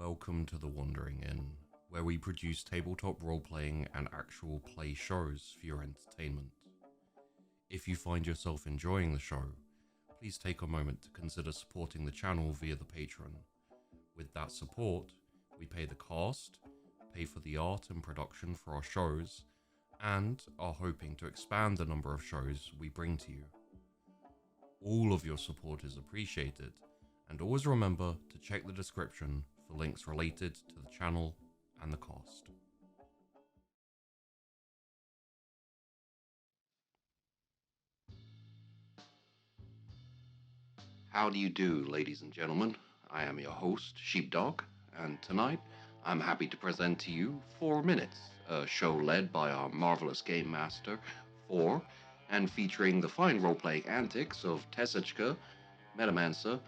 Welcome to the Wandering Inn, where we produce tabletop role-playing and actual play shows for your entertainment. If you find yourself enjoying the show, please take a moment to consider supporting the channel via the Patreon. With that support, we pay the cast, pay for the art and production for our shows, and are hoping to expand the number of shows we bring to you. All of your support is appreciated, and always remember to check the description for links related to the channel and the cast. How do you do, ladies and gentlemen? I am your host, Sheepdog, and tonight I'm happy to present to you 4 Minutes, a show led by our marvelous game master, 4, and featuring the fine role-playing antics of Tessachka, Metamancer,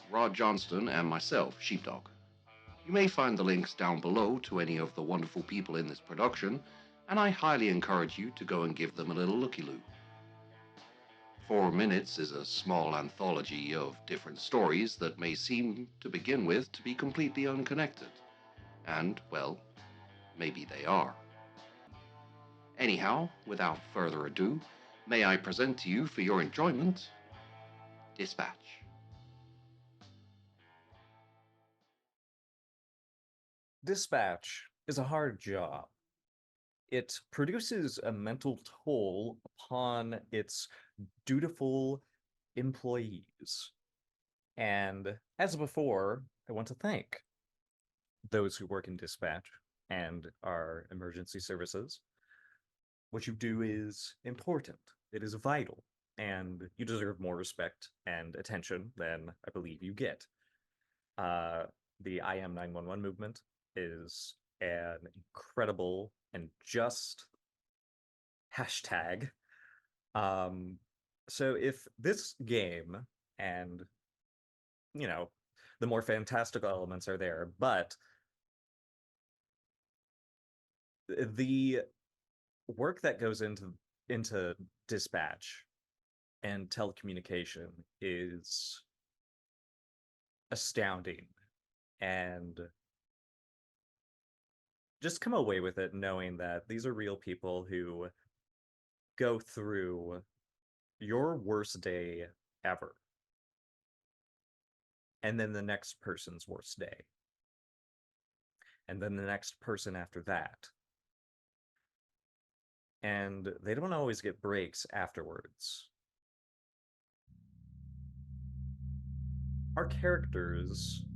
Rod Johnston, and myself, Sheepdog. You may find the links down below to any of the wonderful people in this production, and I highly encourage you to go and give them a little looky-loo. 4 Minutes is a small anthology of different stories that may seem, to begin with, to be completely unconnected. And, well, maybe they are. Anyhow, without further ado, may I present to you for your enjoyment, Dispatch. Dispatch is a hard job. It produces a mental toll upon its dutiful employees. And as before, I want to thank those who work in dispatch and our emergency services. What you do is important. It is vital, and you deserve more respect and attention than I believe you get. The I Am 911 movement is an incredible and just hashtag. So if this game and, the more fantastical elements are there, but the work that goes into dispatch and telecommunication is astounding, and just come away with it knowing that these are real people who go through your worst day ever, and then the next person's worst day, and then the next person after that. And they don't always get breaks afterwards. Our characters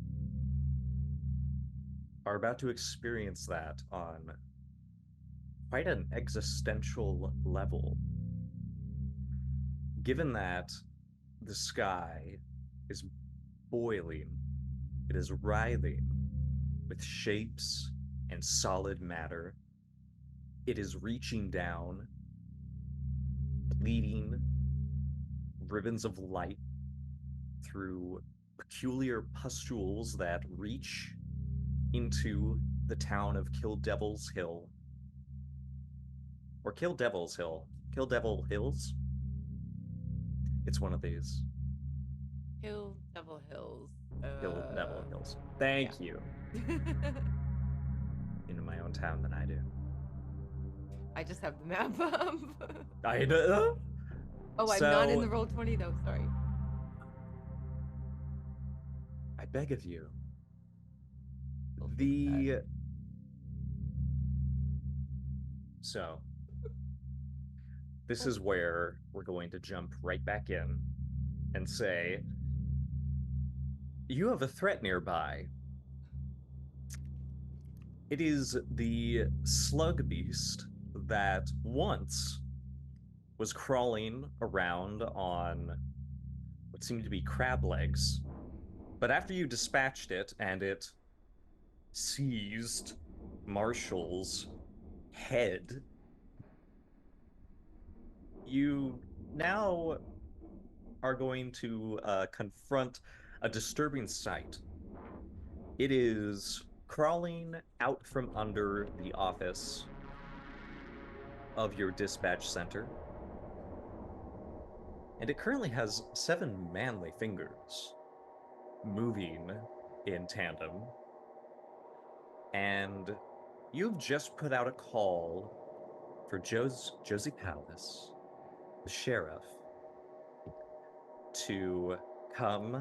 are about to experience that on quite an existential level. Given that the sky is boiling, it is writhing with shapes and solid matter. It is reaching down, bleeding ribbons of light through peculiar pustules that reach into the town of Kill Devil's Hill. Or Kill Devil's Hill. Kill Devil Hills? It's one of these. Kill Devil Hills. Kill Devil Hills. Thank you. You know my own town than I do. I just have the map up. I know. Oh, I'm not in the Roll20 though, sorry. I beg of you. So, this is where we're going to jump right back in and say, you have a threat nearby. It is the slug beast that once was crawling around on what seemed to be crab legs, but after you dispatched it and it seized Marshall's head, you now are going to confront a disturbing sight. It is crawling out from under the office of your dispatch center, and it currently has 7 manly fingers moving in tandem. And you've just put out a call for Josie Palace, the sheriff, to come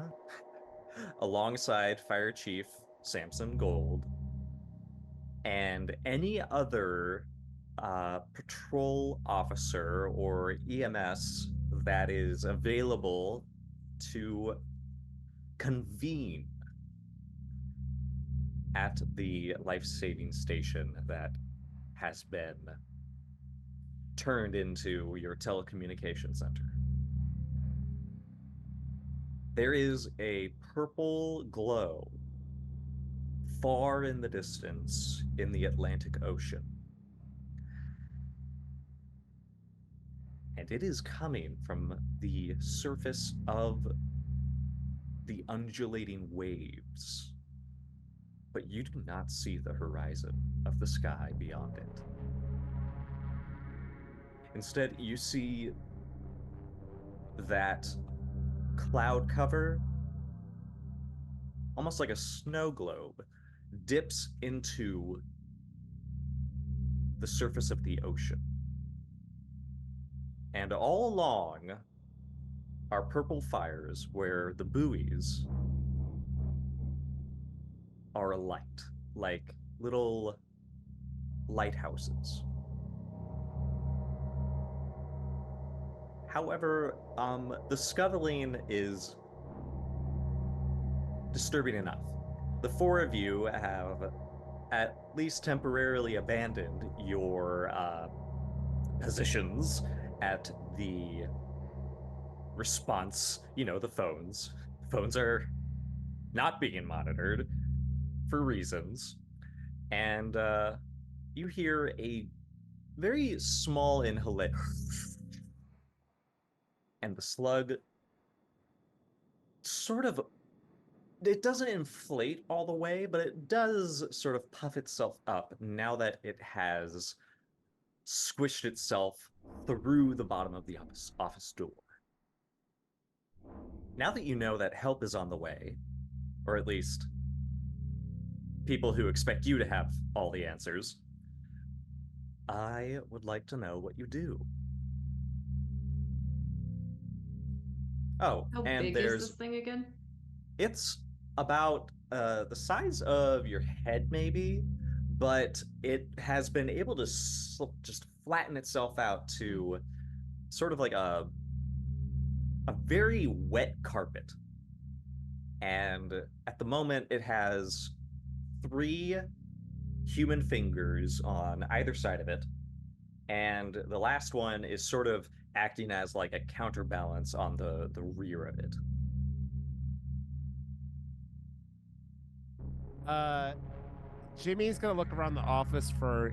alongside Fire Chief Samson Gold and any other patrol officer or EMS that is available to convene at the life-saving station that has been turned into your telecommunication center. There is a purple glow far in the distance in the Atlantic Ocean. And it is coming from the surface of the undulating waves. But you do not see the horizon of the sky beyond it. Instead, you see that cloud cover, almost like a snow globe, dips into the surface of the ocean. And all along are purple fires where the buoys are alight, like little lighthouses. However, the scuttling is disturbing enough. The four of you have at least temporarily abandoned your positions at the response, the phones. Phones are not being monitored for reasons. And you hear a very small inhalation. And the slug sort of, it doesn't inflate all the way, but it does sort of puff itself up now that it has squished itself through the bottom of the office door. Now that you know that help is on the way, or at least people who expect you to have all the answers, I would like to know what you do. Oh, How and big is this thing again? It's about the size of your head, maybe, but it has been able to just flatten itself out to sort of like a very wet carpet. And at the moment, it has 3 human fingers on either side of it. And the last one is sort of acting as like a counterbalance on the rear of it. Jimmy's gonna look around the office for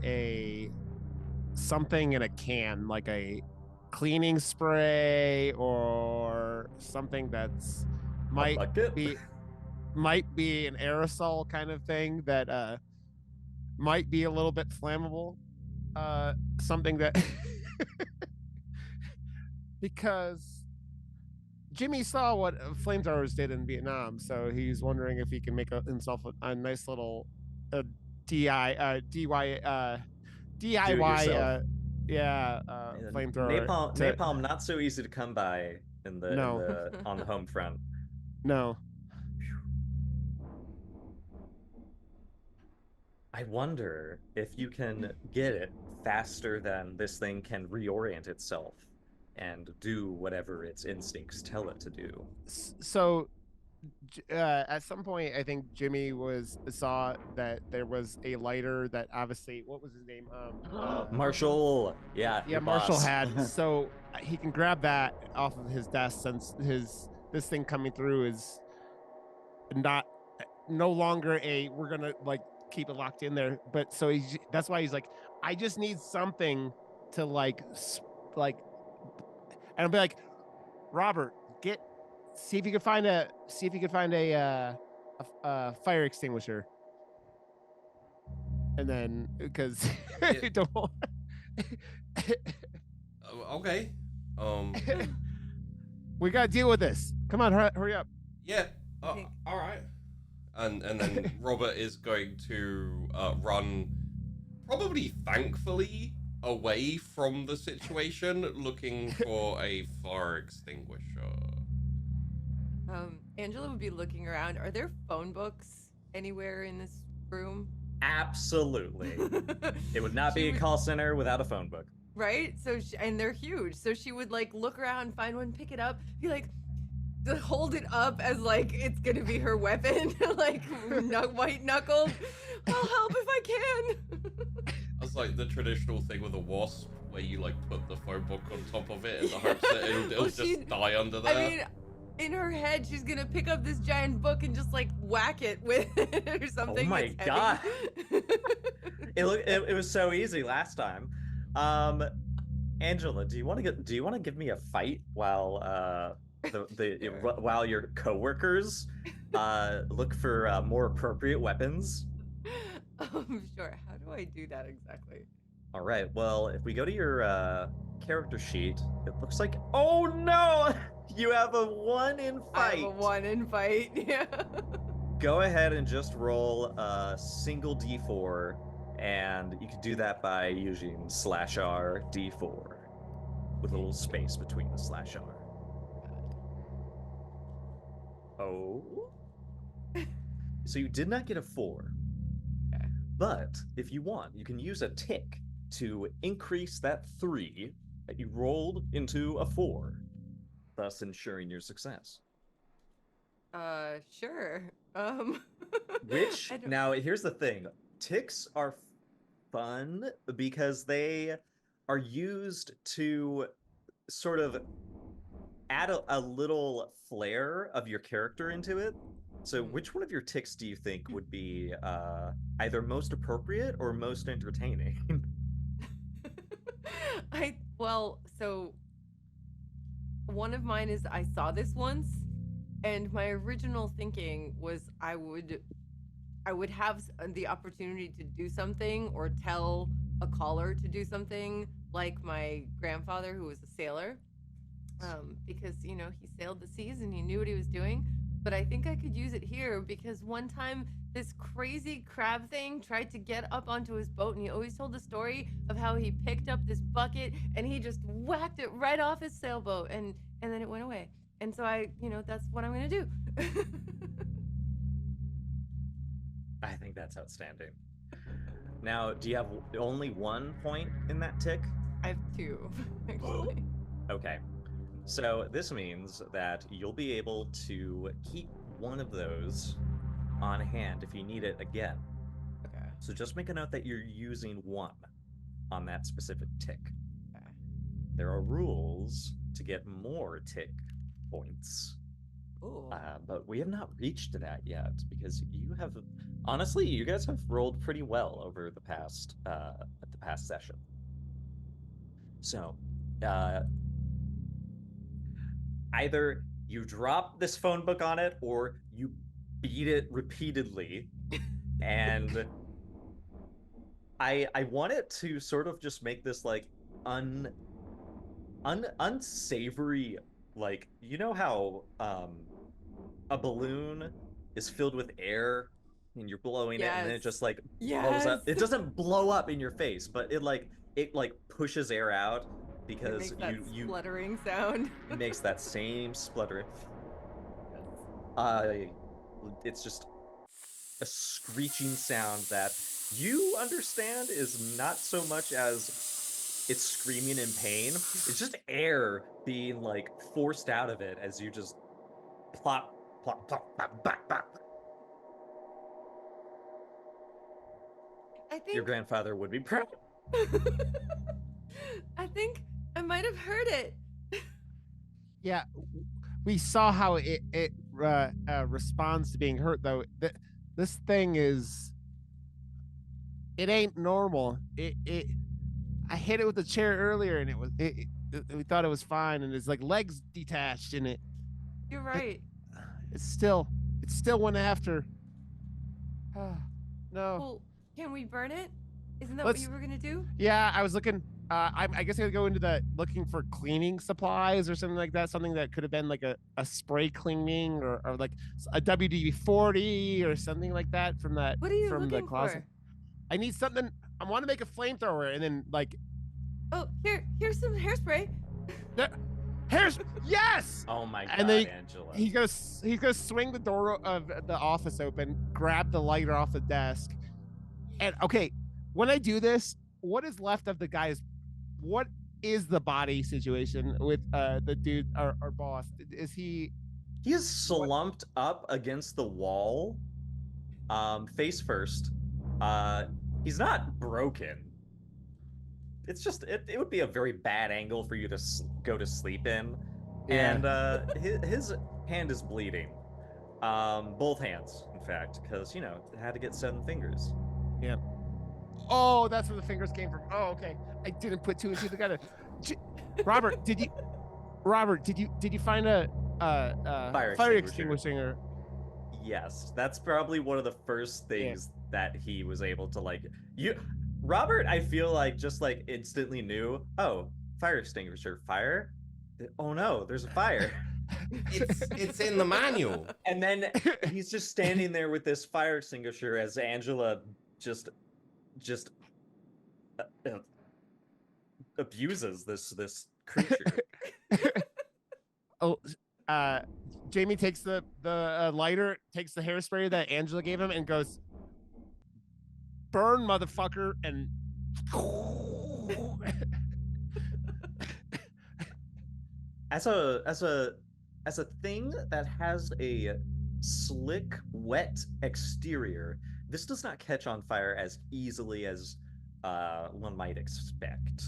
something in a can, like a cleaning spray or something that's might be an aerosol kind of thing that might be a little bit flammable. Something that because Jimmy saw what flamethrowers did in Vietnam, so he's wondering if he can make himself a nice little DIY flamethrower. Napalm not so easy to come by on the home front. No. I wonder if you can get it faster than this thing can reorient itself and do whatever its instincts tell it to do. So at some point, I think Jimmy saw that there was a lighter that obviously, what was his name? Marshall. Yeah, Marshall had. So he can grab that off of his desk since this thing coming through is no longer we're gonna like keep it locked in there. But so that's why he's like, I just need something to like, and I'll be like, Robert, see if you can find a fire extinguisher, and then because Okay. We gotta deal with this. Come on, hurry up. Yeah. All right. and then Robert is going to run, probably thankfully, away from the situation, looking for a fire extinguisher. Angela would be looking around. Are there phone books anywhere in this room? Absolutely. It would not be a call center without a phone book. Right? So, and they're huge. So she would like look around, find one, pick it up, be like, hold it up as like it's gonna be her weapon, like white knuckled. I'll help if I can. That's like the traditional thing with a wasp, where you like put the phone book on top of it in the hopes that it'll just die under there. I mean, in her head, she's gonna pick up this giant book and just like whack it with it or something. Oh my god! It was so easy last time. Angela, do you want to give me a fight while while your coworkers look for more appropriate weapons? Sure. How do I do that exactly? All right. Well, if we go to your character sheet, it looks like, oh no, you have a 1 in fight. I have a 1 in fight. Yeah. Go ahead and just roll a single d4, and you can do that by using /r d4 with a little space between the /r. Oh. So you did not get a 4. Okay. But if you want, you can use a tick to increase that 3 that you rolled into a 4, thus ensuring your success. Sure. Which, now here's the thing. Ticks are fun because they are used to sort of add a little flair of your character into it. So which one of your ticks do you think would be either most appropriate or most entertaining? So one of mine is I saw this once, and my original thinking was I would have the opportunity to do something or tell a caller to do something, like my grandfather, who was a sailor, because he sailed the seas and he knew what he was doing. But I think I could use it here because one time this crazy crab thing tried to get up onto his boat, and he always told the story of how he picked up this bucket and he just whacked it right off his sailboat, and then it went away. And so that's what I'm gonna do. I think that's outstanding. Now, do you have only 1 point in that tick? I have 2, actually. Okay. So this means that you'll be able to keep one of those on hand if you need it again. Okay. So just make a note that you're using 1 on that specific tick. Okay. There are rules to get more tick points. Ooh. But we have not reached that yet because honestly, you guys have rolled pretty well over the past session. So, either you drop this phone book on it or you beat it repeatedly. And I want it to sort of just make this like unsavory, like, you know how a balloon is filled with air and you're blowing it and then it just like blows up. It doesn't blow up in your face, but it pushes air out. Because you spluttering sound. It makes that same spluttering. It's just a screeching sound that you understand is not so much as it's screaming in pain. It's just air being like forced out of it as you just plop, plop, plop, plop, plop, plop. I think Your grandfather would be proud. I think I might have heard it. Yeah, we saw how it responds to being hurt, though. This thing it ain't normal. I hit it with a chair earlier, and we thought it was fine, and it's like legs detached in it. You're right. It still went after. No. Well, can we burn it? Isn't that what you were gonna do? Yeah, I was looking I guess I gotta go into the looking for cleaning supplies or something like that. Something that could have been like a spray cleaning or like a WD-40 or something like that from that What are you from the looking closet. for? I need something. I want to make a flamethrower and then like. Oh, here's some hairspray. Here's yes. Oh my god, And then Angela. he's gonna swing the door of the office open, grab the lighter off the desk, and okay, when I do this, what is left of the guy's? What is the body situation with the dude, our boss? Is he? He is slumped up against the wall, face first. He's not broken. It's just it would be a very bad angle for you to go to sleep in, and his hand is bleeding, both hands, in fact, because it had to get 7 fingers. Yeah. Oh, that's where the fingers came from. Oh, okay. I didn't put 2 and 2 together. Robert, did you find a fire extinguisher? Yes, that's probably one of the first things that he was able to Robert, I feel like just instantly knew, oh, fire extinguisher, fire? Oh no, there's a fire. It's in the manual. And then he's just standing there with this fire extinguisher as Angela just abuses this creature. Oh, Jamie takes the lighter, takes the hairspray that Angela gave him, and goes, "Burn, motherfucker!" And as a thing that has a slick, wet exterior, this does not catch on fire as easily as one might expect.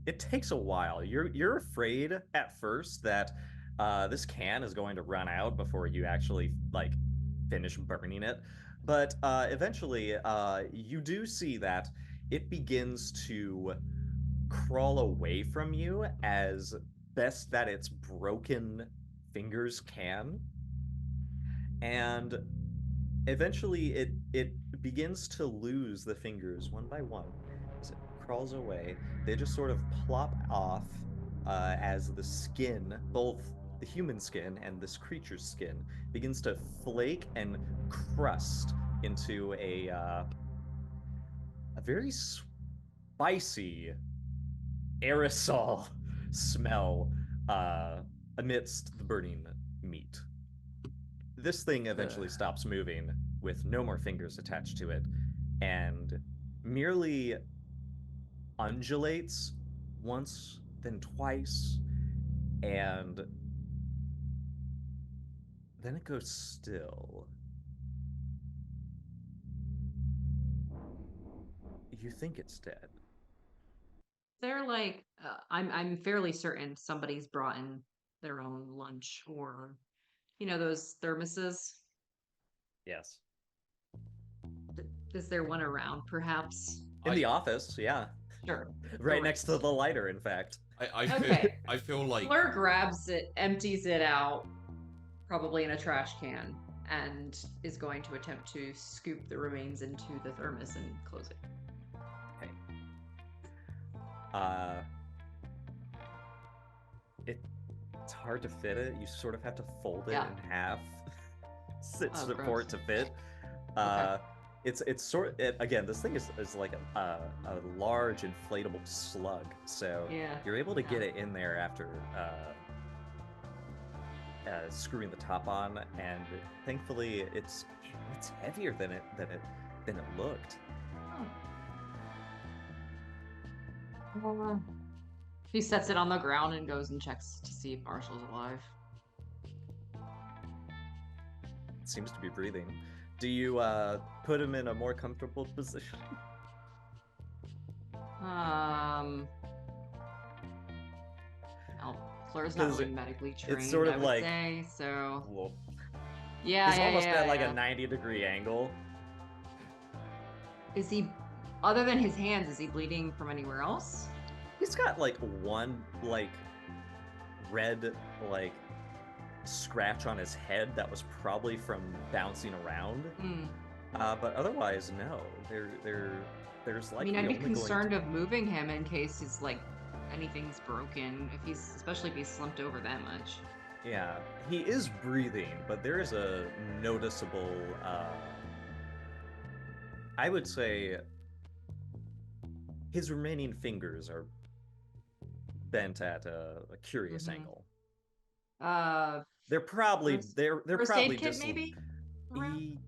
It takes a while. You're afraid at first that this can is going to run out before you actually finish burning it, but eventually you do see that it begins to crawl away from you as best that its broken fingers can, and eventually it begins to lose the fingers one by one. As it crawls away, they just sort of plop off as the skin, both the human skin and this creature's skin, begins to flake and crust into a very spicy aerosol smell amidst the burning meat. This thing eventually stops moving with no more fingers attached to it and merely undulates once, then twice, and then it goes still. You think it's dead. They're I'm fairly certain somebody's brought in their own lunch or, those thermoses. Yes. Is there one around, perhaps? In the office, yeah. Sure. Right next to the lighter, in fact. I feel like Fleur grabs it, empties it out, probably in a trash can, and is going to attempt to scoop the remains into the thermos and close it. Okay. It's hard to fit it. You sort of have to fold it in half for it to fit. Okay. Again, this thing is like a large inflatable slug, so you're able to get it in there after screwing the top on, and thankfully it's heavier than it looked. He sets it on the ground and goes and checks to see if Marshall's alive. It seems to be breathing. Do you put him in a more comfortable position? Fleur's not really medically trained, it's sort of I would say, so... Well, yeah, he's almost at a 90-degree angle. Is he, other than his hands, is he bleeding from anywhere else? He's got one red scratch on his head that was probably from bouncing around. But otherwise, no. There's I likely mean, I'd be only going concerned to... of moving him in case his like anything's broken. Especially if he's slumped over that much. Yeah, he is breathing, but there is a noticeable, I would say, his remaining fingers are bent at a curious angle. They're probably they're first probably aid kit just maybe. he,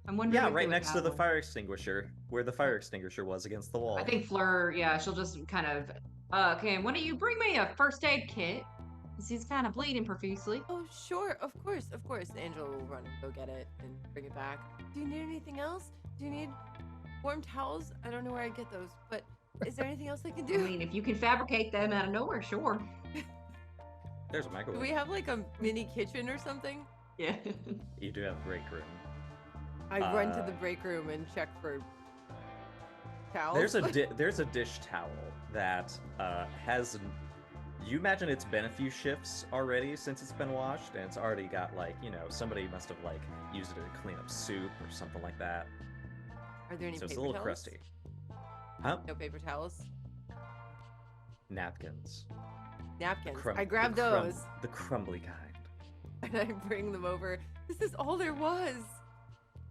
I'm wondering. yeah, if right they next would to have the one. fire extinguisher, where the fire extinguisher was against the wall. I think Fleur, yeah, she'll just kind of, okay, why don't you bring me a first aid kit? Because he's kind of bleeding profusely. Oh, sure, of course. Angela will run and go get it and bring it back. Do you need anything else? Do you need warm towels? I don't know where I get those, but is there anything else I can do? I mean, if you can fabricate them out of nowhere, sure. There's a Do microwave. we have like a mini kitchen or something? Yeah. You do have a break room. I run to the break room and check for towels. There's a dish towel that has. You imagine it's been a few shifts already since it's been washed, and it's already got like, you know, somebody must have like used it to clean up soup or something like that. Are there any So it's paper a little towels? crusty. Huh? No paper towels? Napkins. Napkins. I grab those The crumbly kind. and I bring them over. This is all there was.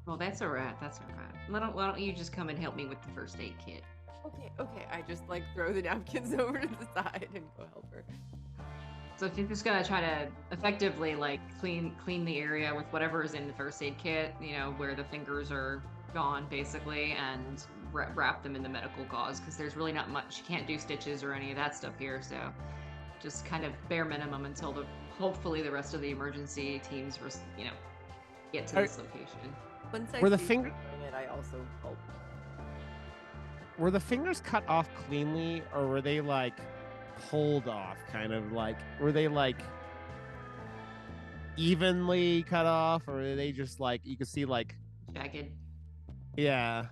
Well, that's all right. That's all right. Why don't you just come and help me with the first aid kit? Okay. I just like throw the napkins over to the side and go help her. So if you're just gonna try to effectively like clean the area with whatever is in the first aid kit, you know, where the fingers are gone basically, and wrap them in the medical gauze, because there's really not much. You can't do stitches or any of that stuff here, so just kind of bare minimum until hopefully the rest of the emergency teams, you know, get to this location. Once I Were the see her doing it, I also help. Were the fingers cut off cleanly, or were they like pulled off? Kind of like, were they like evenly cut off, or were they just like, you could see like, Jagged. yeah.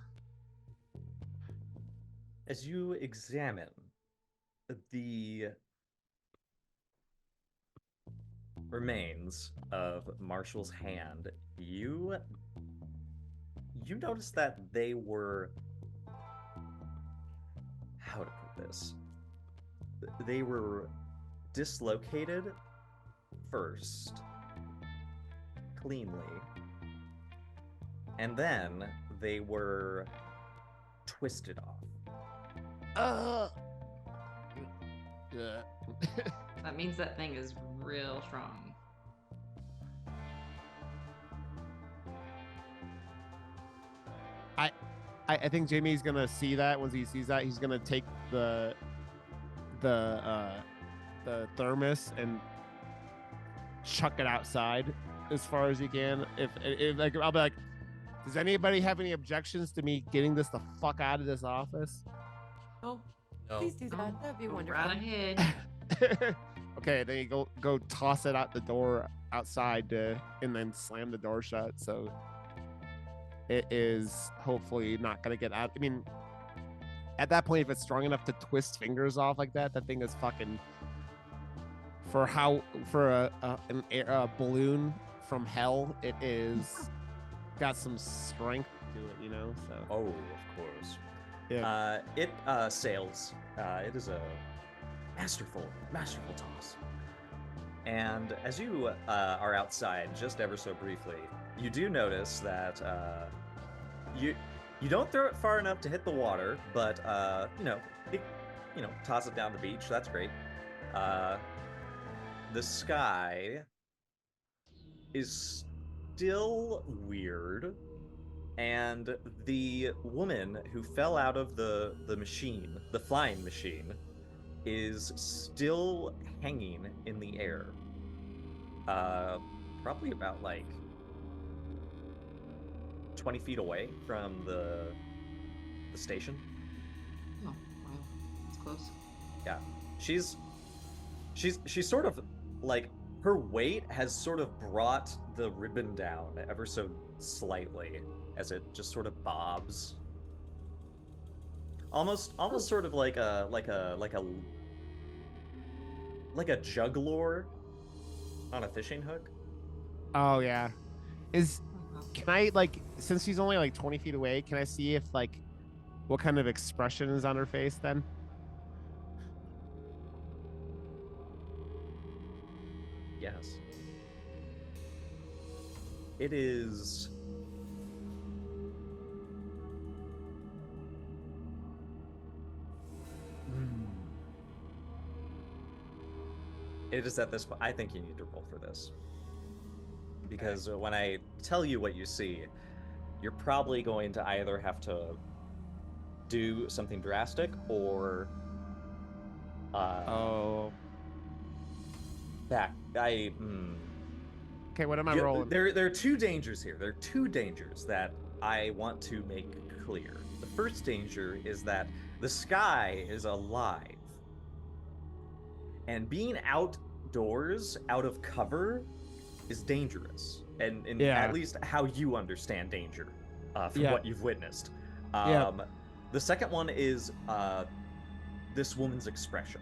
As you examine the remains of Marshall's hand, you notice that they were, how to put this, they were dislocated first, cleanly, and then they were twisted off. Yeah. That means that thing is real strong. I think Jamie's gonna see that. Once he sees that, he's gonna take the thermos and chuck it outside as far as he can. If like, I'll be like, does anybody have any objections to me getting this the fuck out of this office? Oh, No. please do that. That'd be wonderful. Right ahead. Okay, then you go toss it out the door outside and then slam the door shut. So it is hopefully not gonna get out. I mean, at that point, if it's strong enough to twist fingers off like that, that thing is fucking. For a balloon from hell, it is got some strength to it, you know. So. Oh, of course. Yeah. It sails. It is a masterful toss. And as you are outside, just ever so briefly, you do notice that you don't throw it far enough to hit the water, but toss it down the beach. That's great. The sky is still weird, and the woman who fell out of the machine, the flying machine, is still hanging in the air. Probably about like 20 feet away from the station. Oh, wow. That's close. Yeah. She's sort of like, her weight has sort of brought the ribbon down ever so slightly as it just sort of bobs. Almost sort of like a jug lure on a fishing hook. Oh yeah. Is Can I, like, since she's only like 20 feet away, can I see if, like, what kind of expression is on her face then? Yes. It is. It is at this point. I think you need to roll for this. Because when I tell you what you see, you're probably going to either have to do something drastic or back. Okay, what am I rolling? There are two dangers here. There are two dangers that I want to make clear. The first danger is that the sky is alive. And being outdoors, out of cover, is dangerous. And at least how you understand danger from what you've witnessed. The second one is this woman's expression.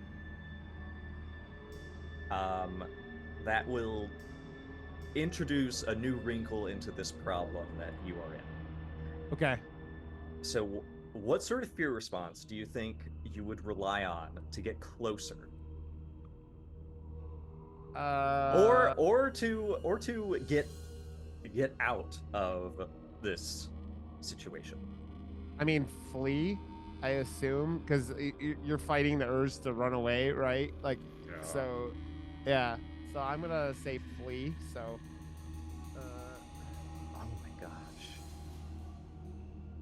That will introduce a new wrinkle into this problem that you are in. Okay. So what sort of fear response do you think you would rely on to get closer? Or to get out of this situation. I mean, flee, I assume, because you're fighting the urge to run away, right? Like, so, yeah. So I'm gonna say flee. So, oh my gosh,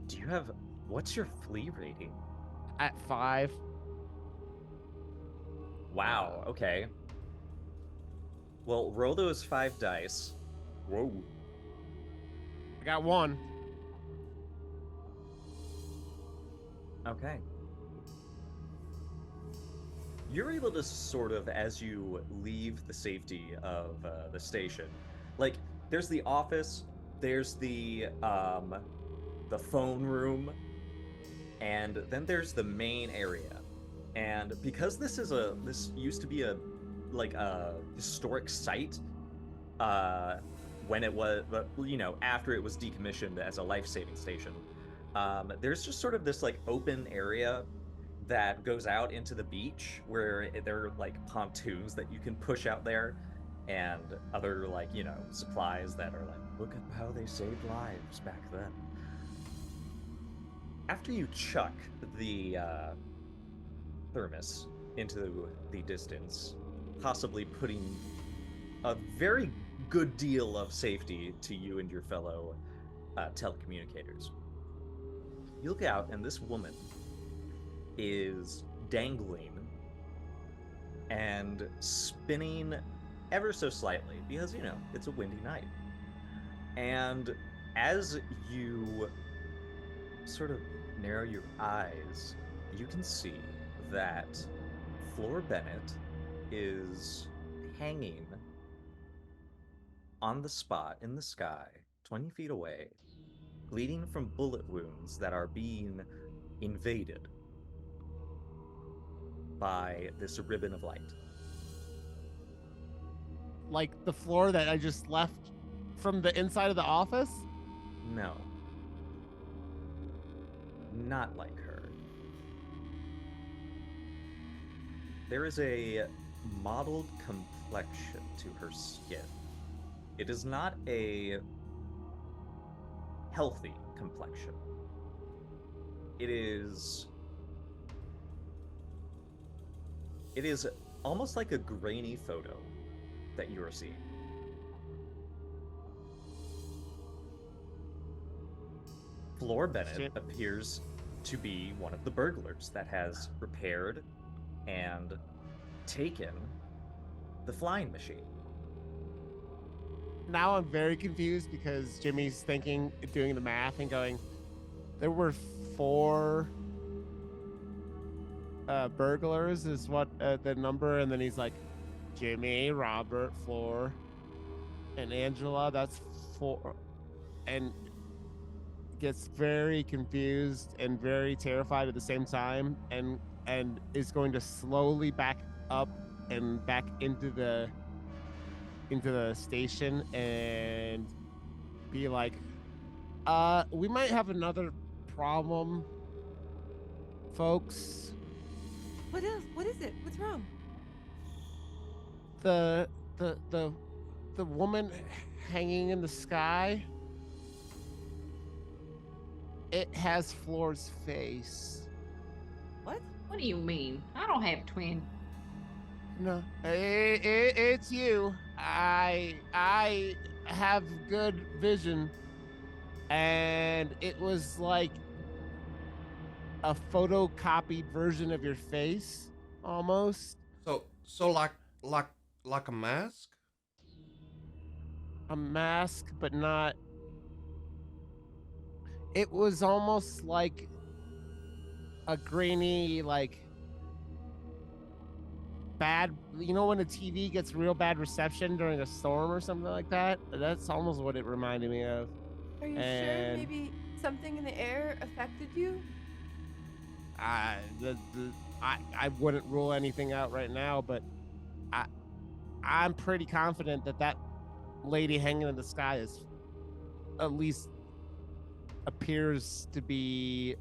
do you have? What's your flee rating? At 5. Wow. Okay. Well, roll those 5 dice. Whoa. I got 1. Okay. You're able to sort of, as you leave the safety of the station, like, there's the office, there's the phone room, and then there's the main area. And because this used to be a historic site, when it was, after it was decommissioned as a life-saving station, there's just sort of this like open area that goes out into the beach where there are like pontoons that you can push out there and other supplies that are like, look at how they saved lives back then. After you chuck the thermos into the distance, possibly putting a very good deal of safety to you and your fellow telecommunicators, you look out and this woman is dangling and spinning ever so slightly because, it's a windy night. And as you sort of narrow your eyes, you can see that Flora Bennett is hanging on the spot in the sky, 20 feet away, bleeding from bullet wounds that are being invaded by this ribbon of light. Like the floor that I just left from the inside of the office? No. Not like her. There is a mottled complexion to her skin. It is not a healthy complexion. It is almost like a grainy photo that you are seeing. Flora Bennett appears to be one of the burglars that has repaired and taken the flying machine. Now I'm very confused because Jimmy's doing the math and going, there were 4 burglars is what the number, and then he's like, Jimmy, Robert, Floor, and Angela, that's 4, and gets very confused and very terrified at the same time, and is going to slowly back up and back into the station and be like, we might have another problem, folks. What else? What is it? What's wrong? The woman hanging in the sky. It has Floor's face. What? What do you mean? I don't have a twin. No, it's you. I have good vision, and it was like a photocopied version of your face, almost. So like a mask? A mask, but not. It was almost like a grainy, like bad. You know when a TV gets real bad reception during a storm or something like that? That's almost what it reminded me of. Are you sure And maybe something in the air affected you? I wouldn't rule anything out right now, but I'm pretty confident that lady hanging in the sky is at least appears to be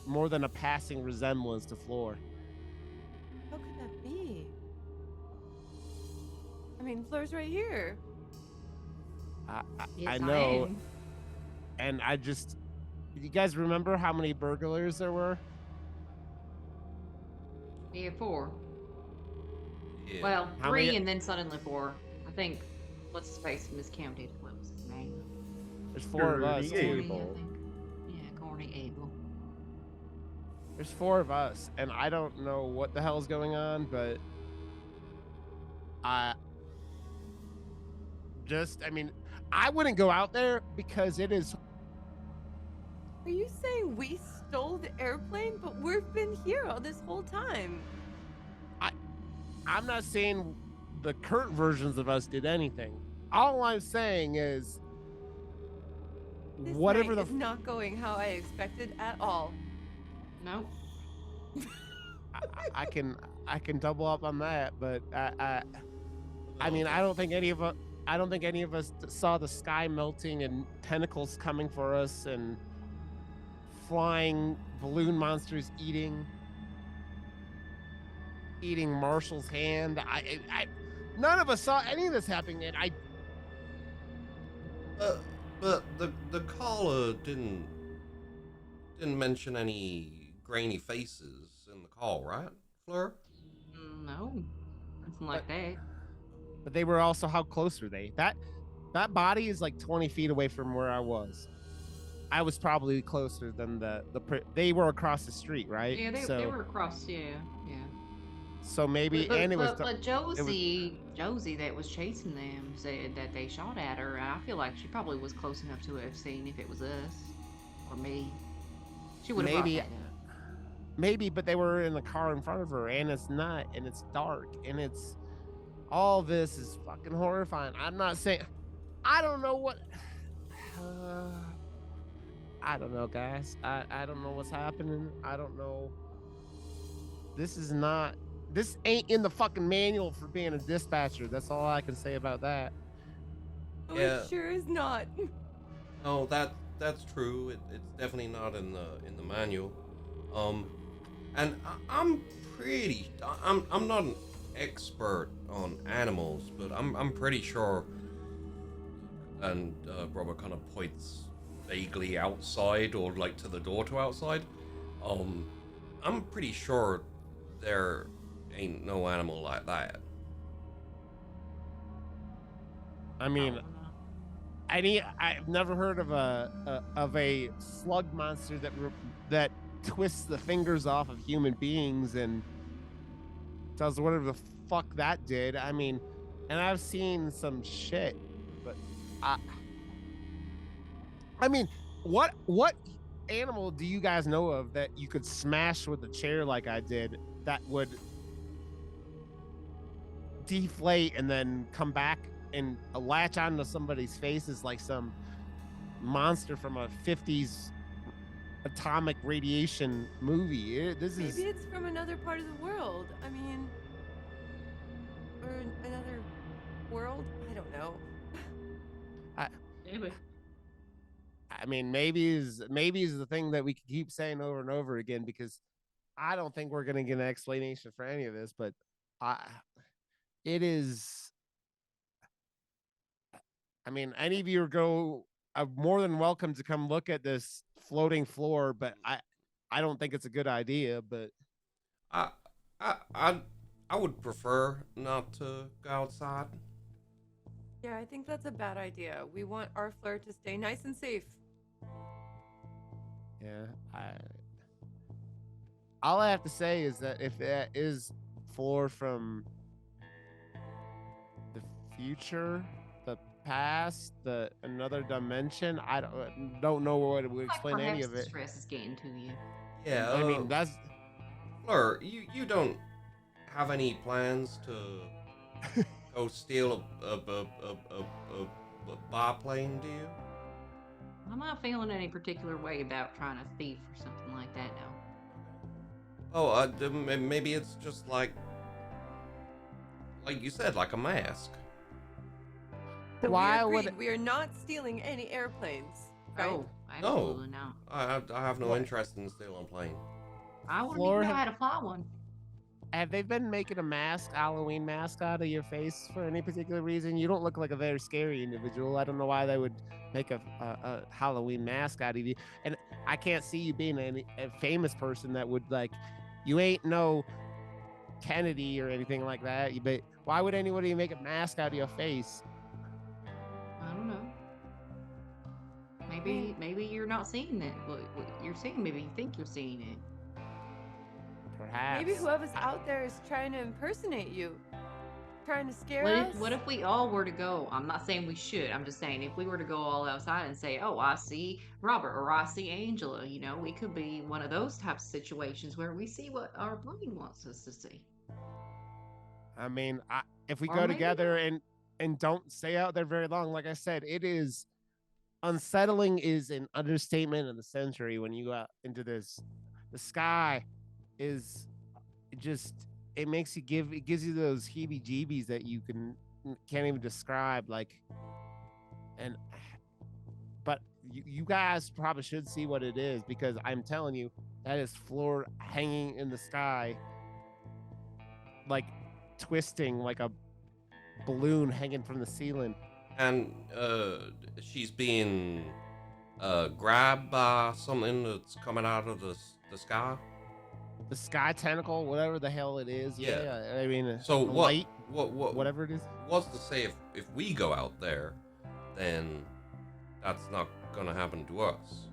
more than a passing resemblance to Floor. How could that be? I mean, Fleur's right here. I know, and I just. You guys remember how many burglars there were? Yeah, 4. Yeah. Well, How 3 many- and then suddenly 4. I think, what's his face miscounted. What was his name? There's 4 of us. Dirty Too. Abel. Corny, I think. Yeah, Corny Abel. There's 4 of us, and I don't know what the hell's going on, but I mean, I wouldn't go out there because it is. Are you saying we stole the airplane, but we've been here all this whole time? I'm not saying the current versions of us did anything. All I'm saying is This whatever night the is not going how I expected at all. No. I can double up on that, but I mean, I don't think any of us saw the sky melting and tentacles coming for us and flying balloon monsters eating Marshall's hand. None of us saw any of this happening. And But the caller didn't mention any grainy faces in the call, right, Fleur? No. Nothing like that. but they were also, how close were they? That body is like 20 feet away from where I was. I was probably closer than they were across the street, right? Yeah, they were across, yeah. So maybe, But Josie that was chasing them said that they shot at her. I feel like she probably was close enough to have seen if it was us or me. She would have brought that up. Maybe, but they were in the car in front of her, and it's not, and it's dark, and it's all this is fucking horrifying. I'm not saying, I don't know what. I don't know, guys. I don't know what's happening. I don't know. This ain't in the fucking manual for being a dispatcher. That's all I can say about that. Oh, Yeah. it sure is not. No, that's true. It's definitely not in the manual. And I'm not an expert on animals, but I'm pretty sure. And Robert kind of points vaguely outside, or like to the door to outside. I'm pretty sure there ain't no animal like that. I mean, I've never heard of a slug monster that twists the fingers off of human beings and does whatever the fuck that did. I mean, and I've seen some shit, but I mean, what animal do you guys know of that you could smash with a chair like I did that would deflate and then come back and latch onto somebody's faces like some monster from a 50s atomic radiation movie? Maybe it's from another part of the world. I mean, or another world. I don't know. Maybe. I mean, maybe is the thing that we can keep saying over and over again, because I don't think we're gonna get an explanation for any of this, but I it is. I mean, any of you are more than welcome to come look at this floating floor, but I don't think it's a good idea. But I I I I would prefer not to go outside. Yeah, I think that's a bad idea. We want our flare to stay nice and safe. yeah, all I have to say is that if that is floor from the future, the past, the another dimension, I don't know what would explain any perhaps of the it. stress is getting to you. Yeah, I mean, that's Fleur, you don't have any plans to go steal a biplane, do you? I'm not feeling any particular way about trying to thief or something like that now. Oh, maybe it's just like you said, like a mask. So Why we would agreed we are not stealing any airplanes, right? Oh, No. absolutely not. I have no What? interest in stealing a plane. I wouldn't Floor even know have- how to fly one. have they been making a Halloween mask out of your face for any particular reason? You don't look like a very scary individual. I don't know why they would make a Halloween mask out of you. And I can't see you being a famous person that would like. You ain't no Kennedy or anything like that. But why would anybody make a mask out of your face? I don't know. Maybe you're not seeing it. What you're seeing, maybe you think you're seeing it. Perhaps. Maybe whoever's out there is trying to impersonate you, trying to scare us. What if we all were to go? I'm not saying we should. I'm just saying if we were to go all outside and say, "Oh, I see Robert," or "I see Angela," we could be one of those types of situations where we see what our brain wants us to see. I mean, if we Or go maybe together and don't stay out there very long, like I said, it is unsettling is an understatement of the century when you go out into this. The sky is just it gives you those heebie-jeebies that you can't even describe, like. And but you guys probably should see what it is, because I'm telling you that is floor hanging in the sky, like twisting like a balloon hanging from the ceiling. And she's being grabbed by something that's coming out of the sky. The sky tentacle, whatever the hell it is. Yeah. I mean, So the what? light, whatever it is. What's to say if we go out there, then that's not gonna happen to us?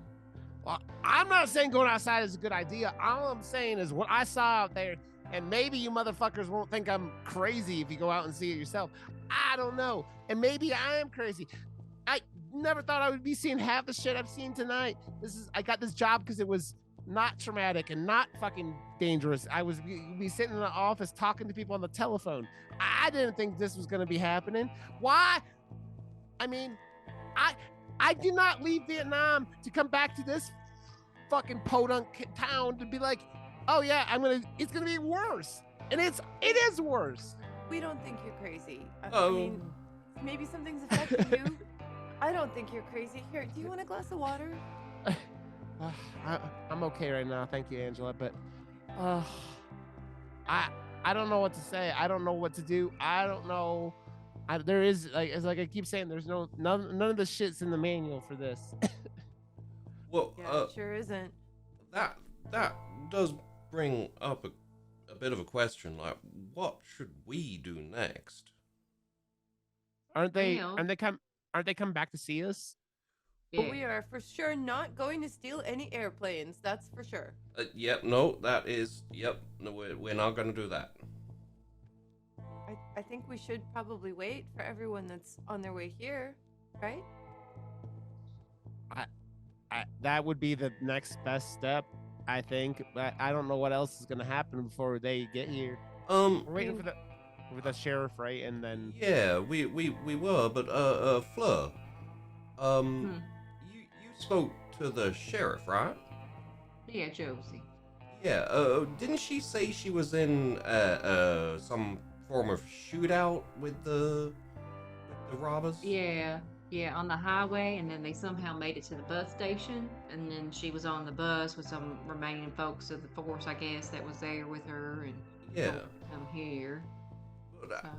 Well, I'm not saying going outside is a good idea. All I'm saying is what I saw out there, and maybe you motherfuckers won't think I'm crazy if you go out and see it yourself. I don't know, and maybe I am crazy. I never thought I would be seeing half the shit I've seen tonight. I got this job because it was not traumatic and not fucking dangerous. I was be sitting in the office talking to people on the telephone. I didn't think this was going to be happening. Why? I mean, I did not leave Vietnam to come back to this fucking podunk town to be like, oh yeah, it's gonna be worse, and it is worse. We don't think you're crazy. I Oh. mean, maybe something's affecting you. I don't think you're crazy. Here, do you want a glass of water? I'm okay right now, thank you, Angela. But I don't know what to say. I don't know what to do. I don't know. There is it's like I keep saying, there's none of the shit's in the manual for this. Well, Yeah, it sure isn't. that does bring up a bit of a question. Like, what should we do next? Aren't they? Well- Aren't they coming back to see us? But we are for sure not going to steal any airplanes. That's for sure. Yep. No, that is. Yep. No, we're not gonna do that. I think we should probably wait for everyone that's on their way here, right? That would be the next best step, I think. But I don't know what else is gonna happen before they get here. We're waiting for the sheriff, right? And then Yeah, we were, but Fleur, you spoke to the sheriff, right? Yeah, Josie. Yeah. Didn't she say she was in some form of shootout with the robbers? Yeah. Yeah, on the highway, and then they somehow made it to the bus station, and then she was on the bus with some remaining folks of the force, I guess, that was there with her, and Yeah. told her to come here. But, So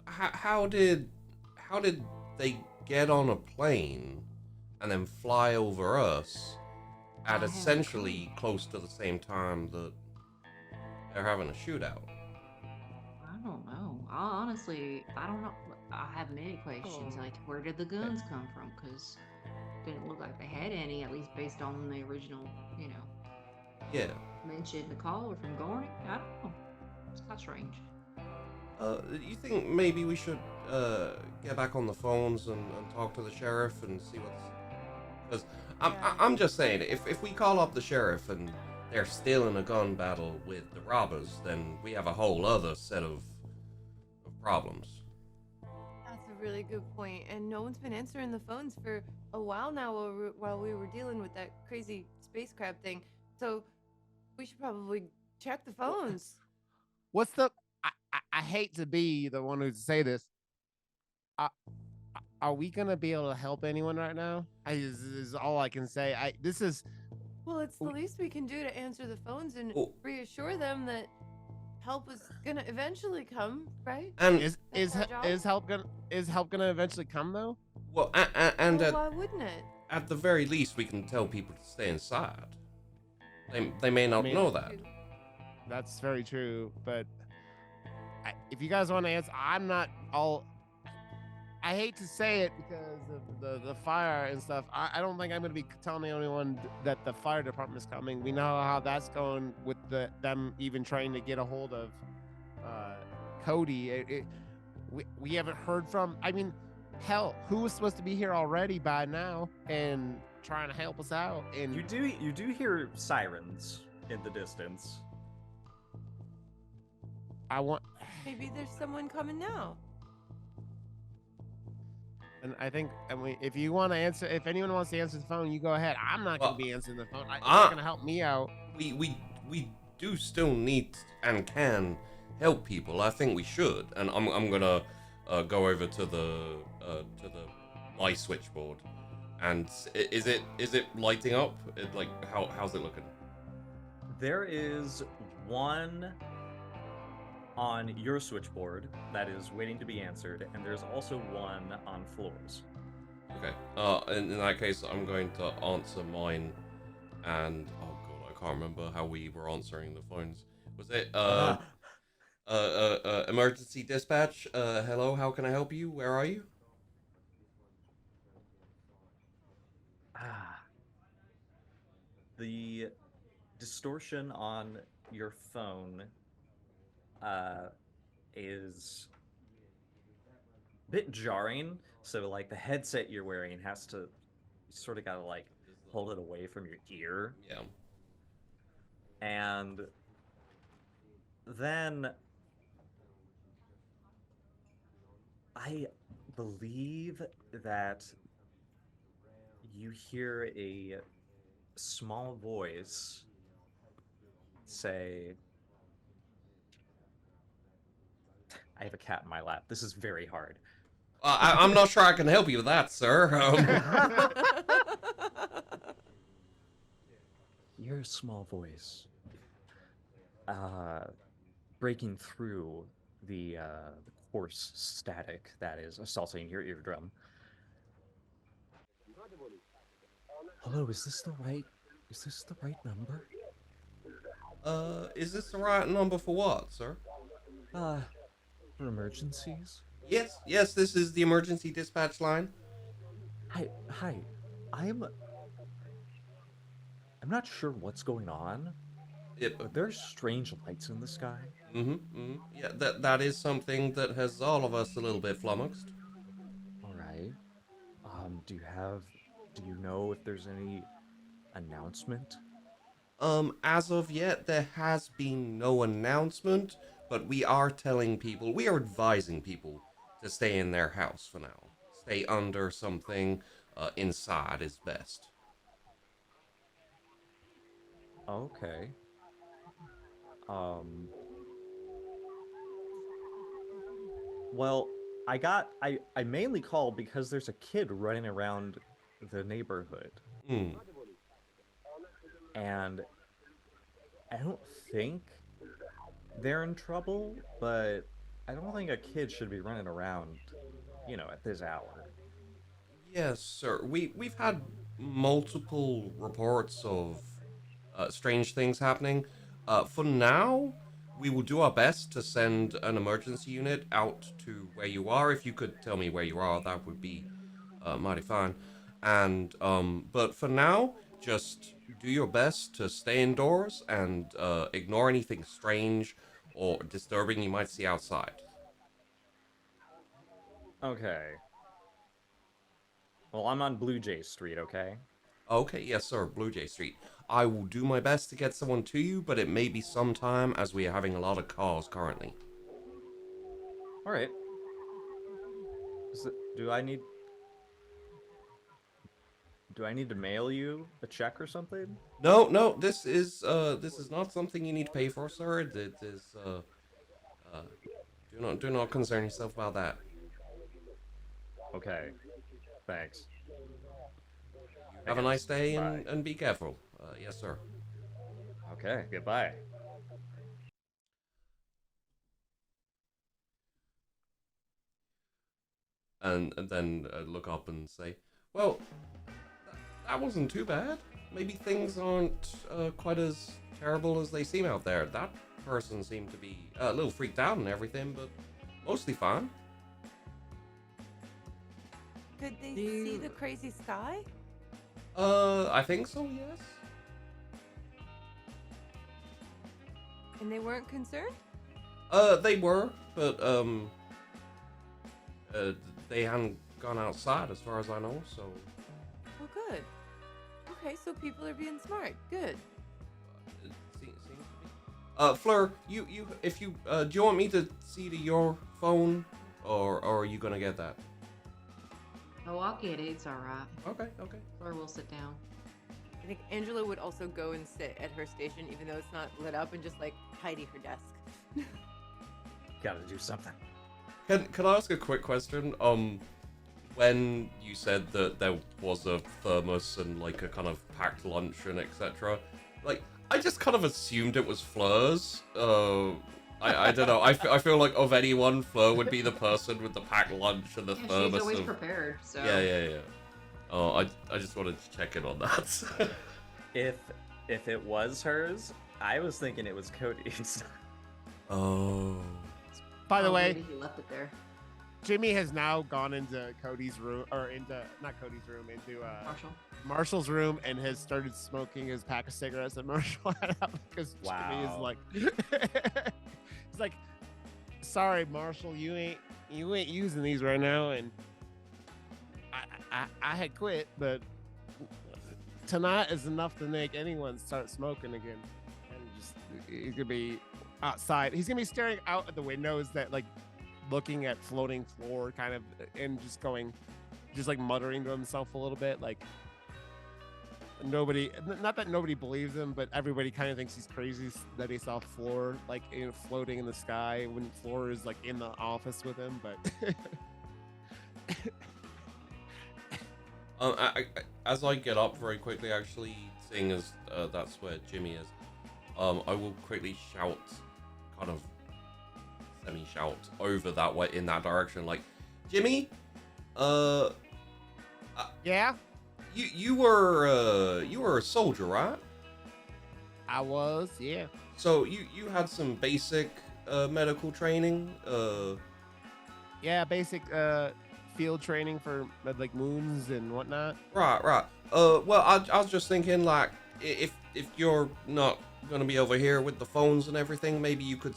how did they get on a plane and then fly over us I at have no essentially close to the same time that they're having a shootout? I don't know. Honestly, I don't know. I have many questions. Oh. Like, where did the guns come from? Because didn't look like they had any, at least based on the original, Yeah. mention in the call or from Gorney. I don't know. It's kind of strange. You think maybe we should get back on the phones and talk to the sheriff and see what's... Because I'm just saying, if we call up the sheriff and they're still in a gun battle with the robbers, then we have a whole other set of problems. That's a really good point. And no one's been answering the phones for a while now while we were dealing with that crazy space crab thing. So we should probably check the phones. What's the? I hate to be the one who say this. Are we gonna be able to help anyone right now? This is all I can say. Well, it's the least we can do to answer the phones and Oh. reassure them that help is gonna eventually come, right? And is our job. help gonna eventually come though? well, and Well, why wouldn't it? at the very least, we can tell people to stay inside. They may not know that. That's very true, but if you guys want to answer, I'm not all. I hate to say it because of the fire and stuff. I don't think I'm going to be telling anyone that the fire department is coming. We know how that's going with them even trying to get a hold of Cody. We haven't heard from. I mean, hell, who was supposed to be here already by now and trying to help us out? And You do hear sirens in the distance. I want. Maybe there's someone coming now. And I think, if you want to answer, if anyone wants to answer the phone, you go ahead. I'm not going to be answering the phone. It's not going to help me out. We do still need and can help people. I think we should. And I'm gonna go over to the my switchboard. And is it lighting up? How's it looking? There is one on your switchboard that is waiting to be answered, and there's also one on floors. Okay. In that case, I'm going to answer mine. And oh god, I can't remember how we were answering the phones. Was it emergency dispatch? Hello, how can I help you? Where are you? The distortion on your phone is a bit jarring. So like the headset you're wearing has to, you sort of gotta like hold it away from your ear. Yeah. And then I believe that you hear a small voice say, I have a cat in my lap. This is very hard. I'm not sure I can help you with that, sir. You're a small voice. Breaking through the coarse static that is assaulting your eardrum. Hello, is this the right number? Is this the right number for what, sir? For emergencies? Yes, this is the emergency dispatch line. Hi. I'm not sure what's going on. But there's strange lights in the sky. Yeah, that is something that has all of us a little bit flummoxed. All right. Do you know if there's any announcement? As of yet, there has been no announcement, but we are advising people to stay in their house for now. Stay under something, inside is best. Okay. Well, I mainly called because there's a kid running around the neighborhood. Hmm. And I don't think they're in trouble, but I don't think a kid should be running around, at this hour. Yes, sir. We've had multiple reports of strange things happening. For now, we will do our best to send an emergency unit out to where you are. If you could tell me where you are, that would be mighty fine. And but for now, just do your best to stay indoors and ignore anything strange or disturbing you might see outside. Okay. Well, I'm on Blue Jay Street, okay? Okay, yes, sir, Blue Jay Street. I will do my best to get someone to you, but it may be some time as we are having a lot of calls currently. All right. Do I need to mail you a check or something? No, no, this is not something you need to pay for, sir. It is uh do not concern yourself about that. Okay. Thanks. Have a nice day and be careful. Yes, sir. Okay, goodbye. And then look up and say, well, that wasn't too bad. Maybe things aren't quite as terrible as they seem out there. That person seemed to be a little freaked out and everything, but mostly fine. Could they see the crazy sky? I think so, yes. And they weren't concerned? They were, but they hadn't gone outside as far as I know, so. Oh, good. Okay, so people are being smart. Good. It seems to be. Fleur, if you, do you want me to see to your phone, or are you gonna get that? Oh, I'll get it. It's all right. Okay, okay. Or we'll sit down. I think Angela would also go and sit at her station, even though it's not lit up, and just like tidy her desk. Gotta do something. Can I ask a quick question? When you said that there was a thermos and like a kind of packed lunch and etc., like I just kind of assumed it was Fleur's. I don't know. I feel like of anyone, Fleur would be the person with the packed lunch and the thermos. She's always prepared. So Yeah. Oh, I just wanted to check in on that. If it was hers, I was thinking it was Cody's. Oh. By the way, maybe he left it there. Jimmy has now gone into Cody's room, or into not Cody's room, into Marshall's room, and has started smoking his pack of cigarettes that Marshall had out because Jimmy is like, he's like, sorry, Marshall, you ain't using these right now, and I had quit, but tonight is enough to make anyone start smoking again, and just he's gonna be outside. He's gonna be staring out at the windows that like. Looking at floating floor kind of and just like muttering to himself a little bit, like not that nobody believes him, but everybody kind of thinks he's crazy that he saw floor like floating in the sky when floor is like in the office with him. But as I get up very quickly, actually, seeing as that's where Jimmy is, I will quickly shout, kind of semi-shout over that way in that direction, like, Jimmy, yeah, you were a soldier, right? I was, yeah. So you had some basic medical training, yeah, basic field training for like wounds and whatnot. Right. Well, I was just thinking, like, if you're not gonna be over here with the phones and everything, maybe you could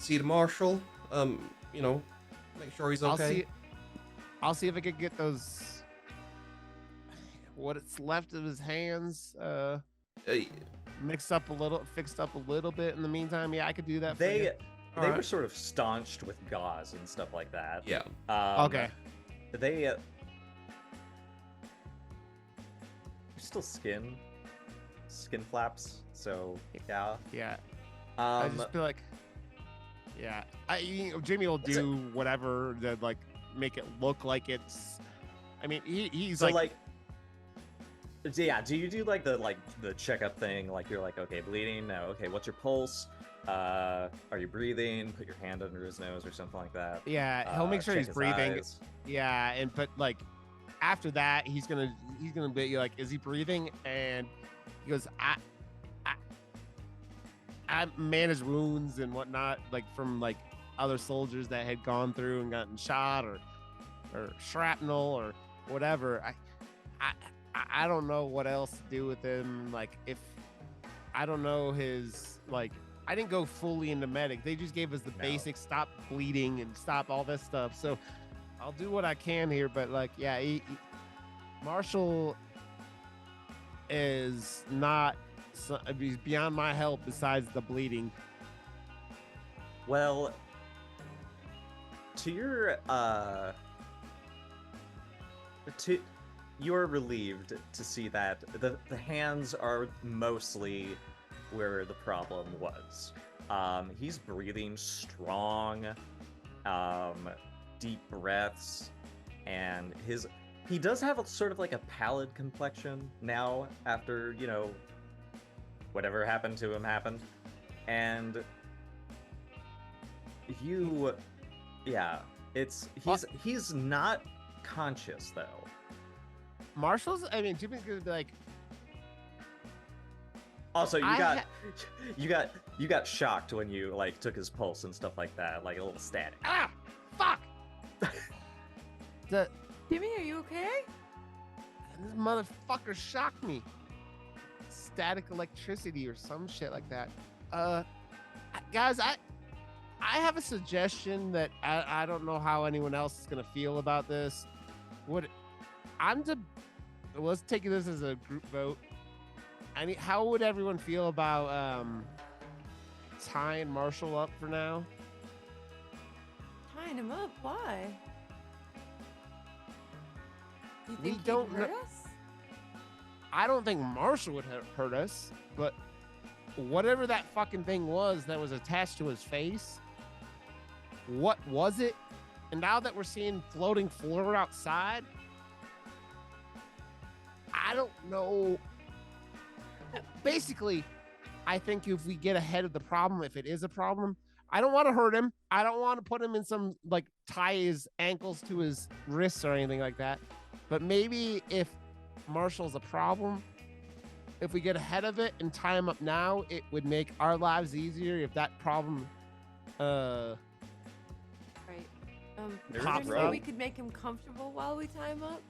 see the marshal. Make sure he's okay. I'll see if I could get those. What's left of his hands, fixed up a little bit. In the meantime, yeah, I could do that. They were sort of staunched with gauze and stuff like that. Yeah. Okay. They still skin flaps. So yeah. Yeah. I just feel like Yeah, Jimmy will do whatever to like make it look like it's. I mean, he's so like, yeah. Do you do like the checkup thing? Like you're like, okay, bleeding. No, okay. What's your pulse? Are you breathing? Put your hand under his nose or something like that. yeah, he'll make sure check he's his breathing. eyes. Yeah, and but like after that, he's gonna be like, is he breathing? And he goes, I managed wounds and whatnot, like from like other soldiers that had gone through and gotten shot or shrapnel or whatever. I don't know what else to do with him. Like if I don't know his like I didn't go fully into medic. They just gave us the basic stop bleeding and stop all this stuff. So I'll do what I can here, but like yeah, Marshall is not. He's beyond my help besides the bleeding. Well, to your you're relieved to see that the hands are mostly where the problem was. He's breathing strong, deep breaths, and he does have a sort of like a pallid complexion now after, you know, whatever happened to him happened. And he's not conscious though. Jimmy's gonna be like. Also, you got shocked when you like took his pulse and stuff like that, like a little static. Ah, fuck! Jimmy, are you okay? This motherfucker shocked me. Static electricity or some shit like that. Guys, I have a suggestion that I don't know how anyone else is gonna feel about this. Let's take this as a group vote. I mean, how would everyone feel about tying Marshall up for now? Tying him up? Why? You We think don't he'd hurt know- us? I don't think Marshall would hurt us, but whatever that fucking thing was that was attached to his face, what was it? And now that we're seeing floating floor outside, I don't know. Basically, I think if we get ahead of the problem, if it is a problem, I don't want to hurt him. I don't want to put him in some, like, tie his ankles to his wrists or anything like that. But maybe if Marshall's a problem, if we get ahead of it and tie him up now, it would make our lives easier if that problem Right. There Is pops there way up. we could make him comfortable while we tie him up?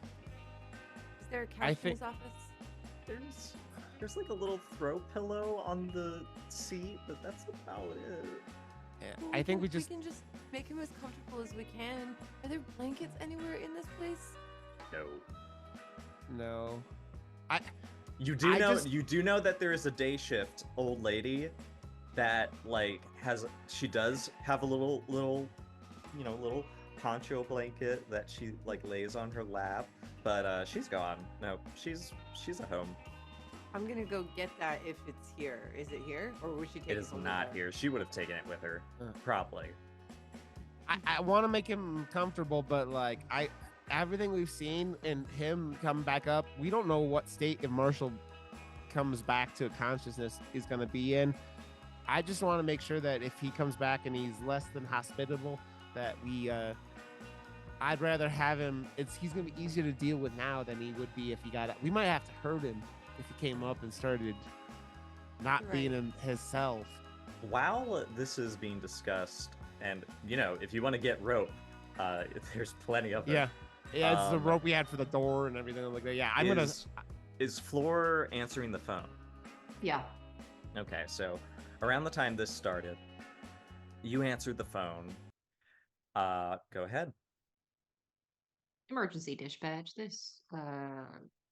Is there a couch I in think- his office? There's like a little throw pillow on the seat, but that's about it. Well, I think we can just make him as comfortable as we can. Are there blankets anywhere in this place? No. You do know that there is a day shift old lady that like she does have a little little poncho blanket that she like lays on her lap, but she's gone. No, she's at home. I'm gonna go get that if it's here. Is it here, or would she take It it is home with not her? here. She would have taken it with her, probably. I want to make him comfortable, but like everything we've seen and him come back up, we don't know what state if Marshall comes back to consciousness is going to be in. I just want to make sure that if he comes back and he's less than hospitable, that I'd rather have him. He's going to be easier to deal with now than he would be if he got. We might have to hurt him if he came up and started not Right. being in himself. While this is being discussed, and you know, if you want to get rope, there's plenty of it. Yeah, it's the Um, rope we had for the door and everything like that. Yeah, I'm gonna. Is Floor answering the phone? Yeah. Okay, so around the time this started, you answered the phone. Go ahead. Emergency dispatch. This.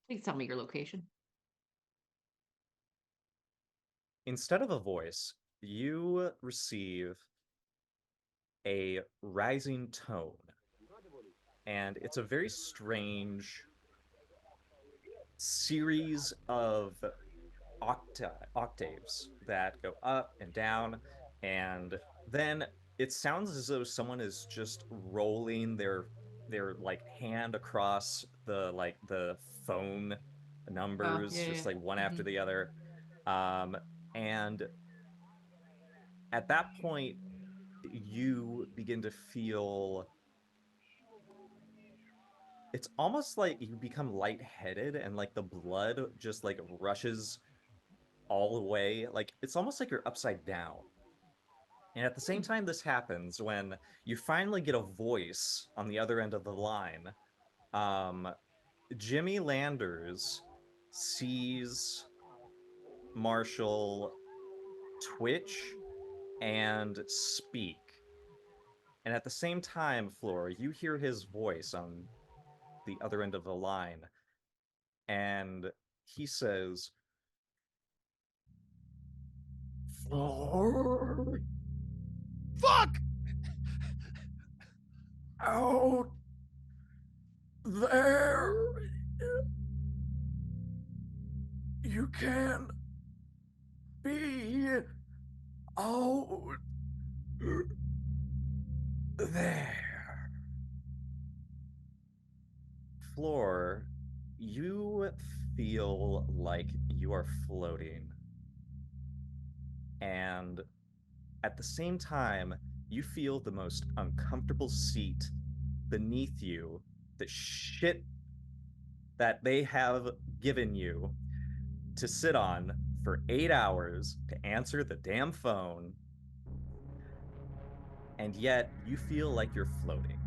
Please tell me your location. Instead of a voice, you receive a rising tone. And it's a very strange series of octaves that go up and down, and then it sounds as though someone is just rolling their like hand across the phone numbers, yeah, just yeah. like one after the other. And at that point, you begin to feel, it's almost like you become lightheaded and like the blood just like rushes all the way. Like it's almost like you're upside down. And at the same time this happens, when you finally get a voice on the other end of the line, um, Jimmy Landers sees Marshall twitch and speak. And at the same time, Flora, you hear his voice on the other end of the line. And he says, "Floor, Fuck! out there, you can be out there." Floor, you feel like you are floating. And at the same time, you feel the most uncomfortable seat beneath you, the shit that they have given you to sit on for 8 hours to answer the damn phone. And yet you feel like you're floating.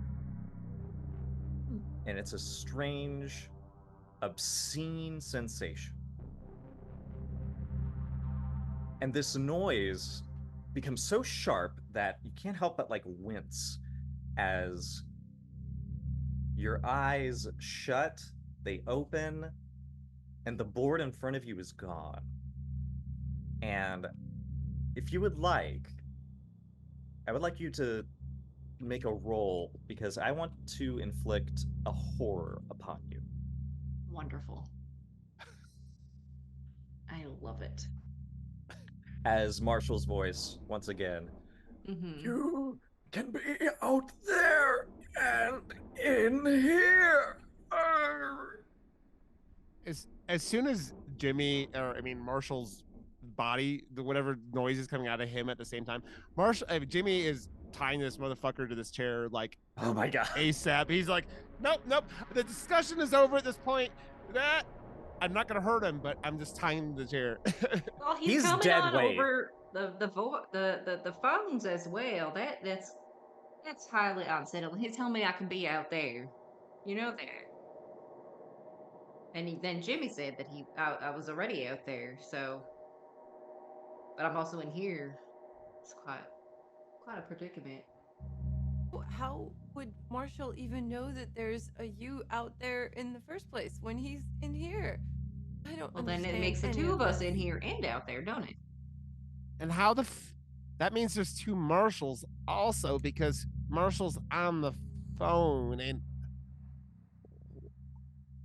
And it's a strange, obscene sensation. And this noise becomes so sharp that you can't help but like wince as your eyes shut, they open, and the board in front of you is gone. And if you would like, I would like you to make a roll, because I want to inflict a horror upon you. Wonderful. I love it. As Marshall's voice, once again, Mm-hmm. "You can be out there and in here." As soon as Marshall's body, whatever noise is coming out of him at the same time, Jimmy is tying this motherfucker to this chair like, oh my god, ASAP. He's like, nope, the discussion is over at this point. That I'm not gonna hurt him, but I'm just tying him to the chair. Well, He's coming dead on weight. over the phones as well. That's highly unsettling. He's telling me I can be out there, there. And then Jimmy said that I was already out there. So, but I'm also in here. It's quite a predicament. How would Marshall even know that there's a you out there in the first place when he's in here? I don't Well, then understand it makes the any two of us this. in here and out there, don't it? And how that means there's two Marshalls also, because Marshall's on the phone. And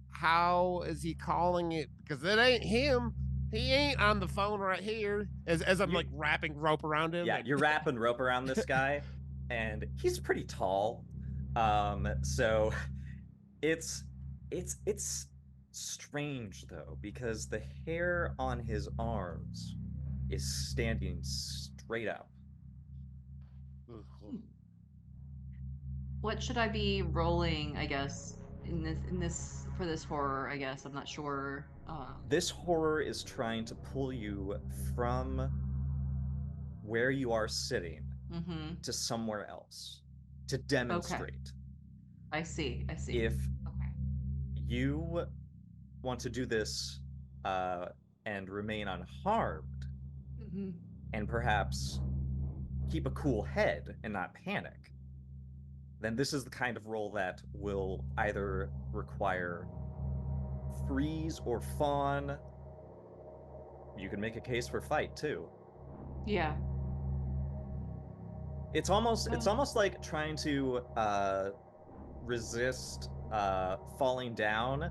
how is he calling it? Because it ain't him. He ain't on the phone right here. As I'm like wrapping rope around him. Yeah, like... you're wrapping rope around this guy, and he's pretty tall. So it's strange though, because the hair on his arms is standing straight up. What should I be rolling, I guess, in this for this horror, I guess. I'm not sure. This horror is trying to pull you from where you are sitting to somewhere else to demonstrate. Okay. I see. If you want to do this and remain unharmed, and perhaps keep a cool head and not panic, then this is the kind of roll that will either require freeze or fawn. You can make a case for fight too. Yeah. It's almost like trying to resist falling down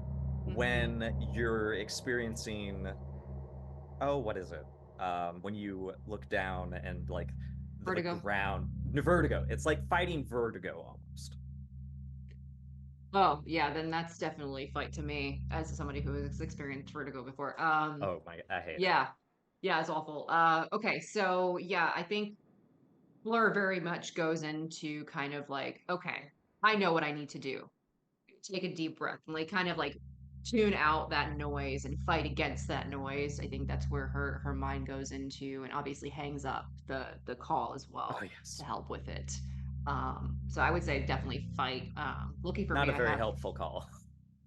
when you're experiencing, what is it? When you look down and like the Vertigo. ground, vertigo. It's like fighting vertigo almost. Oh, yeah, then that's definitely fight to me as somebody who has experienced vertigo before. Oh my, I hate it. Yeah. Yeah, it's awful. Okay, so yeah, I think Blur very much goes into kind of like, okay, I know what I need to do. Take a deep breath and like kind of like tune out that noise and fight against that noise. I think that's where her mind goes into, and obviously hangs up the call as well Oh yes. to help with it. So I would say definitely fight. Looking for Not me, a very I have helpful call.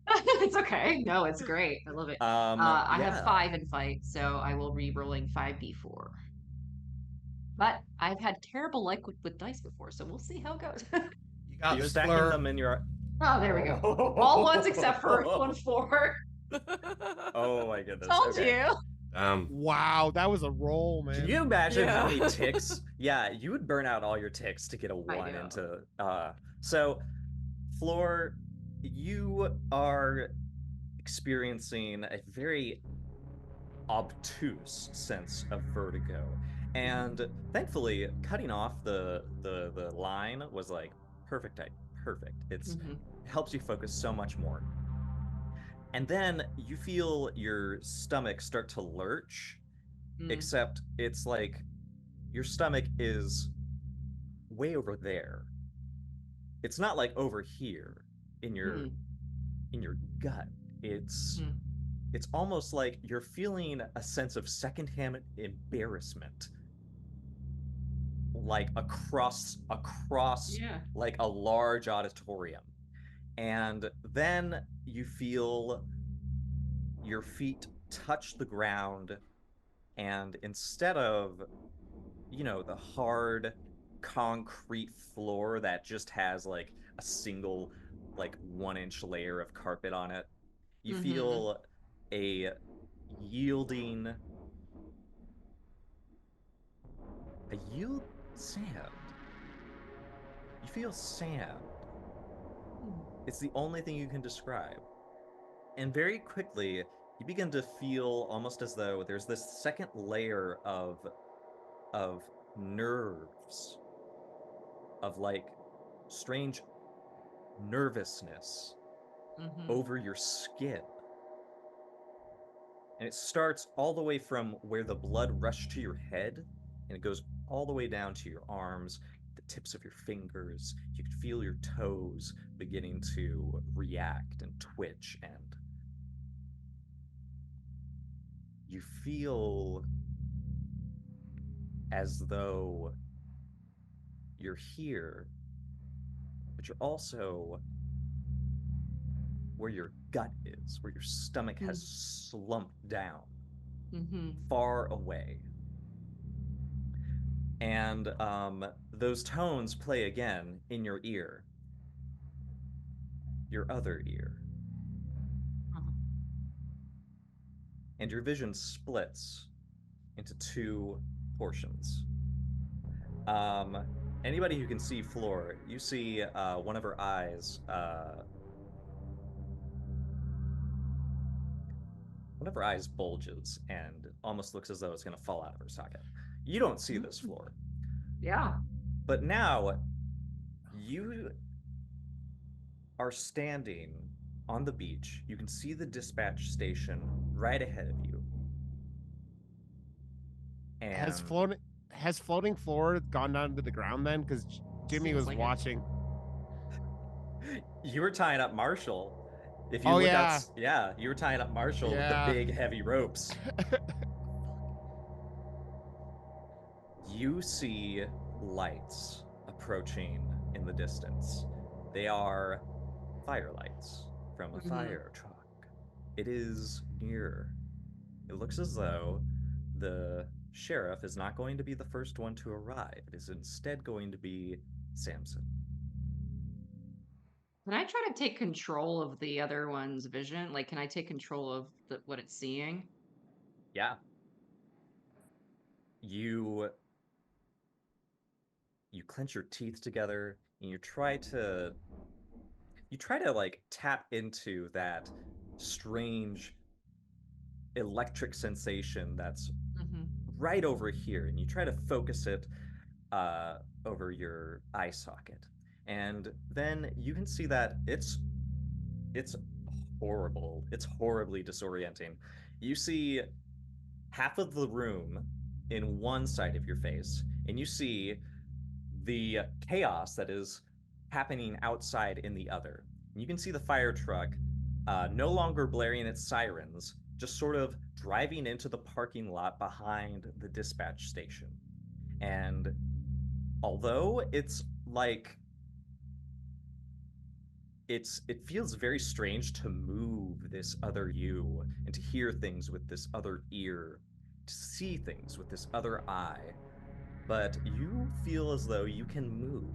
it's okay. No, it's great. I love it. I have Yeah. 5 in fight, so I will re-rolling 5d4. But I've had terrible luck with dice before, so we'll see how it goes. You got You're this, stacking Fleur. them in your. Oh, there we go. All ones except for 1-4. Oh my goodness. Told Okay. you. Wow, that was a roll, man. Can you imagine how Yeah. many ticks? Yeah, you would burn out all your ticks to get a I 1 know. into. So, Floor, you are experiencing a very obtuse sense of vertigo, and thankfully, cutting off the line was like perfect. Perfect. It helps you focus so much more. And then you feel your stomach start to lurch, except it's like your stomach is way over there. It's not like over here in your gut. It's almost like you're feeling a sense of secondhand embarrassment, like across like a large auditorium. And then you feel your feet touch the ground, and instead of, the hard concrete floor that just has like a single like 1-inch layer of carpet on it, you feel a yielding sand. You feel sand. It's the only thing you can describe. And very quickly, you begin to feel almost as though there's this second layer of nerves, of like strange nervousness over your skin. And it starts all the way from where the blood rushed to your head, and it goes all the way down to your arms, the tips of your fingers. You can feel your toes beginning to react and twitch, and you feel as though you're here, but you're also where your gut is, where your stomach has slumped down, far away. And those tones play again in your ear, your other ear. And your vision splits into 2 portions. Anybody who can see Floor, you see one of her eyes. One of her eyes bulges and almost looks as though it's going to fall out of her socket. You don't see this, Floor. Yeah. But now you are standing on the beach. You can see the dispatch station right ahead of you. And has floating Floor gone down to the ground then? Because Jimmy was watching. You were tying up Marshall. If you look out, you were tying up Marshall with the big heavy ropes. You see lights approaching in the distance. They are firelights from a fire truck. It is near. It looks as though the sheriff is not going to be the first one to arrive. It is instead going to be Samson. Can I try to take control of the other one's vision? Like, can I take control of what it's seeing? Yeah. You clench your teeth together and you try to like tap into that strange electric sensation that's right over here, and you try to focus it over your eye socket. And then you can see that it's horrible. It's horribly disorienting. You see half of the room in one side of your face, and you see the chaos that is happening outside in the other. And you can see the fire truck no longer blaring its sirens, just sort of driving into the parking lot behind the dispatch station. And although it's like it feels very strange to move this other you and to hear things with this other ear, to see things with this other eye, but you feel as though you can move.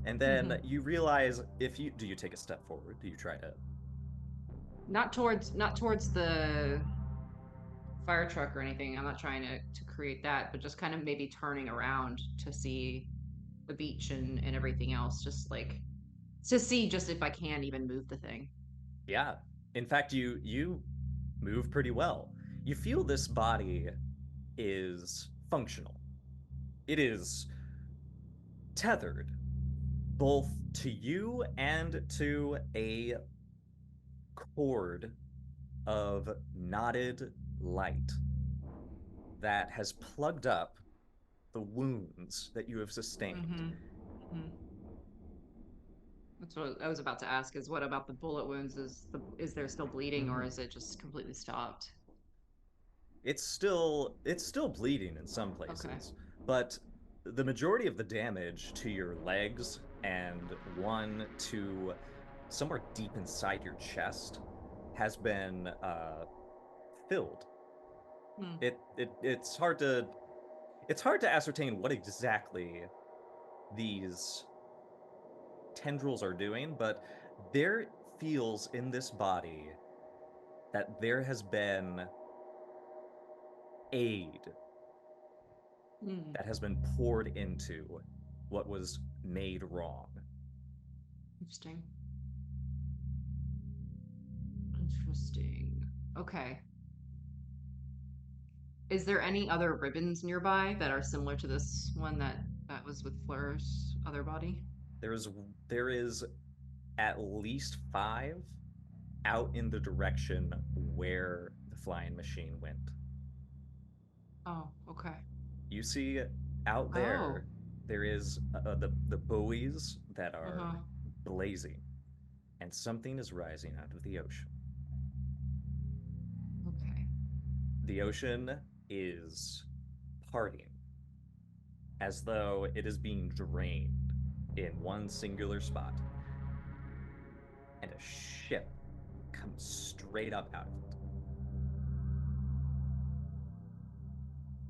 And then you realize, if you do, you take a step forward? Do you try to? Not towards the fire truck or anything. I'm not trying to create that, but just kind of maybe turning around to see the beach and everything else, just like to see just if I can even move the thing. Yeah. In fact, you move pretty well. You feel this body is functional. It is tethered both to you and to a cord of knotted light that has plugged up the wounds that you have sustained. That's what I was about to ask, is what about the bullet wounds? Is there still bleeding, or is it just completely stopped? It's still bleeding in some places, but the majority of the damage to your legs and one to somewhere deep inside your chest has been filled. It's hard to ascertain what exactly these tendrils are doing, but there feels in this body that there has been aid that has been poured into what was made wrong. Interesting. Okay. Is there any other ribbons nearby that are similar to this one that was with Fleur's other body? There is at least 5 out in the direction where the flying machine went. Oh, okay. You see out there, there is the buoys that are blazing, and something is rising out of the ocean. Okay. The ocean is parting as though it is being drained in one singular spot, and a ship comes straight up out of it.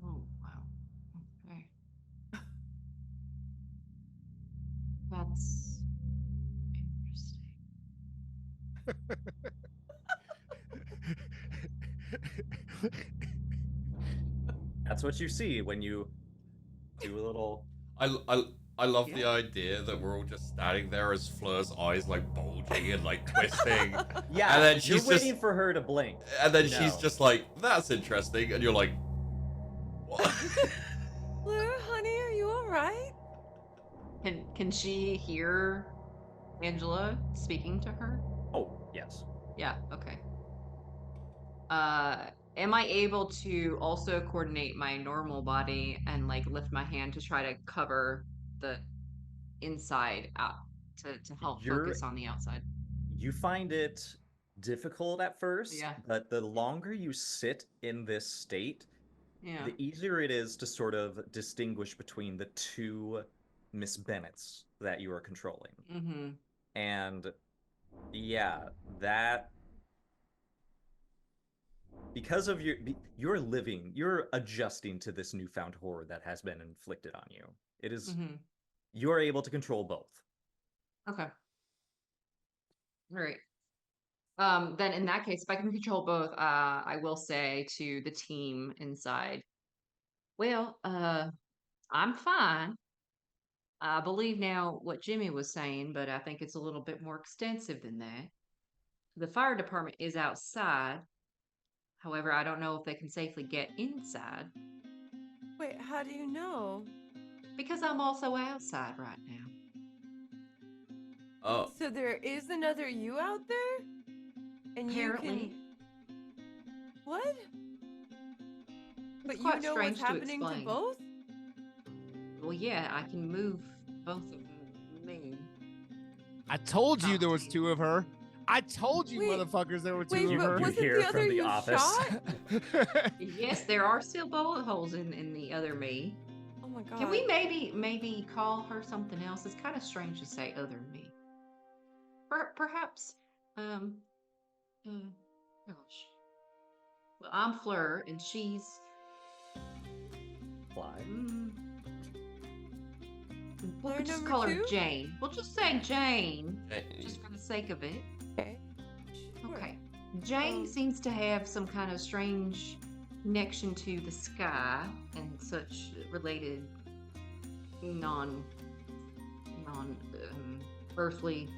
Oh, wow. Okay. That's interesting. That's what you see when you do a little. I love the idea that we're all just standing there as Fleur's eyes like bulging and like twisting. Yeah, and then she's you're waiting for her to blink. And then she's just like, "That's interesting," and you're like, "What?" Fleur, honey, are you all right? Can she hear Angela speaking to her? Oh, yes. Yeah. Okay. Am I able to also coordinate my normal body and like lift my hand to try to cover the inside out to help focus on the outside? You find it difficult at first, Yeah. but the longer you sit in this state, the easier it is to sort of distinguish between the two Miss Bennetts that you are controlling. And yeah, that because of you're adjusting to this newfound horror that has been inflicted on you. It is you are able to control both. Okay. All right. Then in that case, if I can control both, I will say to the team inside, well, I'm fine. I believe now what Jimmy was saying, but I think it's a little bit more extensive than that. The fire department is outside. However, I don't know if they can safely get inside. Wait, how do you know? Because I'm also outside right now. So there is another you out there? And Apparently. you can... What? But It's quite you know strange what's happening to explain. both? Well, yeah, I can move both of me. I told you there was two of her. I told you, Wait, motherfuckers, there were two Wait, of but her. wasn't hear the from other the you office. shot? Yes, there are still bullet holes in the other me. Oh my god. Can we maybe call her something else? It's kind of strange to say other me. Perhaps, gosh. Well, I'm Fleur, and she's Fly. We'll Fleur just number call her 2? Jane. We'll just say Jane, just for the sake of it. Okay. Sure. Okay. Jane seems to have some kind of strange connection to the sky and such related non earthly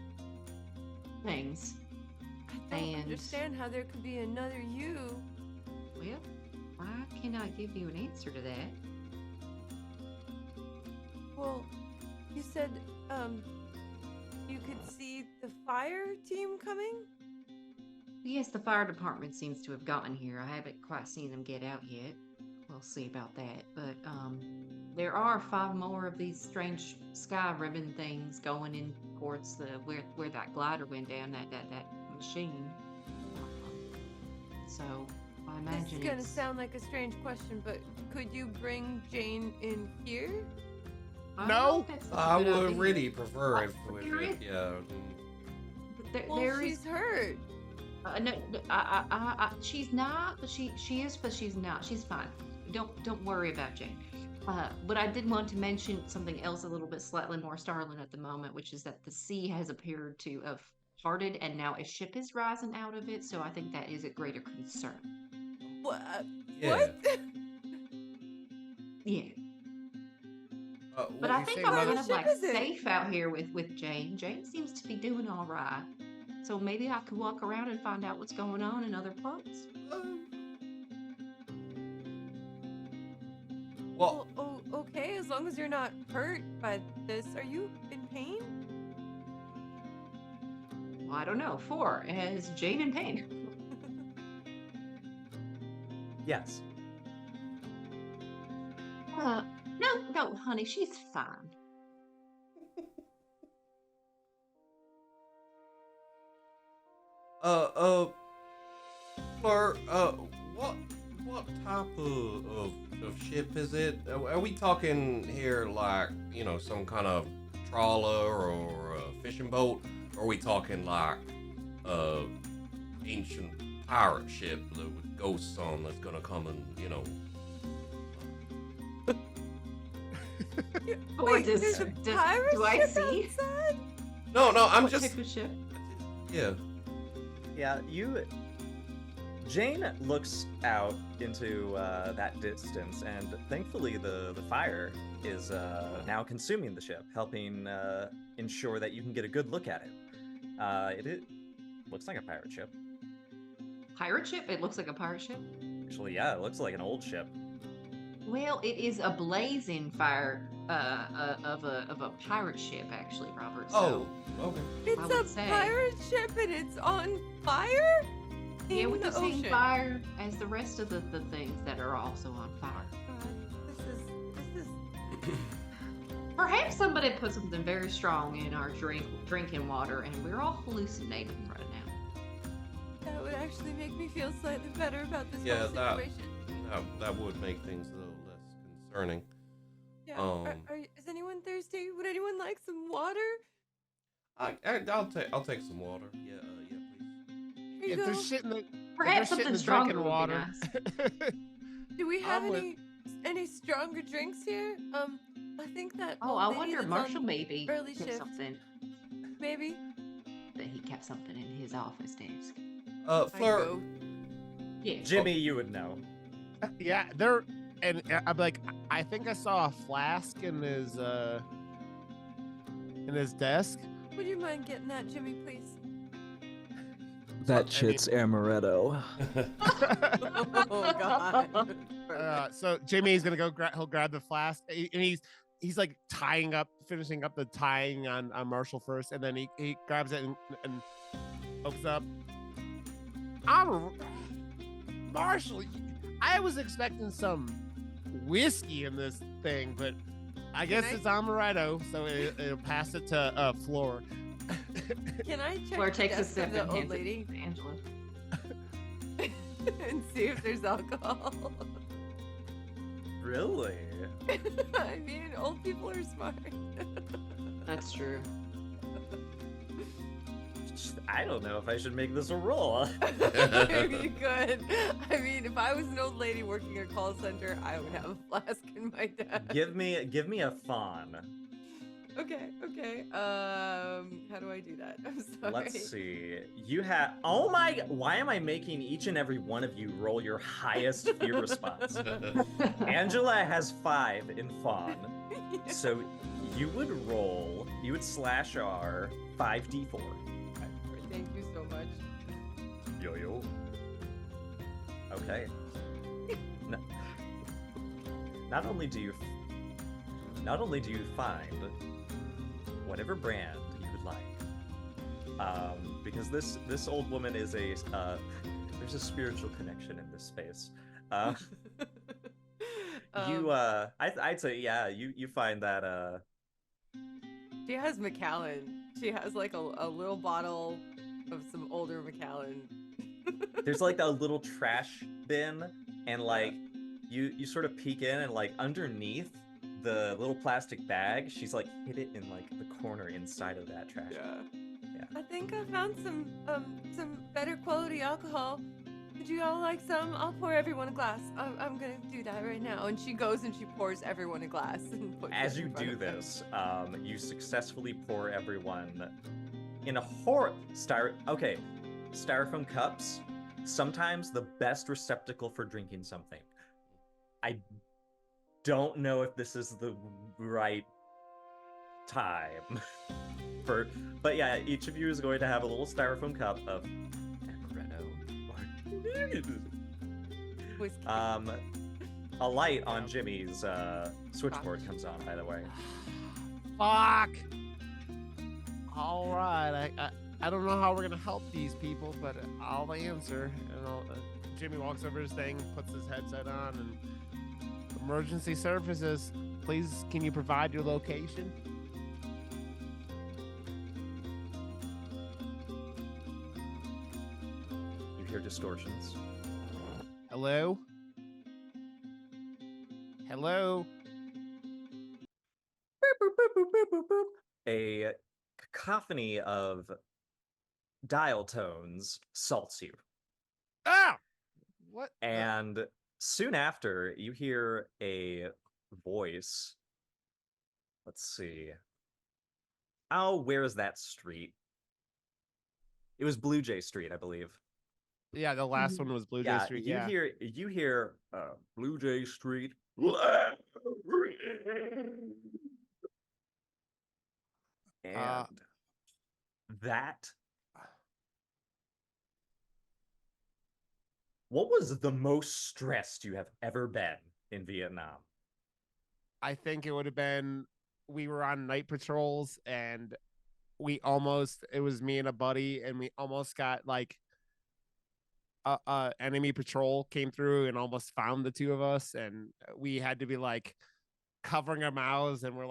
things. I don't And- understand how there could be another you. Well, why can't I give you an answer to that? Well, you said, you could see the fire team coming? Yes, the fire department seems to have gotten here. I haven't quite seen them get out yet. We'll see about that. But there are 5 more of these strange sky ribbon things going in towards the where that glider went down, that machine. So I This imagine is gonna it's... sound like a strange question, but could you bring Jane in here? I No. think that's a I good would idea. really prefer if But we there is- yeah. But Well, there she's is hurt. no, she's not, but she is, but she's not. She's fine. Don't worry about Jane. But I did want to mention something else a little bit slightly more startling at the moment, which is that the sea has appeared to have parted, and now a ship is rising out of it. So I think that is a greater concern. What? Yeah. What? Yeah. What But I you think say, I'm What kind Mother? of ship like is it? safe out here with Jane. Jane seems to be doing all right. So maybe I could walk around and find out what's going on in other parts. Well, Well, oh, okay, as long as you're not hurt by this. Are you in pain? Well, I don't know. 4. Is Jane in pain? Yes. No, honey, she's fine. Fleur, what type of ship is it? Are we talking here like, you know, some kind of trawler or a fishing boat? Or are we talking like ancient pirate ship with ghosts on that's gonna come and, you know? Or Wait, does, there's a do pirate I ship see? outside? No, I'm What just type of ship? yeah. Yeah, Jane looks out into that distance, and thankfully the fire is now consuming the ship, helping ensure that you can get a good look at it. It looks like a pirate ship. Pirate ship? It looks like a pirate ship. Actually, yeah, it looks like an old ship. Well, it is a blazing fire of a pirate ship, actually, Robert. Oh, So, okay. It's would a say. pirate ship and it's on fire? yeah, In with the the same ocean. fire as the rest of the things that are also on fire. God, this is Perhaps somebody put something very strong in our drinking water, and we're all hallucinating right now. that would actually make me feel slightly better about this Yeah, whole that- situation. That would make things a little less concerning. Yeah. Um, Is anyone thirsty? Would anyone like some water? I'll take some water. Yeah, please. Here you If go. there's shit in the Perhaps if there's shit in something the stronger drinking would water. be nice. Do we have I'm with- any stronger drinks here? I think that. Oh, old I lady wonder that's Marshall on maybe early kept shift. something. Maybe. That he kept something in his office desk. I Fleur. go. Yeah. Jimmy, you would know. Yeah, they're and I'm like, I think I saw a flask in his desk. Would you mind getting that, Jimmy, please? That shit's amaretto. Oh God. So Jimmy's gonna go. He'll grab the flask, and he's he's like finishing up the tying on Marshall first, and then he grabs it and opens up. Marshall, I was expecting some whiskey in this thing, but I guess it's amaretto, so it'll pass it to Floor. Can I check Floor the takes a desk sip of the and old hands lady it to Angela. and see if there's alcohol? Really? I mean, old people are smart. That's true. I don't know if I should make this a roll. Maybe you could. I mean, if I was an old lady working a call center, I would have a flask in my desk. Give me a fawn. Okay. How do I do that? I'm sorry. Let's see. You have. Oh my! Why am I making each and every one of you roll your highest fear response? Angela has 5 in fawn, so you would slash R 5d4. Thank you so much. Yo. Okay. No, not only do you find whatever brand you would like, because this old woman is there's a spiritual connection in this space. I'd say you find that she has Macallan. She has like a little bottle of some older Macallan. there's like a little trash bin, and like you sort of peek in, and like underneath the little plastic bag, she's like hid it in like the corner inside of that trash. Yeah. I think I found some better quality alcohol. Would you all like some? I'll pour everyone a glass. I'm gonna do that right now. And she goes and she pours everyone a glass. And puts As it you in front do of them. this, you successfully pour everyone in a styrofoam cups. Sometimes the best receptacle for drinking something. I don't know if this is the right time but yeah, each of you is going to have a little styrofoam cup of amaretto. Whiskey. A light on Jimmy's switchboard comes on, by the way. Fuck. All right, I don't know how we're gonna help these people, but I'll answer. And Jimmy walks over his thing, puts his headset on, and emergency services. Please, can you provide your location? You hear distortions. Hello? Hello? A cacophony of dial tones salts you. Ah! What? And soon after, you hear a voice. Let's see. Oh, where is that street? It was Blue Jay Street, I believe. Yeah, the last one was Blue Jay Street. You hear Blue Jay Street. And that. What was the most stressed you have ever been in Vietnam? I think it would have been, we were on night patrols and it was me and a buddy, and we almost got like enemy patrol came through and almost found the two of us, and we had to be like covering our mouths, and they were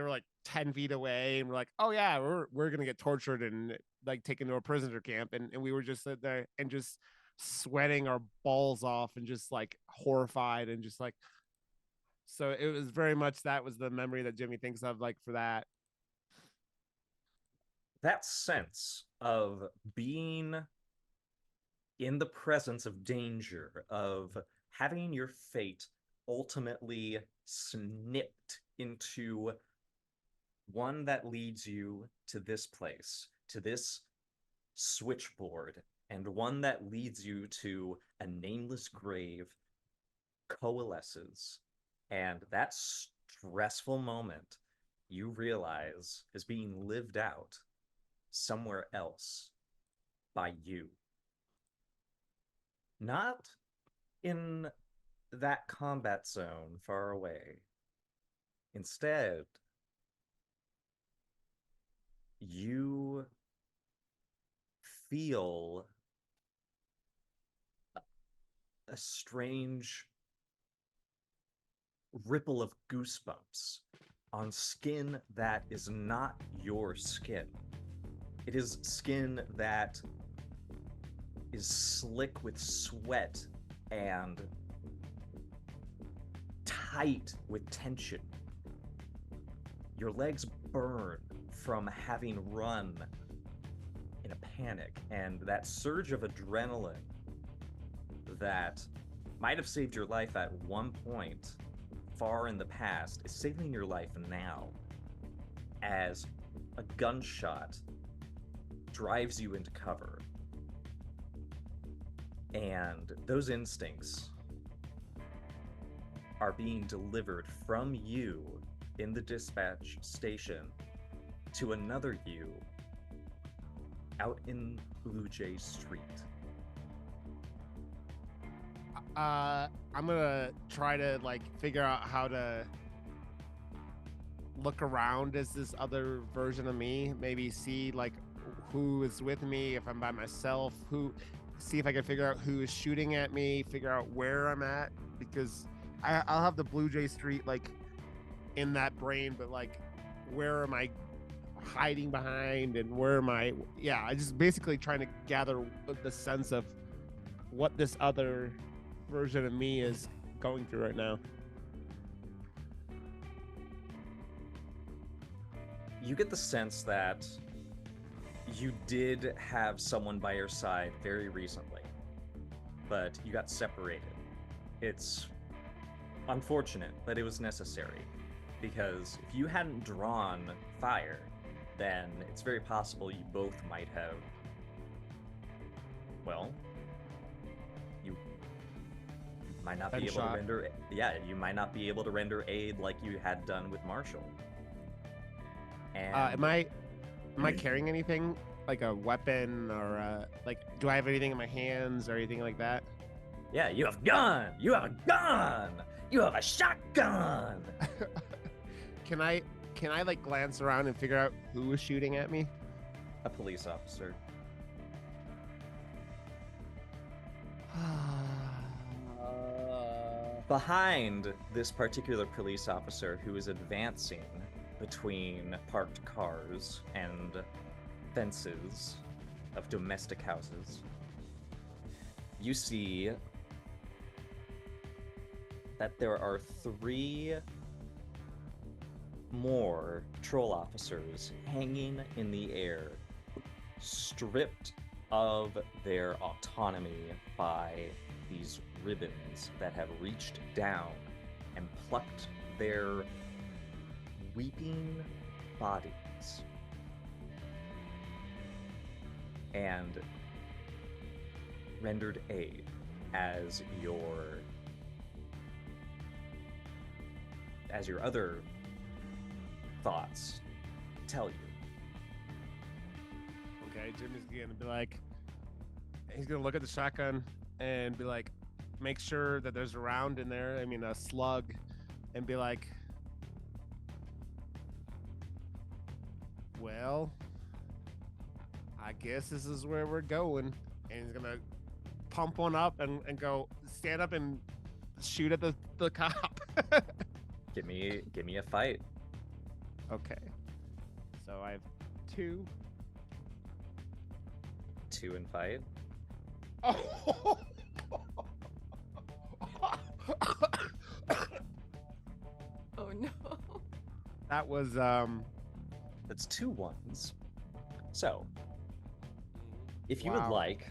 like 10 feet away, and we're like, oh yeah, we're gonna get tortured and like taken to a prisoner camp, and we were just sitting there and just sweating our balls off and just like horrified, and just like, so it was very much, that was the memory that Jimmy thinks of, like, for that sense of being in the presence of danger, of having your fate ultimately snipped into one that leads you to this place, to this switchboard, and one that leads you to a nameless grave, coalesces. And that stressful moment, you realize, is being lived out somewhere else by you. Not in that combat zone far away, Instead, you feel a strange ripple of goosebumps on skin that is not your skin. It is skin that is slick with sweat and tight with tension. Your legs burn from having run in a panic, and that surge of adrenaline that might have saved your life at one point far in the past is saving your life now, as a gunshot drives you into cover. And those instincts are being delivered from you in the dispatch station to another you out in Blue Jay Street. I'm gonna try to like figure out how to look around as this other version of me, maybe see like who is with me, if I'm by myself, see if I can figure out who is shooting at me, figure out where I'm at, because I'll have the Blue Jay Street like in that brain, but like where am I hiding behind and where am I? Yeah, I just basically trying to gather the sense of what this other version of me is going through right now. You get the sense that you did have someone by your side very recently, but you got separated. It's unfortunate, but it was necessary, because if you hadn't drawn fire, then it's very possible you both might have, well, you might not be able to render, you might not be able to render aid like you had done with Marshall. And am I carrying anything like a weapon or like do I have anything in my hands or anything like that? Yeah, you have gun. You have a gun. You have a shotgun. Can I like glance around and figure out who is shooting at me? A police officer. Behind this particular police officer who is advancing between parked cars and fences of domestic houses, you see that there are 3 more patrol officers hanging in the air, stripped of their autonomy by these ribbons that have reached down and plucked their weeping bodies and rendered aid as your other thoughts tell you. Okay, Jimmy's gonna be like, he's gonna look at the shotgun and be like, make sure that there's a round in there, I mean a slug, and be like, well, I guess this is where we're going. And he's gonna pump one up and go stand up and shoot at the cop. Give me a fight. Okay. So I have 2. 2 and fight. Oh. Oh no. That was that's 2 ones. So, if you would like,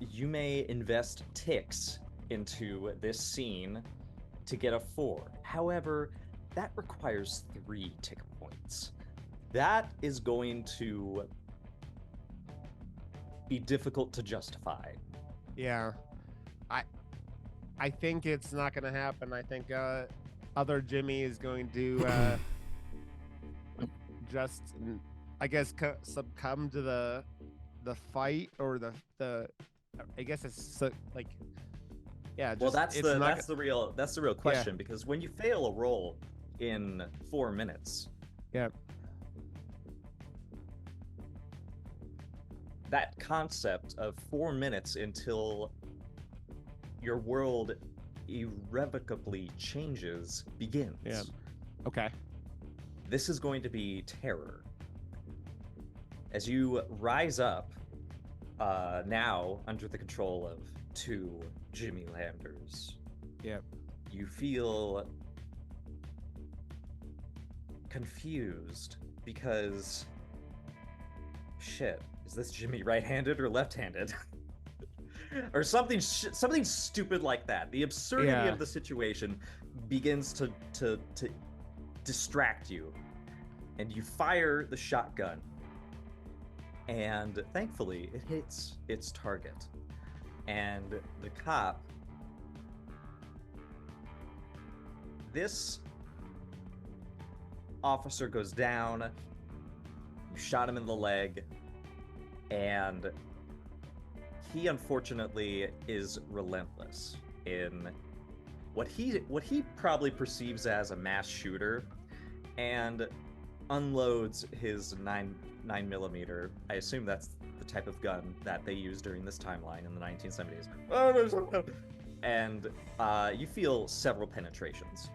you may invest ticks into this scene to get a 4. However, that requires 3 tick points. That is going to be difficult to justify. Yeah. I think it's not going to happen. I think other Jimmy is going to just, I guess, succumb to the fight, or the I guess it's like, yeah. Just, well, that's the real question, because when you fail a roll, in 4 minutes. Yep. That concept of 4 minutes until your world irrevocably changes begins. Yeah. Okay. This is going to be terror. As you rise up, now under the control of 2 Jimmy Landers. Yep. You feel confused because, shit, is this Jimmy right-handed or left-handed? Or something stupid like that. The absurdity of the situation begins to distract you, and you fire the shotgun, and thankfully it hits its target, and the cop, this officer, goes down. You shot him in the leg, and he unfortunately is relentless in what he probably perceives as a mass shooter, and unloads his 9mm. I assume that's the type of gun that they used during this timeline in the 1970s. And you feel several penetrations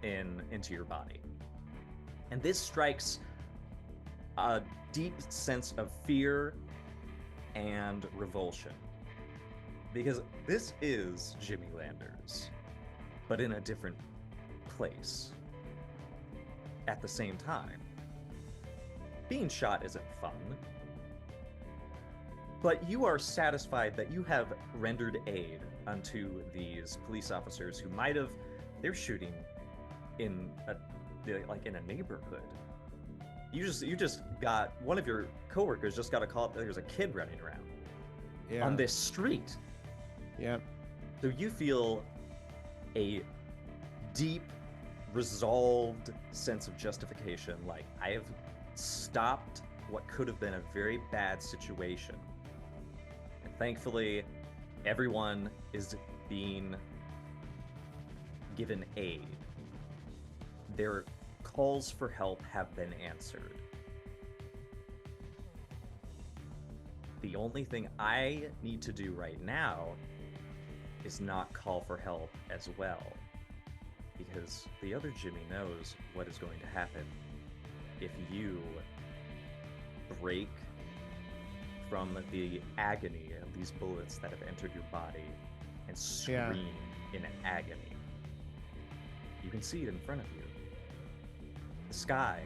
into your body. And this strikes a deep sense of fear and revulsion. Because this is Jimmy Landers, but in a different place at the same time. Being shot isn't fun, but you are satisfied that you have rendered aid unto these police officers who might have, they're shooting in a neighborhood. You just got, one of your coworkers just got a call that there's a kid running around on this street. Yeah. So you feel a deep, resolved sense of justification, like, I have stopped what could have been a very bad situation. And thankfully, everyone is being given aid. Their calls for help have been answered. The only thing I need to do right now is not call for help as well, because the other Jimmy knows what is going to happen if you break from the agony of these bullets that have entered your body and scream in agony. You can see it in front of you. The sky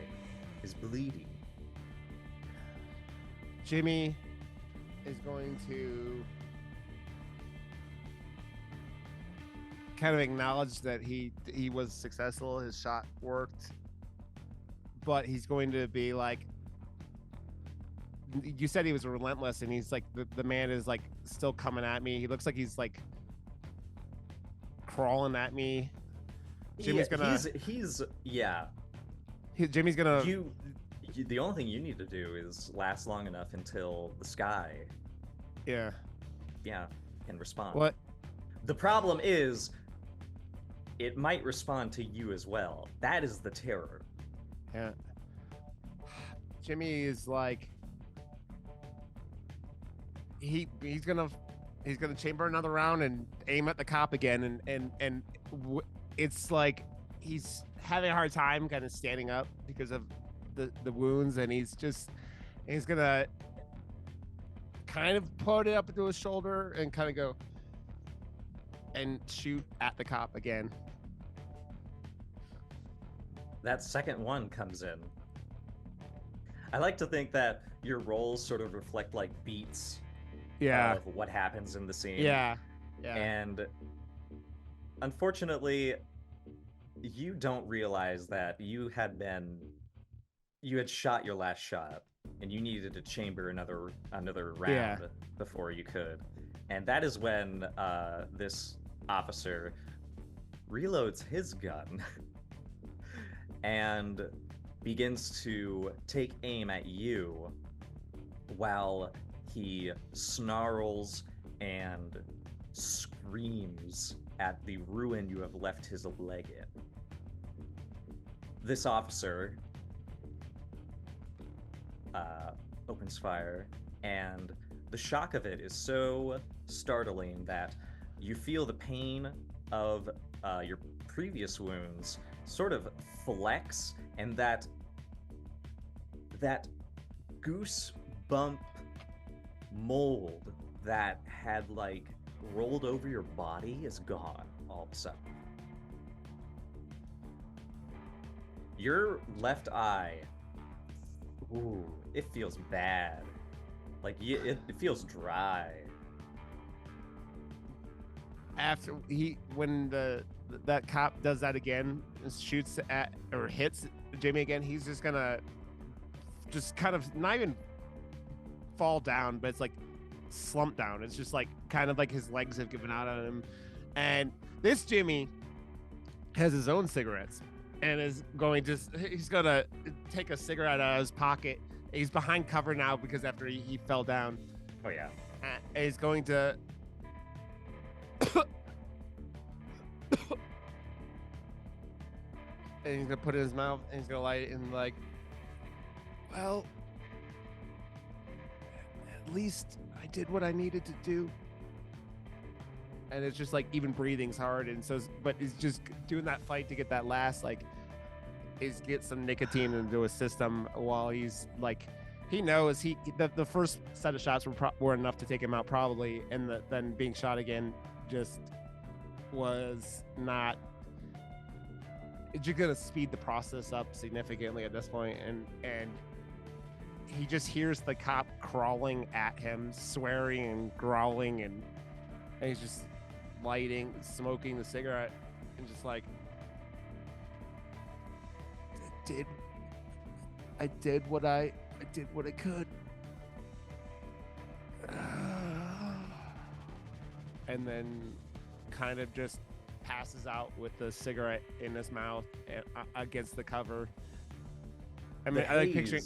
is bleeding. Jimmy is going to kind of acknowledge that he was successful, his shot worked, but he's going to be like, you said he was relentless, and he's like, the man is like still coming at me. He looks like he's like crawling at me. Jimmy's gonna Jimmy's gonna the only thing you need to do is last long enough until the sky can respond. What the problem is, it might respond to you as well. That is the terror. Yeah. Jimmy is like, he's gonna chamber another round and aim at the cop again, and it's like he's having a hard time kind of standing up because of the wounds, and he's gonna kind of put it up to his shoulder and kind of go and shoot at the cop again. That second one comes in. I like to think that your roles sort of reflect like beats of what happens in the scene. Yeah. And unfortunately, you don't realize that you had shot your last shot, and you needed to chamber another round before you could. And that is when this officer reloads his gun and begins to take aim at you while he snarls and screams at the ruin you have left his leg in. This officer opens fire, and the shock of it is so startling that you feel the pain of your previous wounds sort of flex, and that goosebump mold that had like rolled over your body is gone all of a sudden. Your left eye, ooh, it feels bad. Like it feels dry. After when that cop does that again and shoots at or hits Jimmy again, he's just gonna kind of not even fall down, but it's like slump down. It's just like kind of like his legs have given out on him. And this Jimmy has his own cigarettes and is going to, he's gonna take a cigarette out of his pocket. He's behind cover now because after he fell down. Oh yeah. He's going to and he's gonna put it in his mouth and he's gonna light it and like, well, at least I did what I needed to do. And it's just like even breathing's hard, and so but he's just doing that fight to get that last like is get some nicotine into his system while he's like he knows the first set of shots were enough to take him out probably, and then being shot again just was not. You're gonna speed the process up significantly at this point, and he just hears the cop crawling at him, swearing and growling, and he's just smoking the cigarette, and just like, I did what I could. And then kind of just passes out with the cigarette in his mouth against the cover. I mean, I like picturing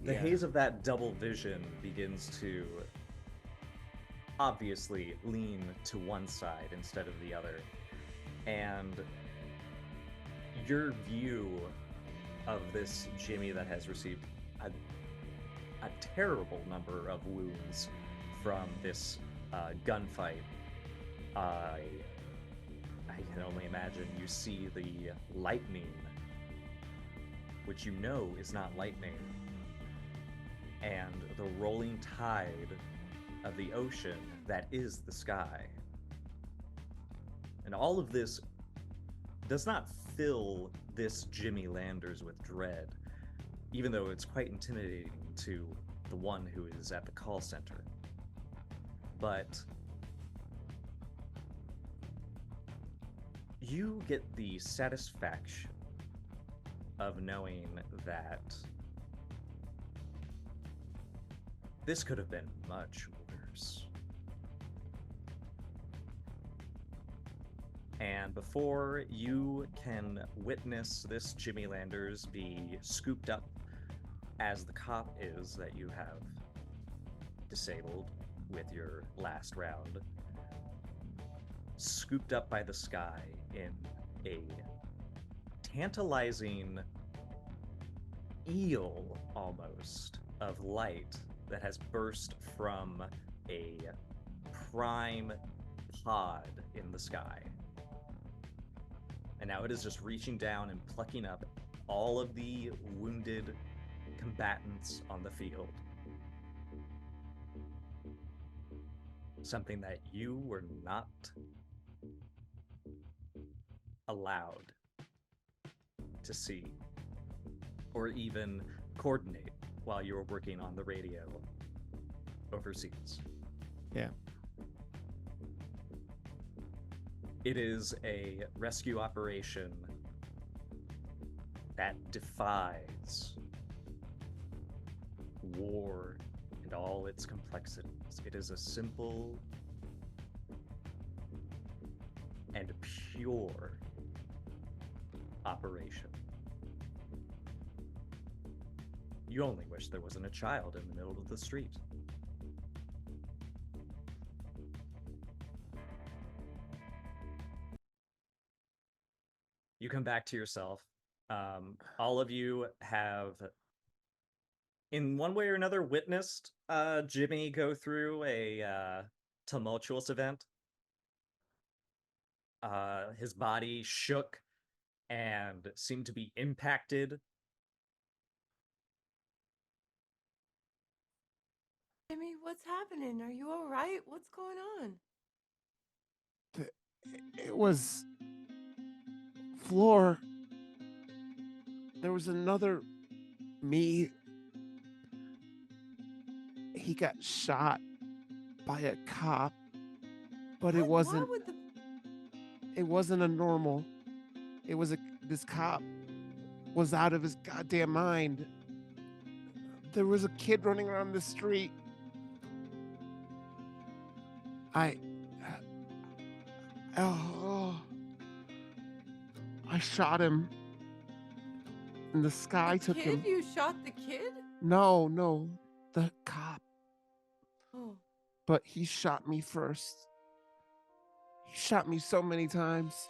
the haze of that double vision begins to obviously lean to one side instead of the other, and your view of this Jimmy that has received a terrible number of wounds from this gunfight, I can only imagine you see the lightning, which you know is not lightning, and the rolling tide of the ocean that is the sky. And all of this does not fill this Jimmy Landers with dread, even though it's quite intimidating to the one who is at the call center. But you get the satisfaction of knowing that this could have been much worse. And before you can witness this Jimmy Landers be scooped up as the cop is that you have disabled with your last round, scooped up by the sky in a tantalizing eel almost of light that has burst from a prime pod in the sky. And now it is just reaching down and plucking up all of the wounded combatants on the field. Something that you were not allowed to see or even coordinate while you were working on the radio overseas. Yeah. It is a rescue operation that defies war and all its complexities. It is a simple and pure operation. You only wish there wasn't a child in the middle of the street. You come back to yourself All of you have, in one way or another, witnessed Jimmy go through a tumultuous event. His body shook and seemed to be impacted. Jimmy, what's happening? Are you all right? What's going on? It was floor. There was another me. He got shot by a cop, but it wasn't. It wasn't a normal. It was this cop was out of his goddamn mind. There was a kid running around the street. I shot him. And the sky took him. You shot the kid? No, the cop. Oh. But he shot me first. He shot me so many times.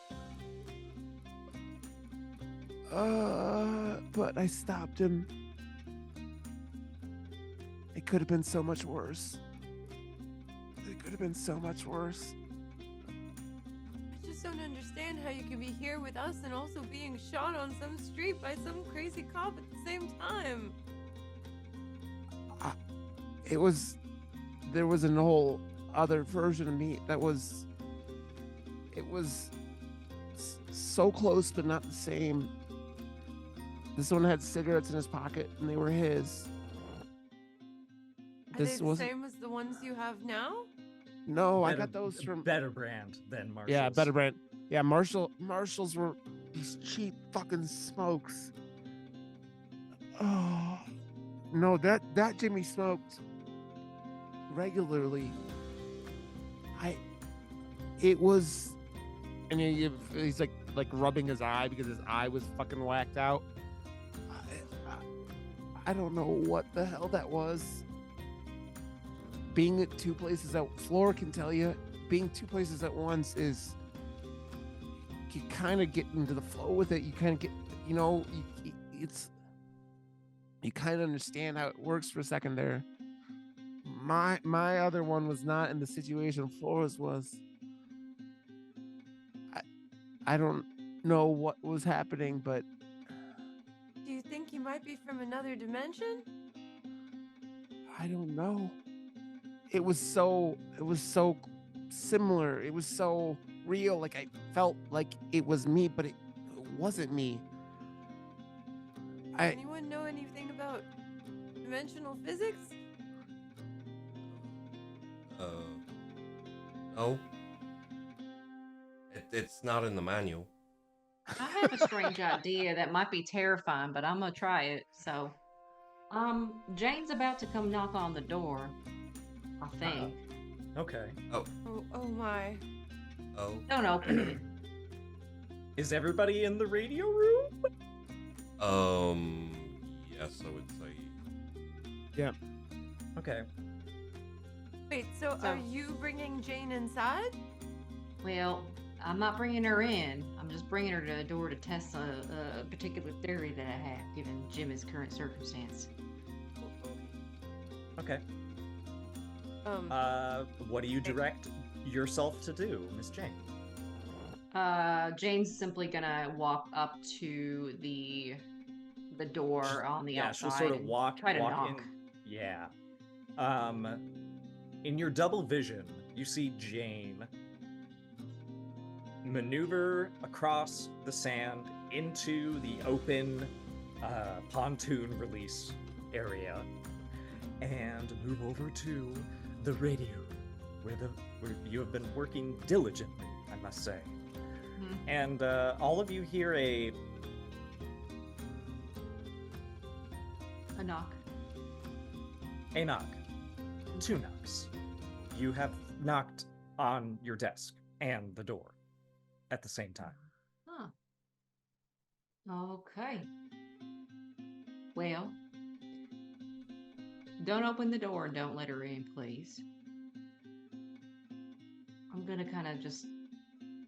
But I stopped him. It could have been so much worse. It could have been so much worse. I just don't understand how you can be here with us and also being shot on some street by some crazy cop at the same time. There was an whole other version of me that was, so close but not the same. This one had cigarettes in his pocket and they were his. Are they the same as the ones you have now? No, I got those from Better brand than Marshall's. Yeah, better brand. Yeah, Marshalls were these cheap fucking smokes. Oh no, that Jimmy smoked regularly. It was, and he's like rubbing his eye because his eye was fucking whacked out. I don't know what the hell that was. Being at two places that Flora can tell you, being two places at once is, you kind of get into the flow with it. You kind of get, you kind of understand how it works for a second there. My other one was not in the situation Flora's was. I don't know what was happening, but do you think you might be from another dimension? I don't know. It was so similar. It was so real. Like I felt like it was me, but it wasn't me. Anyone know anything about dimensional physics? No. It's not in the manual. I have a strange idea that might be terrifying, but I'm gonna try it. So, Jane's about to come knock on the door, I think. Okay. Oh my. Oh. Don't open it. Is everybody in the radio room? Yes, I would say. Yeah. Okay. Wait, so are you bringing Jane inside? Well, I'm not bringing her in. I'm just bringing her to the door to test a particular theory that I have, given Jimmy's current circumstance. Okay. What do you direct yourself to do, Miss Jane? Jane's simply gonna walk up to the door on the outside. She'll sort of walk knock. in. Yeah. In your double vision, you see Jane maneuver across the sand into the open pontoon release area and move over to the radio where you have been working diligently, I must say. Mm-hmm. And all of you hear a knock. A knock. Two knocks. You have knocked on your desk and the door at the same time. Huh. Okay. Well, don't open the door and don't let her in, please. I'm gonna kind of just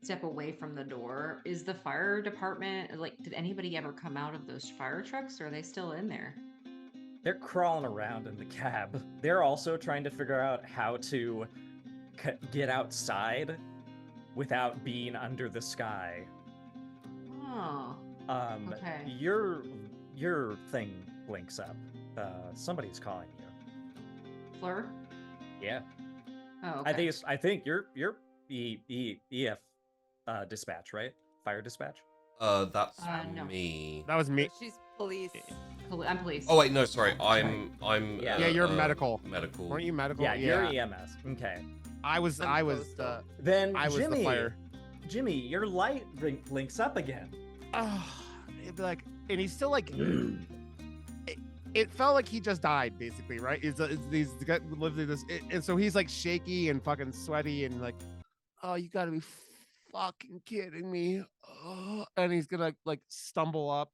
step away from the door. Is the fire department, like, did anybody ever come out of those fire trucks, or are they still in there? They're crawling around in the cab. They're also trying to figure out how to get outside without being under the sky. Oh. Okay. Your thing blinks up. Somebody's calling you. Fleur? Yeah. Oh, okay. I think you're EF dispatch, right? Fire dispatch. That's No. me. That was me. She's police. I'm police. Oh wait, no, sorry. I'm. Yeah, you're medical. Medical. Weren't you medical? Yeah, you're EMS. Okay. I was Then I was Jimmy, the fire. Jimmy, your light blinks up again. Oh, it'd be like, and he's still like. It felt like he just died, basically, right? He's got literally this, and so he's like shaky and fucking sweaty and like, oh, you gotta be fucking kidding me. Oh, and he's gonna like stumble up,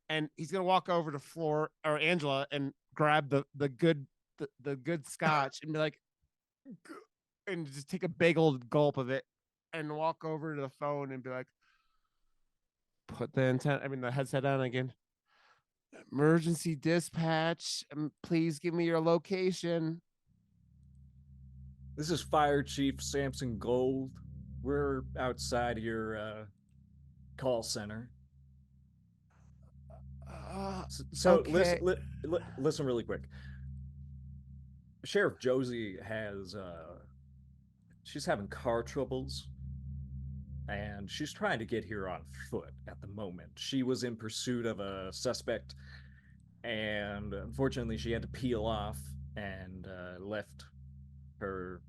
and he's gonna walk over to Floor or Angela and grab the good scotch and be like, and just take a big old gulp of it, and walk over to the phone and be like, put the headset on again. Emergency dispatch, please give me your location. This is Fire Chief Samson Gold. We're outside your call center. So okay. listen really quick. Sheriff Josie has she's having car troubles, and she's trying to get here on foot at the moment. She was in pursuit of a suspect, and unfortunately she had to peel off and left her,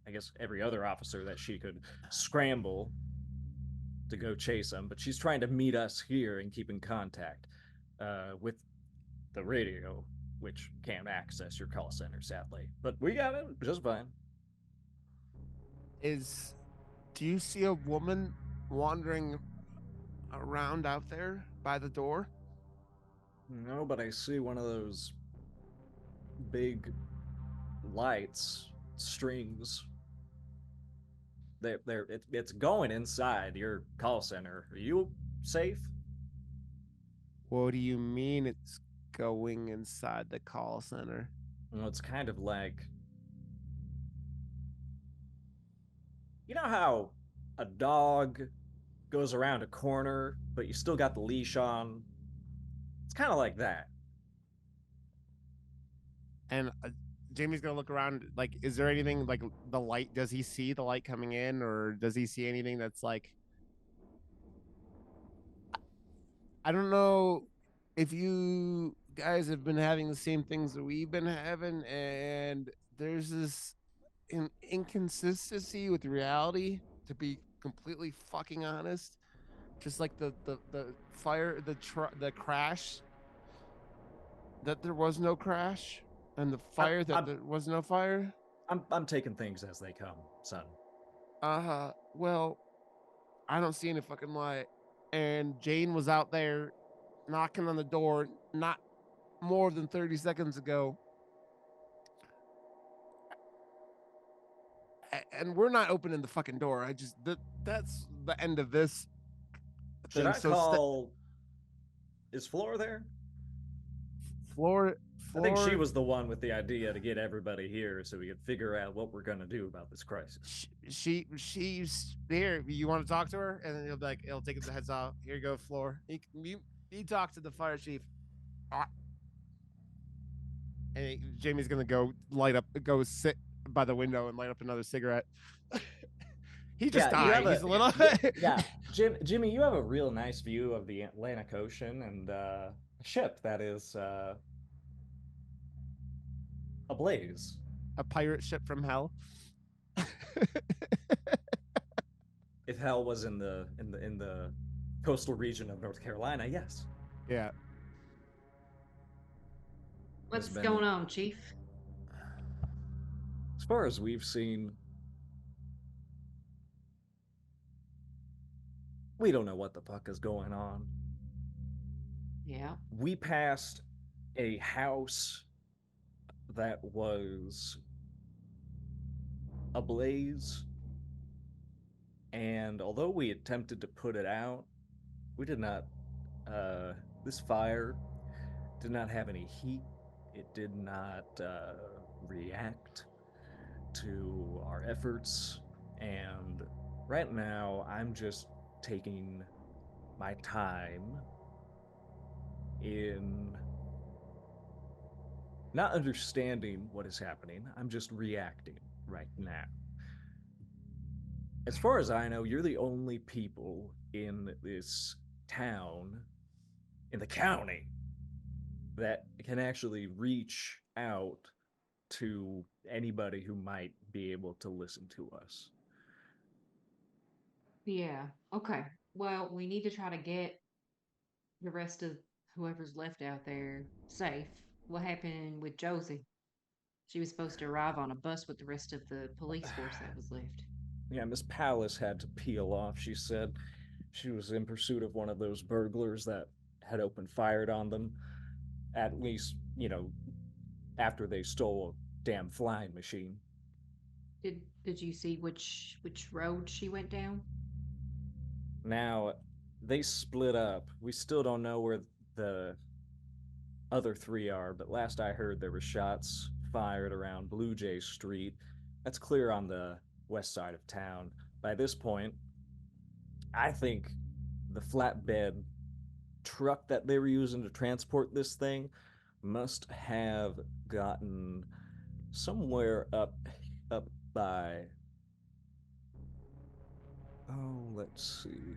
I guess, every other officer that she could scramble to go chase him. But she's trying to meet us here and keep in contact with the radio, which can't access your call center, sadly. But we got it just fine. Do you see a woman wandering around out there by the door? No, but I see one of those big lights, strings. It's going inside your call center. Are you safe? What do you mean it's going inside the call center? Well, it's kind of like, you know how a dog goes around a corner, but you still got the leash on? It's kind of like that. And Jamie's gonna look around. Like, is there anything like the light? Does he see the light coming in, or does he see anything that's like? I don't know if you guys have been having the same things that we've been having, and there's this inconsistency with reality. To be completely fucking honest, just like the fire, the crash. That there was no crash. And the fire there was no fire? I'm taking things as they come, son. Well, I don't see any fucking light. And Jane was out there knocking on the door not more than 30 seconds ago. And we're not opening the fucking door. That's the end of this. Should I call... Is Floor there? Floor. I think she was the one with the idea to get everybody here so we could figure out what we're gonna do about this crisis. She's here. You want to talk to her? And then he'll take the heads off. Here you go, Floor. You talk to the fire chief. And Jamie's gonna go sit by the window and light up another cigarette. He just died. He's a little. Yeah, Jimmy, you have a real nice view of the Atlantic Ocean and a ship that is ablaze. A pirate ship from hell. If hell was in the coastal region of North Carolina, yes. Yeah. What's going on, Chief? As far as we've seen, we don't know what the fuck is going on. Yeah. We passed a house that was ablaze And although we attempted to put it out, we did not. This fire did not have any heat. It did not react to our efforts. And right now, I'm just taking my time in not understanding what is happening. I'm just reacting right now. As far as I know, you're the only people in this town, in the county, that can actually reach out to anybody who might be able to listen to us. Yeah. Okay. Well, we need to try to get the rest of whoever's left out there safe. What happened with Josie? She was supposed to arrive on a bus with the rest of the police force that was left. Yeah, Miss Palace had to peel off, she said. She was in pursuit of one of those burglars that had opened fire on them. At least, after they stole a damn flying machine. Did you see which road she went down? Now, they split up. We still don't know where the other three are, but last I heard there were shots fired around Blue Jay Street. That's clear on the west side of town. By this point, I think the flatbed truck that they were using to transport this thing must have gotten somewhere up by, oh, let's see,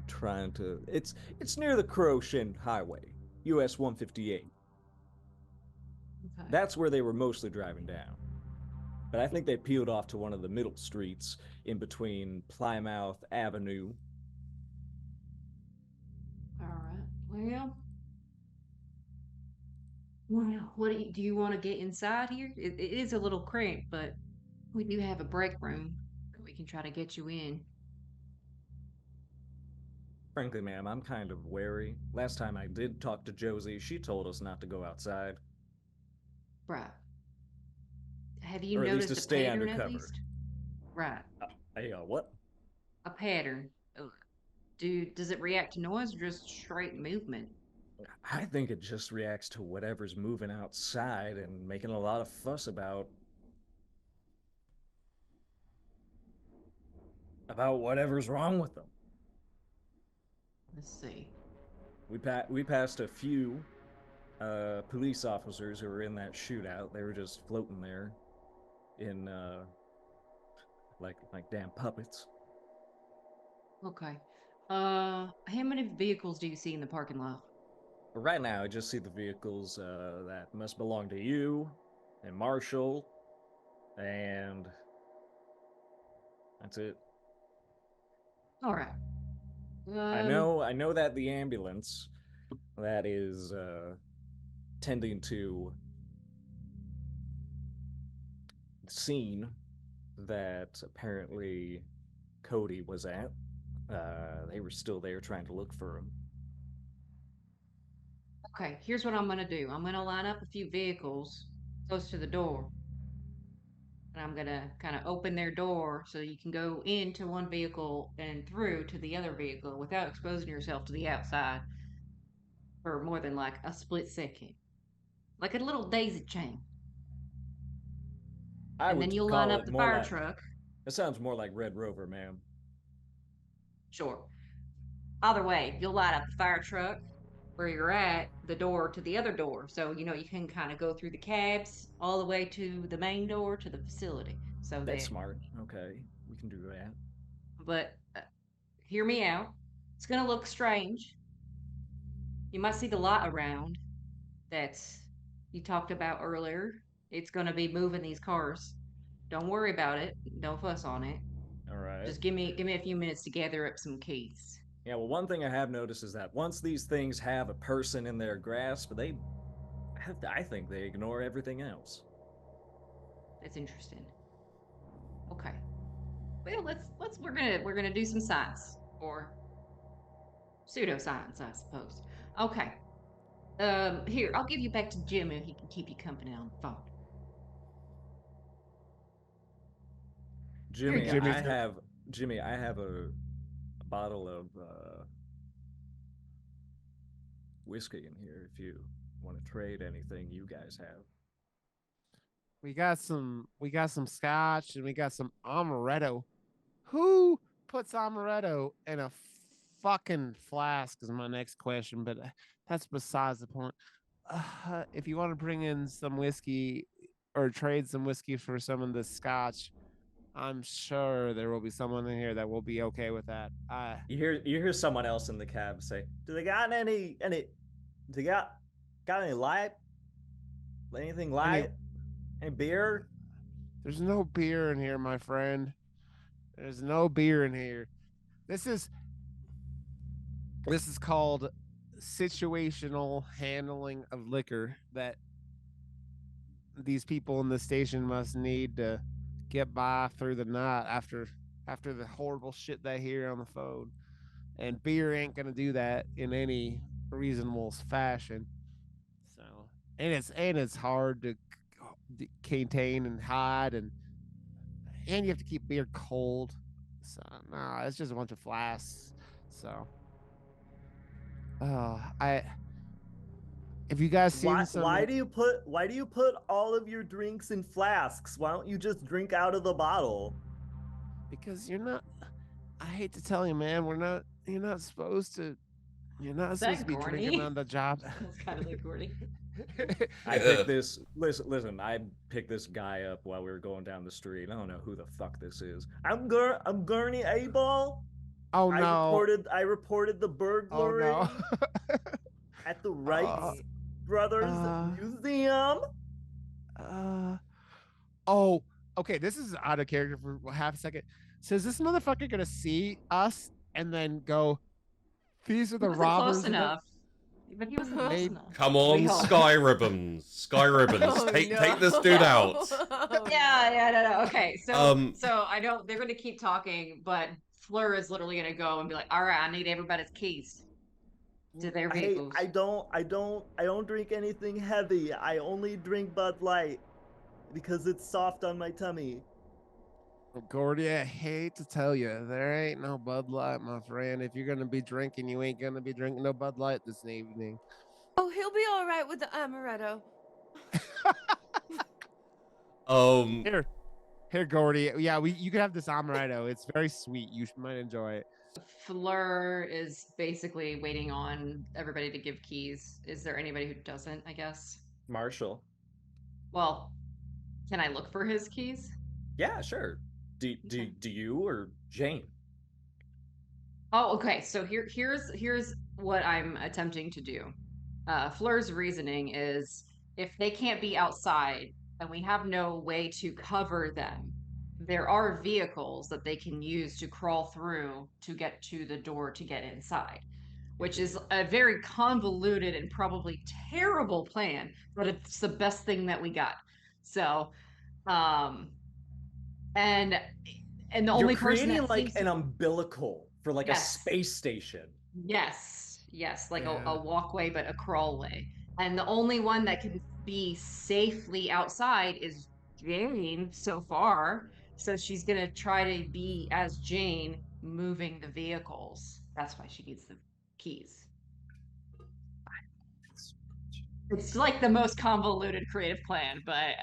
trying to, it's near the Croatian Highway, US 158. Okay. That's where they were mostly driving down. But I think they peeled off to one of the middle streets in between Plymouth Avenue. All right. Well, what do you want to get inside here? It is a little cramped, but we do have a break room. We can try to get you in. Frankly, ma'am, I'm kind of wary. Last time I did talk to Josie, she told us not to go outside. Right. Have you Or at least noticed to stay pattern undercover. at least? Right. What? A pattern. Does it react to noise or just straight movement? I think it just reacts to whatever's moving outside and making a lot of fuss about whatever's wrong with them. Let's see. We passed a few police officers who were in that shootout. They were just floating there in like damn puppets. Okay. How many vehicles do you see in the parking lot? Right now, I just see the vehicles that must belong to you and Marshall, and that's it. All right. I know that the ambulance that is tending to the scene that apparently Cody was at, they were still there trying to look for him. Okay, here's what I'm gonna do. I'm gonna line up a few vehicles close to the door. And I'm gonna kind of open their door so you can go into one vehicle and through to the other vehicle without exposing yourself to the outside for more than like a split second. Like a little daisy chain. And then you'll line up the fire truck. It sounds more like Red Rover, ma'am. Sure. Either way, you'll light up the fire truck where you're at, the door to the other door. So, you can kind of go through the cabs all the way to the main door to the facility. So that's smart. Okay, we can do that. But hear me out. It's going to look strange. You might see the lot around that you talked about earlier. It's going to be moving these cars. Don't worry about it. Don't fuss on it. All right. Just give me a few minutes to gather up some keys. Yeah, well, one thing I have noticed is that once these things have a person in their grasp, I think they ignore everything else. That's interesting. Okay. Well, we're gonna do some science, or pseudoscience, I suppose. Okay. Here, I'll give you back to Jim if he can keep you company on the phone. Jimmy, Jimmy, I have a bottle of whiskey in here if you want to trade anything you guys have. We got some scotch and we got some amaretto. Who puts amaretto in a fucking flask is my next question, but that's besides the point. If you want to bring in some whiskey or trade some whiskey for some of the scotch, I'm sure there will be someone in here that will be okay with that. You hear someone else in the cab say, "Do they got any? Do they got any light? Anything light? Any beer?" There's no beer in here, my friend. There's no beer in here. This is called situational handling of liquor that these people in the station must need to get by through the night after the horrible shit they hear on the phone. And beer ain't gonna do that in any reasonable fashion. So, and it's hard to contain and hide, and you have to keep beer cold. So no, it's just a bunch of flasks. So, I if you guys seen some, why do you put all of your drinks in flasks? Why don't you just drink out of the bottle? Because you're not. I hate to tell you, man, you're not supposed to. You're not supposed to be drinking on the job. That's kind of like Gordy. I picked this. Listen. I picked this guy up while we were going down the street. I don't know who the fuck this is. I'm Gurney A-Ball. Oh no! I reported the burglary. Oh no! At the Wright Brothers Museum. Oh, okay. This is out of character for half a second. So is this motherfucker gonna see us and then go, "These are the robbers"? Close enough. But he wasn't close enough. Come on, Sky Ribbons. Sky Ribbons. Oh, take no. this dude out. No. Okay, so I don't. They're going to keep talking, but Fleur is literally going to go and be like, "All right, I need everybody's keys to their vehicles." I don't drink anything heavy. I only drink Bud Light because it's soft on my tummy. Gordy, I hate to tell you, there ain't no Bud Light, my friend. If you're gonna be drinking, you ain't gonna be drinking no Bud Light this evening. Oh, he'll be all right with the amaretto. Here, Gordy. Yeah, you can have this amaretto. It's very sweet. You might enjoy it. Fleur is basically waiting on everybody to give keys. Is there anybody who doesn't? I guess Marshall. Well, can I look for his keys? Yeah, sure. Do you or Jane? Oh, okay. So here's what I'm attempting to do. Fleur's reasoning is if they can't be outside and we have no way to cover them, there are vehicles that they can use to crawl through to get to the door to get inside, which is a very convoluted and probably terrible plan, but it's the best thing that we got. So, and the only person creating that like seems an umbilical for like a space station. Yes, like a walkway, but a crawlway. And the only one that can be safely outside is Jane so far. So she's gonna try to be as Jane moving the vehicles. That's why she needs the keys. It's like the most convoluted creative plan, but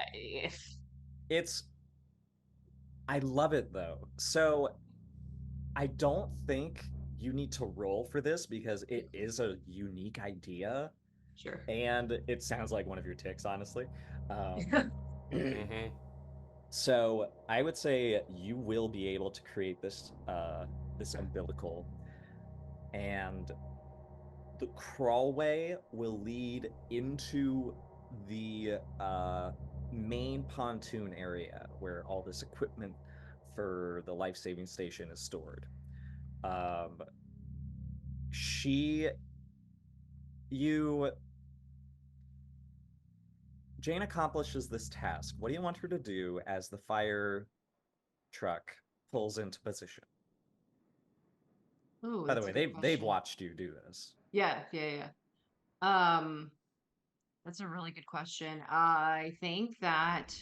I love it though. So I don't think you need to roll for this because it is a unique idea. Sure. And it sounds like one of your ticks, honestly. So I would say you will be able to create this this umbilical, and the crawlway will lead into the main pontoon area where all this equipment for the life-saving station is stored. Jane accomplishes this task. What do you want her to do as the fire truck pulls into position? Ooh, by the way, they've watched you do this. Yeah. That's a really good question. I think that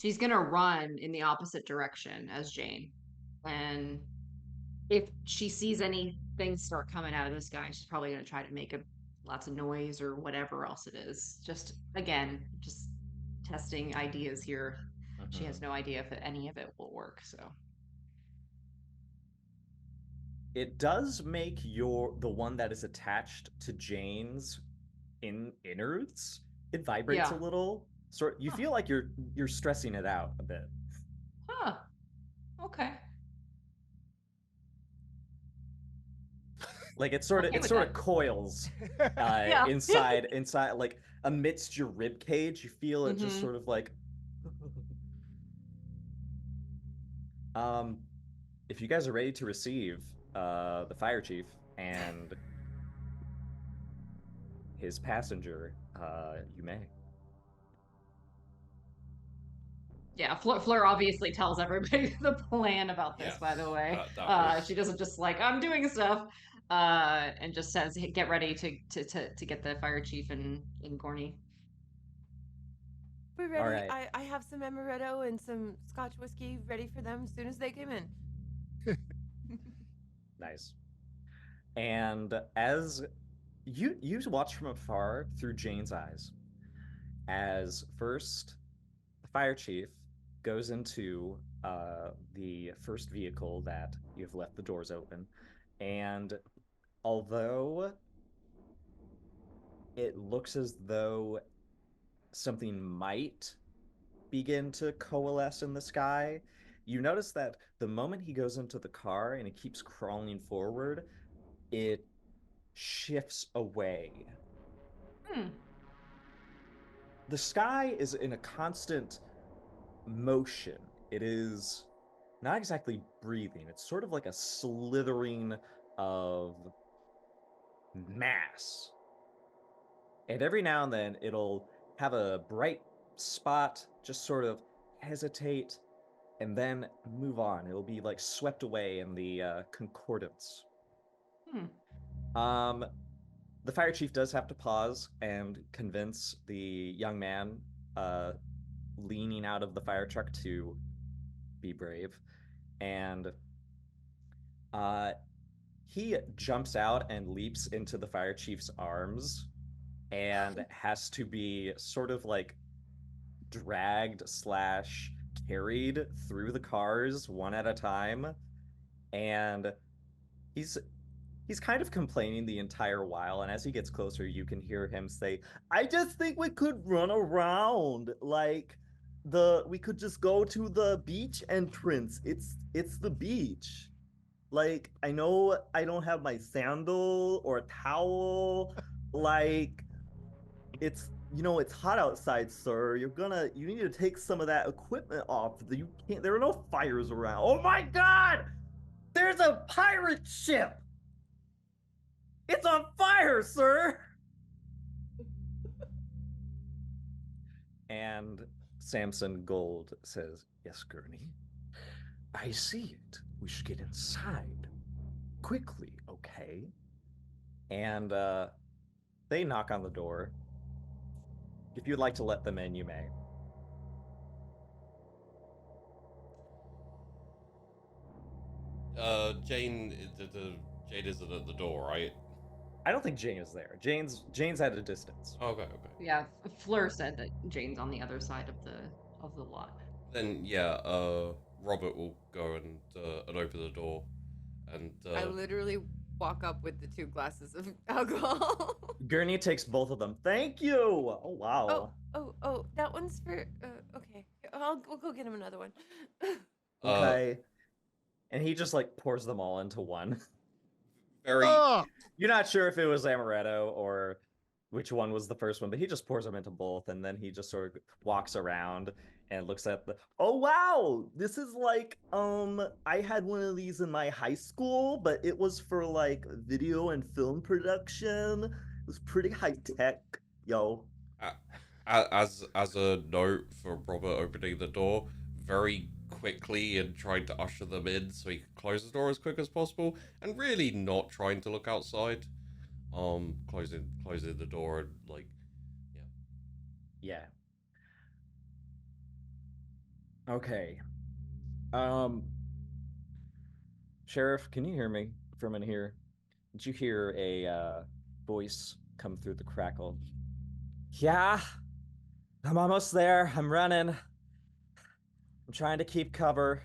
she's gonna run in the opposite direction as Jane. And if she sees anything start coming out of the sky, she's probably going to try to make lots of noise or whatever else it is. Just again, just testing ideas here. She has no idea if any of it will work. So it does make the one that is attached to Jane's innards. It vibrates a little. You feel like you're stressing it out a bit. Huh. Okay. Like it sort of coils inside like amidst your rib cage. You feel it just sort of like if you guys are ready to receive the fire chief and his passenger, you may. Yeah, Fleur obviously tells everybody the plan about this, by the way. She doesn't just like, I'm doing stuff, and just says, hey, get ready to get the fire chief in Gorney. We're ready. All right. I have some amaretto and some Scotch whiskey ready for them as soon as they come in. Nice. And as you watch from afar through Jane's eyes, as first the fire chief goes into the first vehicle that you've left the doors open, and although it looks as though something might begin to coalesce in the sky, you notice that the moment he goes into the car and it keeps crawling forward, it shifts away. The sky is in a constant motion. It is not exactly breathing. It's sort of like a slithering of mass. And every now and then it'll have a bright spot just sort of hesitate and then move on. It'll be like swept away in the concordance. The fire chief does have to pause and convince the young man leaning out of the fire truck to be brave. And he jumps out and leaps into the fire chief's arms and has to be sort of like dragged / carried through the cars one at a time. And he's kind of complaining the entire while, and as he gets closer, you can hear him say, I just think we could run around. Like, we could just go to the beach entrance. It's the beach. Like, I know I don't have my sandal or a towel. Like, it's hot outside, sir. You need to take some of that equipment off. There are no fires around. Oh my God! There's a pirate ship! It's on fire, sir! And Samson Gold says, yes, Gurney. I see it. We should get inside. Quickly, okay? And they knock on the door. If you'd like to let them in, you may. Jane is at the door, right? I don't think Jane is there. Jane's at a distance. Okay. Yeah, Fleur said that Jane's on the other side of the lot. Then Robert will go and open the door, and I literally walk up with the 2 glasses of alcohol. Gurney takes both of them. Thank you. Oh wow. Oh, that one's for. Okay, we'll go get him another one. Okay. And he just like pours them all into one. Very. You're not sure if it was amaretto or which one was the first one, but he just pours them into both, and then he just sort of walks around and looks at oh wow, this is like I had one of these in my high school, but it was for like video and film production. It was pretty high tech, yo. As a note for Robert opening the door very quickly and trying to usher them in so he can close the door as quick as possible, and really not trying to look outside. Closing the door and like, yeah. Okay. Sheriff, can you hear me from in here? Did you hear a voice come through the crackle? Yeah, I'm almost there. I'm running. I'm trying to keep cover.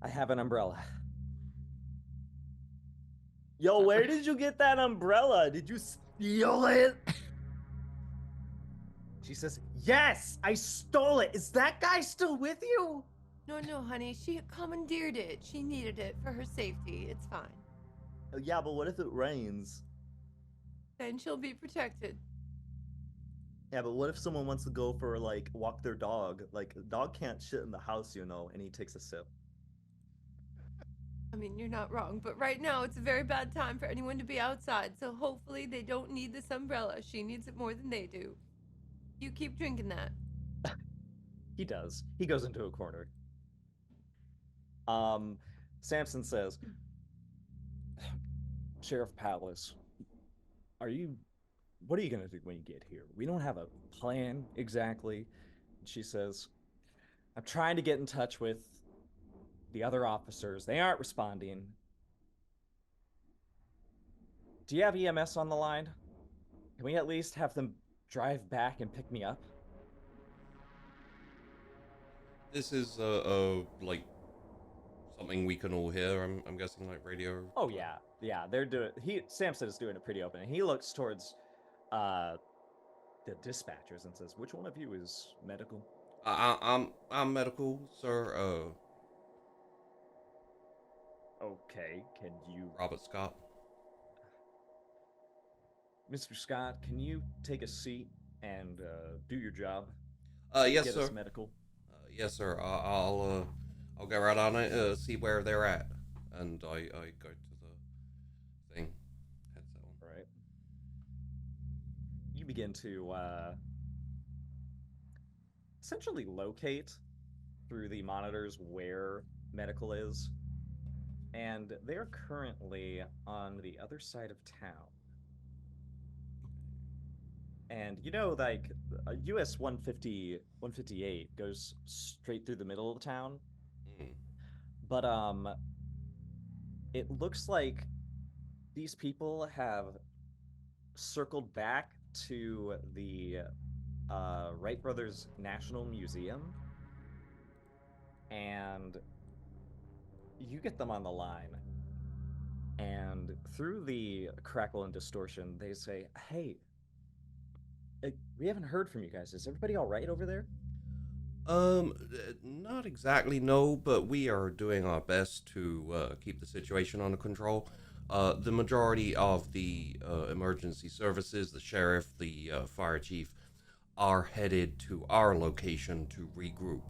I have an umbrella. Yo, where did you get that umbrella? Did you steal it? She says, yes, I stole it. Is that guy still with you? No, honey. She commandeered it. She needed it for her safety. It's fine. Yeah, but what if it rains? Then she'll be protected. Yeah, but what if someone wants to go for like walk their dog? Like a dog can't shit in the house, you know, and he takes a sip. I mean, you're not wrong, but right now it's a very bad time for anyone to be outside, so hopefully they don't need this umbrella. She needs it more than they do. You keep drinking that. He does. He goes into a corner. Samson says, Sheriff Palace, what are you gonna do when you get here? We don't have a plan exactly. She says, I'm trying to get in touch with the other officers. They aren't responding. Do you have EMS on the line? Can we at least have them drive back and pick me up? This is like something we can all hear. I'm guessing like radio. Oh yeah. They're doing. Samson is doing it pretty open. He looks towards the dispatchers and says, "Which one of you is medical?" I'm medical, sir. Okay, can you, Robert Scott. Mr. Scott? Can you take a seat and do your job? Yes, Get sir. us medical. Yes, sir. I'll get right on it. See where they're at, and I go to the thing. Headset on. All right. You begin to essentially locate through the monitors where medical is, and they're currently on the other side of town. And you know, like a US 158 goes straight through the middle of the town, Mm. but it looks like these people have circled back to the Wright Brothers National Museum, and you get them on the line. And through the crackle and distortion, they say, "Hey, we haven't heard from you guys. Is everybody all right over there?" Not exactly, no, but we are doing our best to keep the situation under control. The majority of the emergency services, the sheriff, the fire chief, are headed to our location to regroup.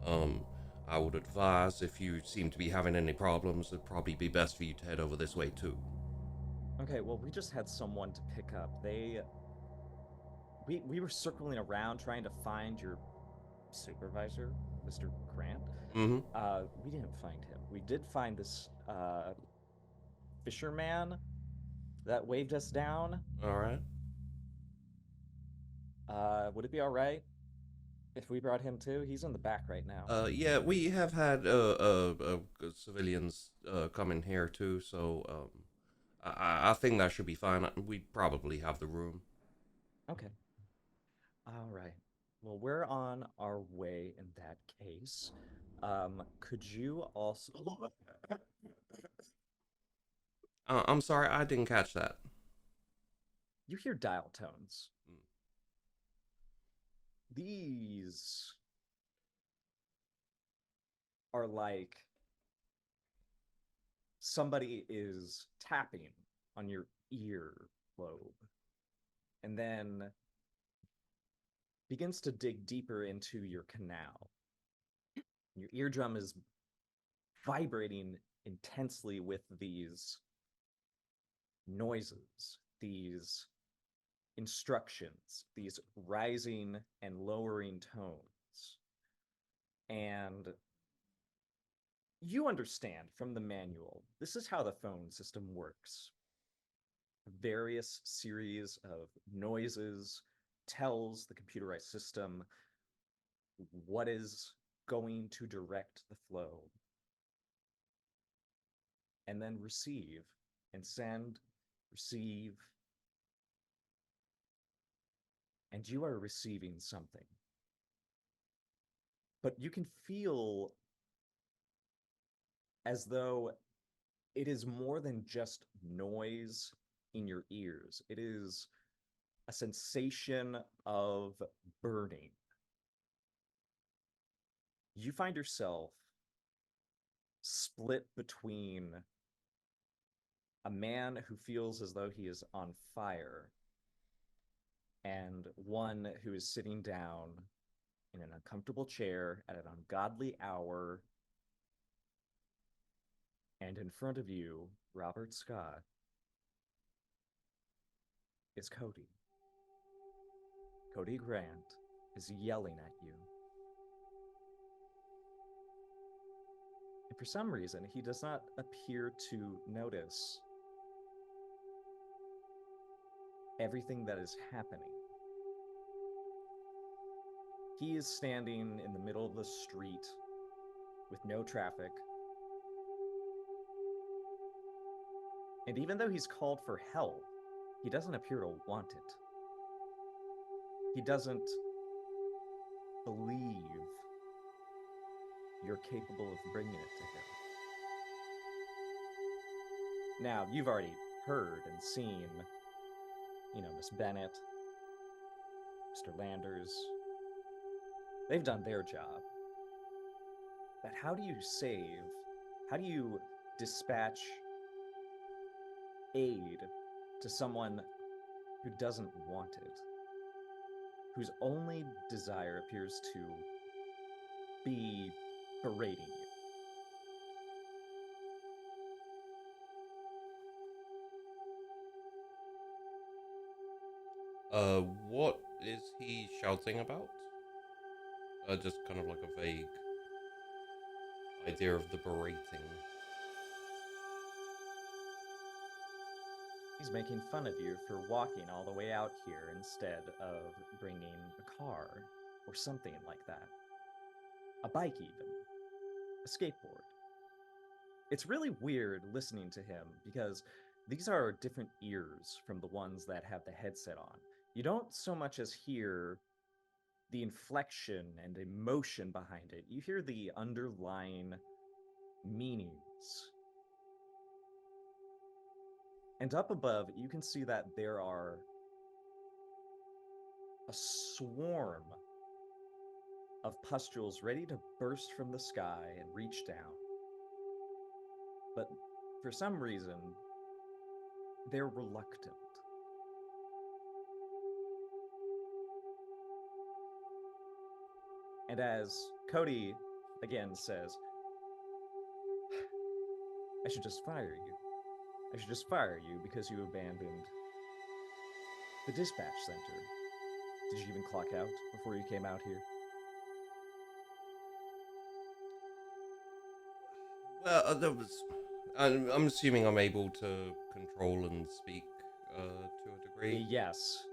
Um, I would advise if you seem to be having any problems, it'd probably be best for you to head over this way too. Okay, well, we just had someone to pick up. We were circling around trying to find your supervisor, Mr. Grant. Mm-hmm. We didn't find him. We did find this fisherman that waved us down. All right. Would it be all right if we brought him too? He's in the back right now. Yeah, we have had civilians come in here too, so I think that should be fine. We probably have the room. Okay. All right. Well, we're on our way in that case. Could you also... I'm sorry, I didn't catch that. You hear dial tones. Mm. These are like somebody is tapping on your ear lobe and then begins to dig deeper into your canal. Your eardrum is vibrating intensely with these noises, these instructions, these rising and lowering tones. And you understand from the manual, this is how the phone system works. Various series of noises tells the computerized system what is going to direct the flow. and then receive, and send, receive, and you are receiving something. But you can feel as though it is more than just noise in your ears. It is a sensation of burning. You find yourself split between a man who feels as though he is on fire and one who is sitting down in an uncomfortable chair at an ungodly hour. And in front of you, Robert Scott, is Cody. Cody Grant is yelling at you. And for some reason, he does not appear to notice everything that is happening. He is standing in the middle of the street with no traffic. And even though he's called for help, he doesn't appear to want it. He doesn't believe you're capable of bringing it to him. Now, you've already heard and seen, Miss Bennett, Mr. Landers. They've done their job. But how do you dispatch aid to someone who doesn't want it? Whose only desire appears to be berating you? What is he shouting about? Just kind of like a vague idea of the berating. He's making fun of you for walking all the way out here instead of bringing a car or something like that. A bike even. A skateboard. It's really weird listening to him because these are different ears from the ones that have the headset on. You don't so much as hear the inflection and emotion behind it. You hear the underlying meanings. And up above, you can see that there are a swarm of pustules ready to burst from the sky and reach down. But for some reason, they're reluctant. And as Cody again says, I should just fire you. I should just fire you because you abandoned the dispatch center. Did you even clock out before you came out here? Well, there was. I'm assuming I'm able to control and speak to a degree. Yes.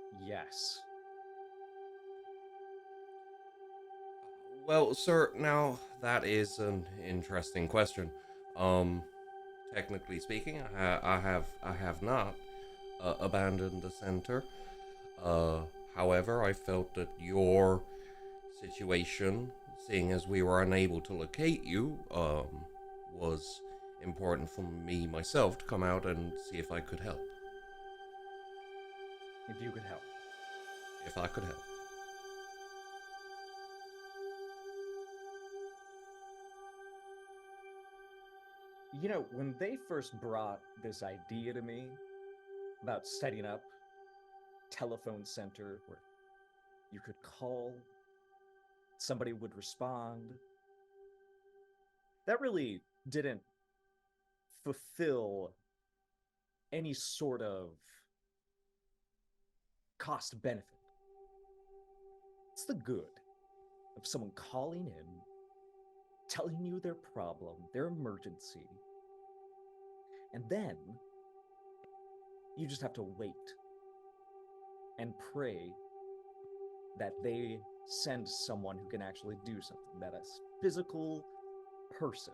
Well, sir, now that is an interesting question. Technically speaking, I have not abandoned the center. However, I felt that your situation, seeing as we were unable to locate you, was important for me myself to come out and see if I could help. If you could help. If I could help. When they first brought this idea to me about setting up a telephone center where you could call, somebody would respond, that really didn't fulfill any sort of cost benefit. It's the good of someone calling in, telling you their problem, their emergency, and then you just have to wait and pray that they send someone who can actually do something, that a physical person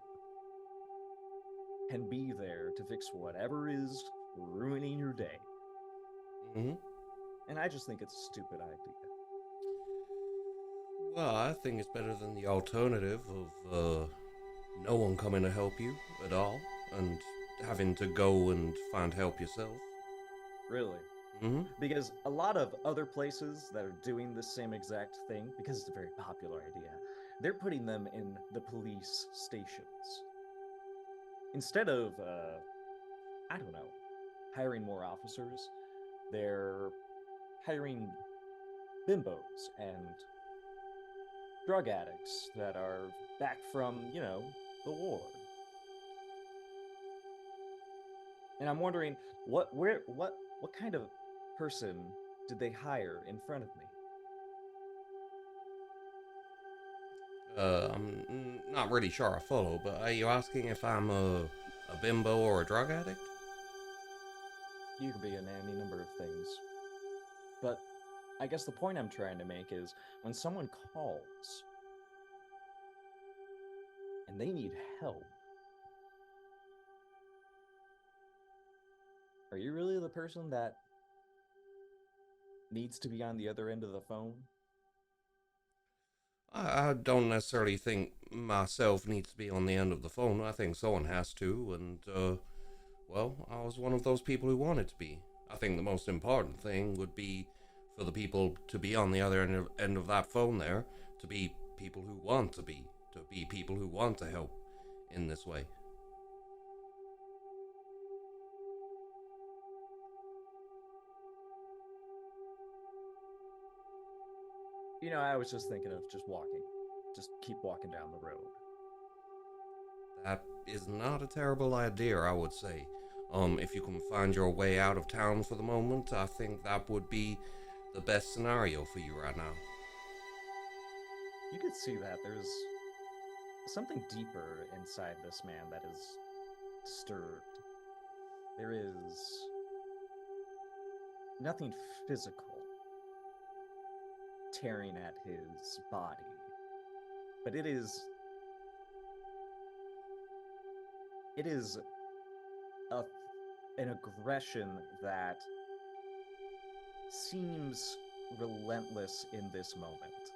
can be there to fix whatever is ruining your day. Hmm. And I just think it's a stupid idea. Well, I think it's better than the alternative of no one coming to help you at all and having to go and find help yourself. Really. Hmm. Because a lot of other places that are doing the same exact thing, because it's a very popular idea, they're putting them in the police stations. Instead of, I don't know, hiring more officers, they're hiring bimbos and drug addicts that are back from, the war. And I'm wondering what kind of person did they hire in front of me? I'm not really sure I follow, but are you asking if I'm a bimbo or a drug addict? You can be in any number of things. But I guess the point I'm trying to make is when someone calls and they need help, are you really the person that needs to be on the other end of the phone? I don't necessarily think myself needs to be on the end of the phone. I think someone has to, and, well, I was one of those people who wanted to be. I think the most important thing would be for the people to be on the other end of that phone there, to be people who want to be people who want to help in this way. I was just thinking of just walking. Just keep walking down the road. That is not a terrible idea, I would say. If you can find your way out of town for the moment, I think that would be the best scenario for you right now. You could see that there's something deeper inside this man that is disturbed. There is nothing physical tearing at his body, but it is an aggression that seems relentless in this moment.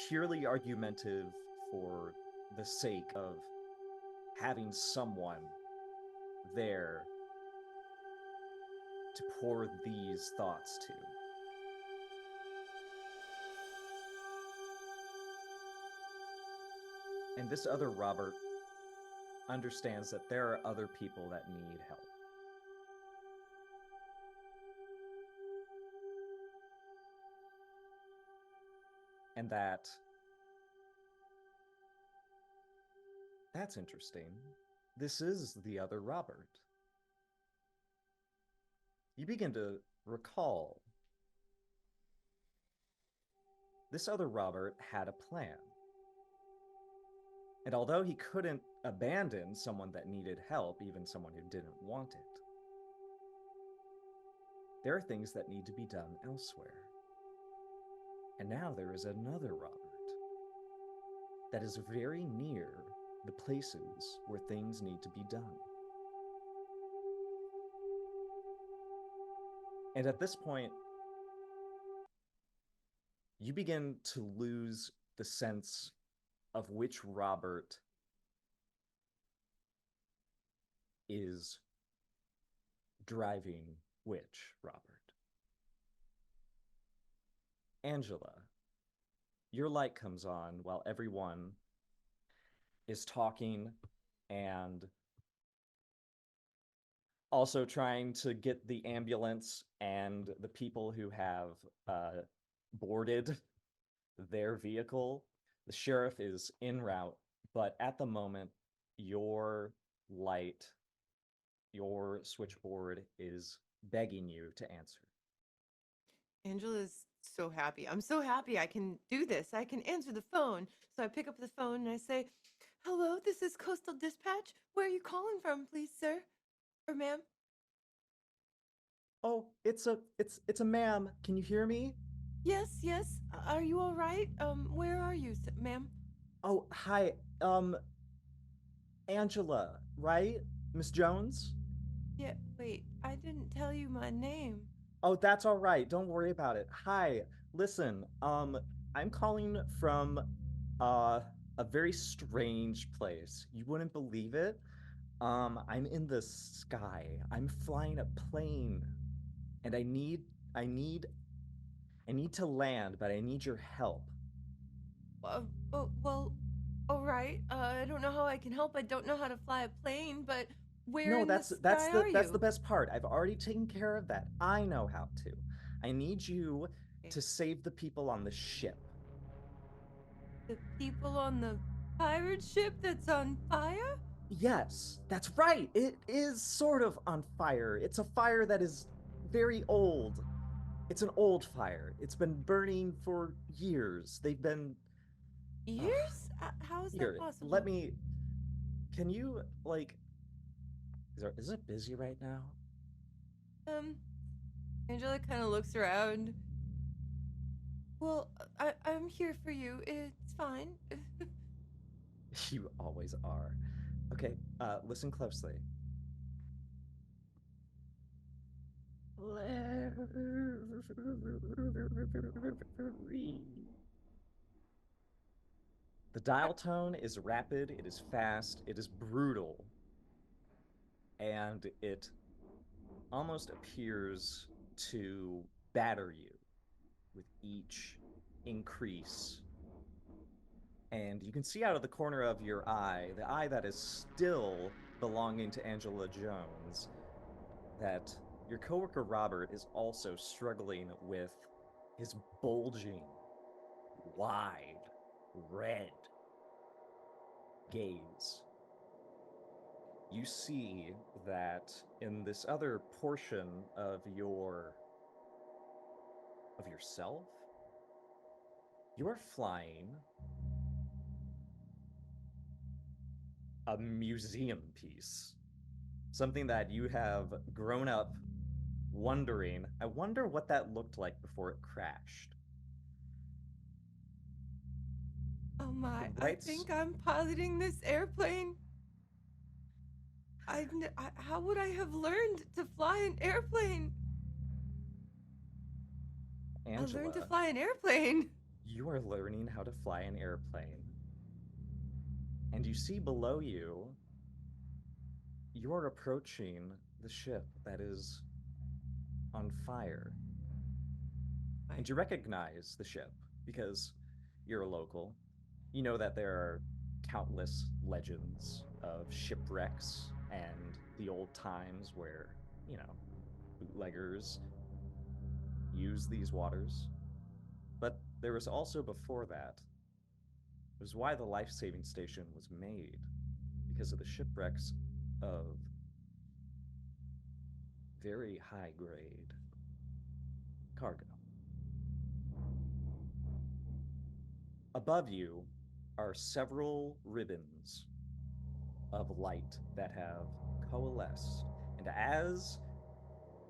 Purely argumentative for the sake of having someone there to pour these thoughts to. And this other Robert understands that there are other people that need help. And that's interesting. This is the other Robert. You begin to recall this other Robert had a plan. And although he couldn't abandon someone that needed help, even someone who didn't want it, there are things that need to be done elsewhere. And now there is another Robert that is very near the places where things need to be done. And at this point, you begin to lose the sense of which Robert is driving which Robert. Angela, your light comes on while everyone is talking and also trying to get the ambulance and the people who have boarded their vehicle. The sheriff is en route, but at the moment, your light, your switchboard is begging you to answer. Angela's so happy. I'm so happy I can do this. I can answer the phone. So I pick up the phone and I say, "Hello, this is Coastal Dispatch. Where are you calling from, please, sir? Or ma'am?" Oh, it's a ma'am. Can you hear me? Yes, yes. Are you all right? Where are you, ma'am? Oh, hi. Angela, right? Miss Jones? Yeah, wait, I didn't tell you my name. Oh, that's all right. Don't worry about it. Hi. Listen, I'm calling from uh a very strange place. You wouldn't believe it. I'm in the sky. I'm flying a plane and I need I need to land, but I need your help. Well, all right. I don't know how I can help. I don't know how to fly a plane, but where No, in the sky are that's the you? best part. I've already taken care of that. I know how to. I need you to save the people on the ship. The people on the pirate ship that's on fire? Yes, that's right. It is sort of on fire. It's a fire that is very old. It's an old fire. It's been burning for years. They've been Years? How is that here. possible? Let me. Can you like? Is it busy right now? Angela kind of looks around. Well, I'm here for you. It's fine. You always are. Okay, listen closely. The dial tone is rapid, it is fast, it is brutal, and it almost appears to batter you with each increase. And you can see out of the corner of your eye, the eye that is still belonging to Angela Jones, that your coworker Robert is also struggling with his bulging, wide, red gaze. You see that in this other portion of yourself, you are flying a museum piece. Something that you have grown up wondering, I wonder what that looked like before it crashed. Oh my, I Right? think I'm piloting this airplane. How would I have learned to fly an airplane? I learned to Angela, fly an airplane. you are learning how to fly an airplane. And you see below you, you are approaching the ship that is on fire. And you recognize the ship because you're a local. You know that there are countless legends of shipwrecks and the old times where, bootleggers use these waters. But there was also before that. It was why the life saving station was made, because of the shipwrecks of very high grade cargo. Above you are several ribbons of light that have coalesced. And as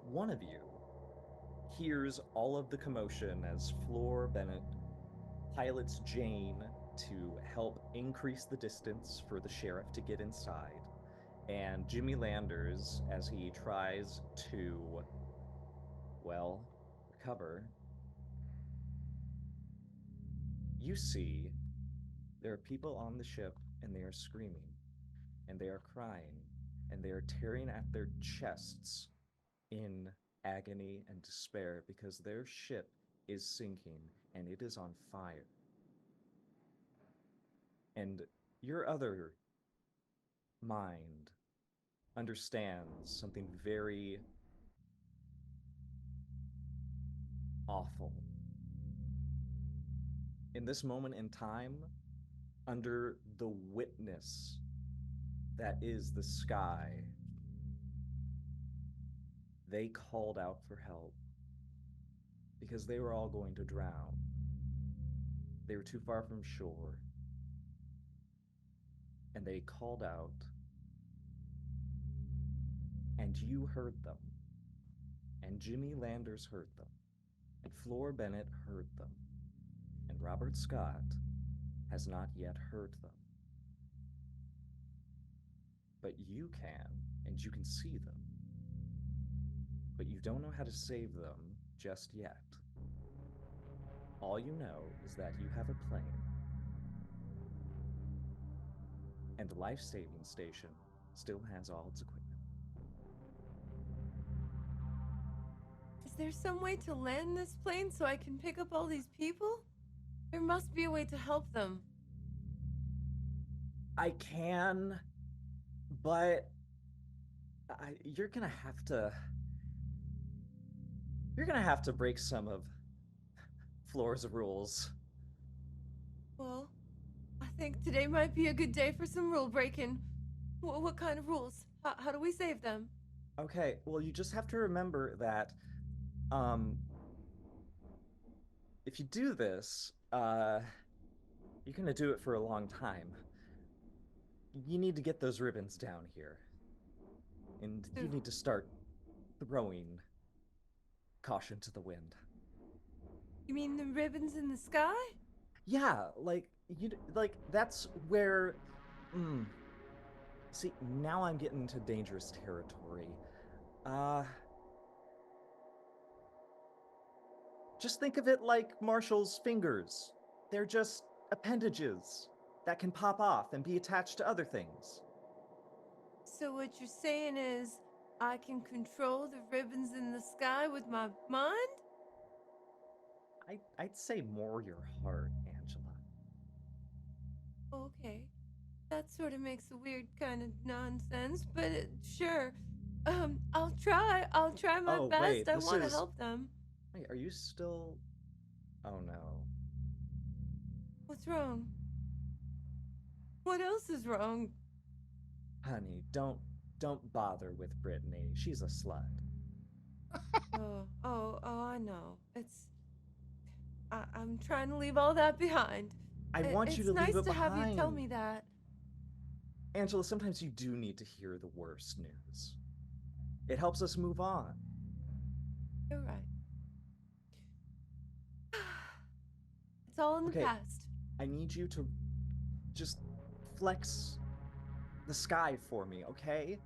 one of you hears all of the commotion as Floor Bennett pilots Jane to help increase the distance for the sheriff to get inside, and Jimmy Landers as he tries to, well, recover, you see there are people on the ship and they are screaming and they are crying and they are tearing at their chests in agony and despair because their ship is sinking and it is on fire. And your other mind understands something very awful. In this moment in time, under the witness that is the sky, they called out for help because they were all going to drown. They were too far from shore. And they called out, and you heard them. And Jimmy Landers heard them. And Floor Bennett heard them. And Robert Scott has not yet heard them. but you can, and you can see them. But you don't know how to save them just yet. All you know is that you have a plane, and the life-saving station still has all its equipment. Is there some way to land this plane so I can pick up all these people? There must be a way to help them. I can, but you're gonna have to break some of Floor's rules. Well, I think today might be a good day for some rule breaking. What kind of rules? How do we save them? Okay, well, you just have to remember that, if you do this, you're gonna do it for a long time. You need to get those ribbons down here. And you need to start throwing caution to the wind. You mean the ribbons in the sky? Yeah, that's where. See, now I'm getting into dangerous territory. Just think of it like Marshall's fingers. They're just appendages that can pop off and be attached to other things. So what you're saying is I can control the ribbons in the sky with my mind? I'd say more your heart, Angela. Okay. That sort of makes a weird kind of nonsense, but sure. I'll try my best. Wait, I want to help them. Wait, are you still... Oh no. What's wrong? What else is wrong? Honey, don't bother with Brittany. She's a slut. Oh, I know. I'm trying to leave all that behind. I want you to leave it behind. It's nice to have you tell me that. Angela, sometimes you do need to hear the worst news. It helps us move on. You're right. It's all in the past. I need you to just flex the sky for me, okay?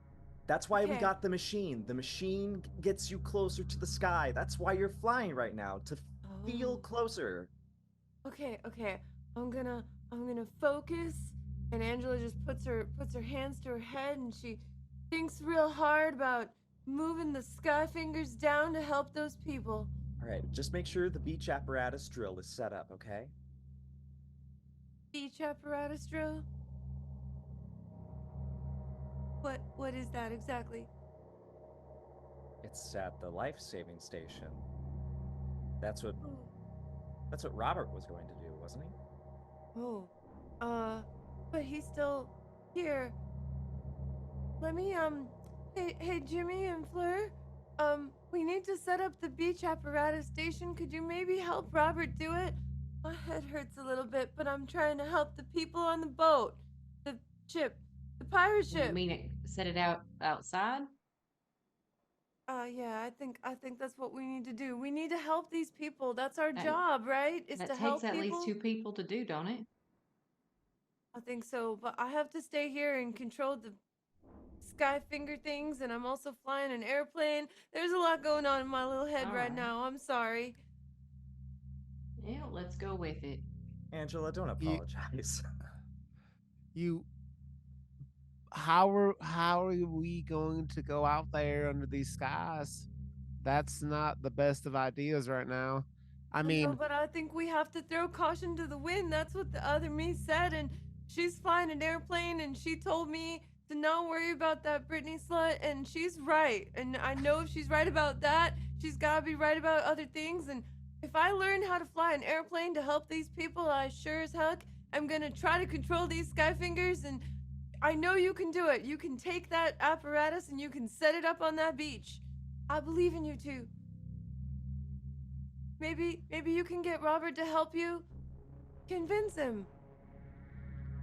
That's why we got the machine. The machine gets you closer to the sky. That's why you're flying right now, to feel closer. Okay. I'm gonna focus. And Angela just puts her hands to her head and she thinks real hard about moving the sky fingers down to help those people. All right, just make sure the beach apparatus drill is set up, okay? Beach apparatus drill? What is that exactly? It's at the life-saving station. That's what Robert was going to do, wasn't he? But he's still here. Let me, hey, Jimmy and Fleur, we need to set up the beach apparatus station. Could you maybe help Robert do it? My head hurts a little bit, but I'm trying to help the people on the boat. The ship. The pirate ship. You mean set it out outside? Yeah, I think that's what we need to do. We need to help these people. That's our job, right? Is to help people. That takes at least 2 people to do, don't it? I think so, but I have to stay here and control the sky finger things, and I'm also flying an airplane. There's a lot going on in my little head right now. I'm sorry. Yeah, let's go with it. Angela, don't apologize. How are we going to go out there under these skies? That's not the best of ideas right now. I mean, but I think we have to throw caution to the wind. That's what the other me said, and she's flying an airplane, and she told me to not worry about that Brittany slut, and she's right. And I know if she's right about that, she's got to be right about other things. And if I learn how to fly an airplane to help these people, I sure as heck am going to try to control these sky fingers, and I know you can do it. You can take that apparatus and you can set it up on that beach. I believe in you too. Maybe you can get Robert to help you. Convince him.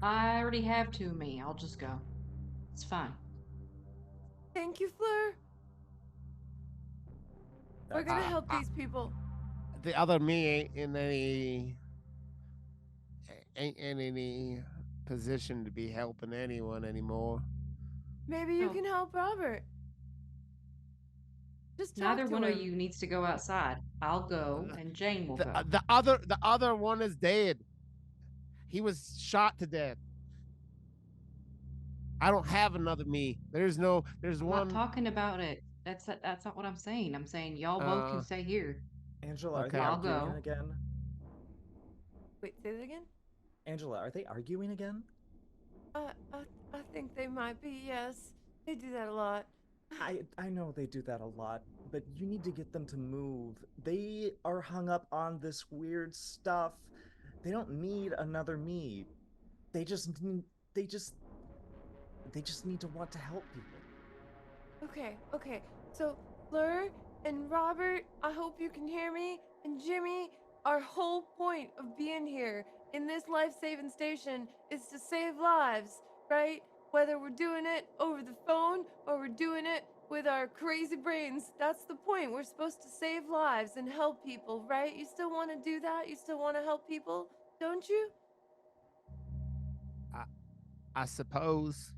I already have 2 of me. I'll just go. It's fine. Thank you, Fleur. We're gonna help these people. The other me ain't in any position to be helping anyone anymore. Maybe you No. can help Robert. Just talk Neither to one of him. you needs to go outside. I'll go, and Jane will go. The other one is dead. He was shot to death. I don't have another me. There's I'm one. not talking about it. That's not what I'm saying. I'm saying y'all both can stay here. Angela, are Okay. they I'll arguing go. again? Wait, say that again? Angela, are they arguing again? I think they might be, yes. They do that a lot. I know they do that a lot, but you need to get them to move. They are hung up on this weird stuff. They don't need another me. They just they just need to want to help people. Okay. So, Fleur and Robert, I hope you can hear me, and Jimmy, our whole point of being here in this life-saving station is to save lives, right? Whether we're doing it over the phone or we're doing it with our crazy brains, that's the point. We're supposed to save lives and help people, right? You still want to do that? You still want to help people, don't you? I suppose.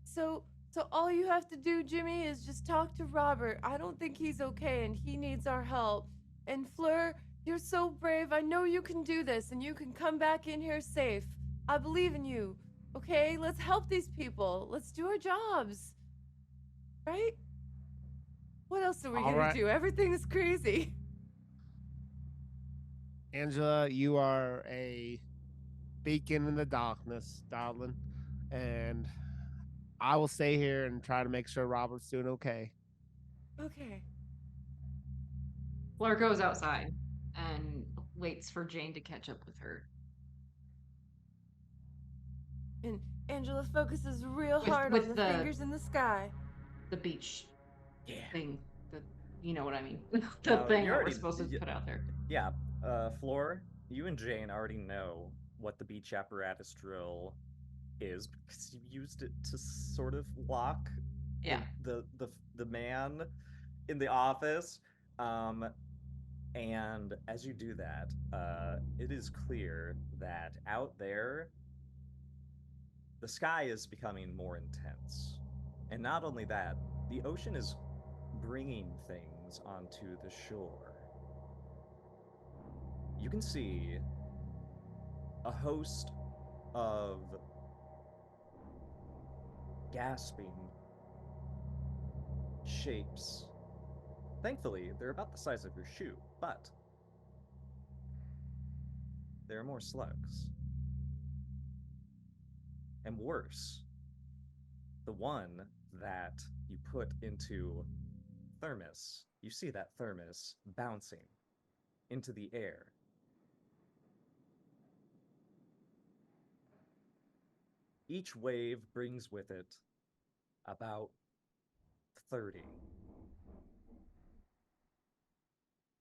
So all you have to do, Jimmy, is just talk to Robert. I don't think he's okay and he needs our help. And Fleur, you're so brave. I know you can do this and you can come back in here safe. I believe in you. Okay, let's help these people. Let's do our jobs. Right? What else are we All gonna right. do? Everything is crazy. Angela, you are a beacon in the darkness, darling. And I will stay here and try to make sure Robert's doing okay. Okay. Fleur goes outside and waits for Jane to catch up with her. And Angela focuses real With- hard with on the the- fingers in the sky. The beach Yeah. thing. You know what I mean. No, The thing you that we're already- supposed to put out there. Yeah, Floor, you and Jane already know what the beach apparatus drill is because you used it to sort of lock Yeah. the man in the office. And as you do that, it is clear that out there, the sky is becoming more intense. And not only that, the ocean is bringing things onto the shore. You can see a host of gasping shapes. Thankfully, they're about the size of your shoe, but there are more slugs. And worse, the one that you put into thermos, you see that thermos bouncing into the air. Each wave brings with it about 30.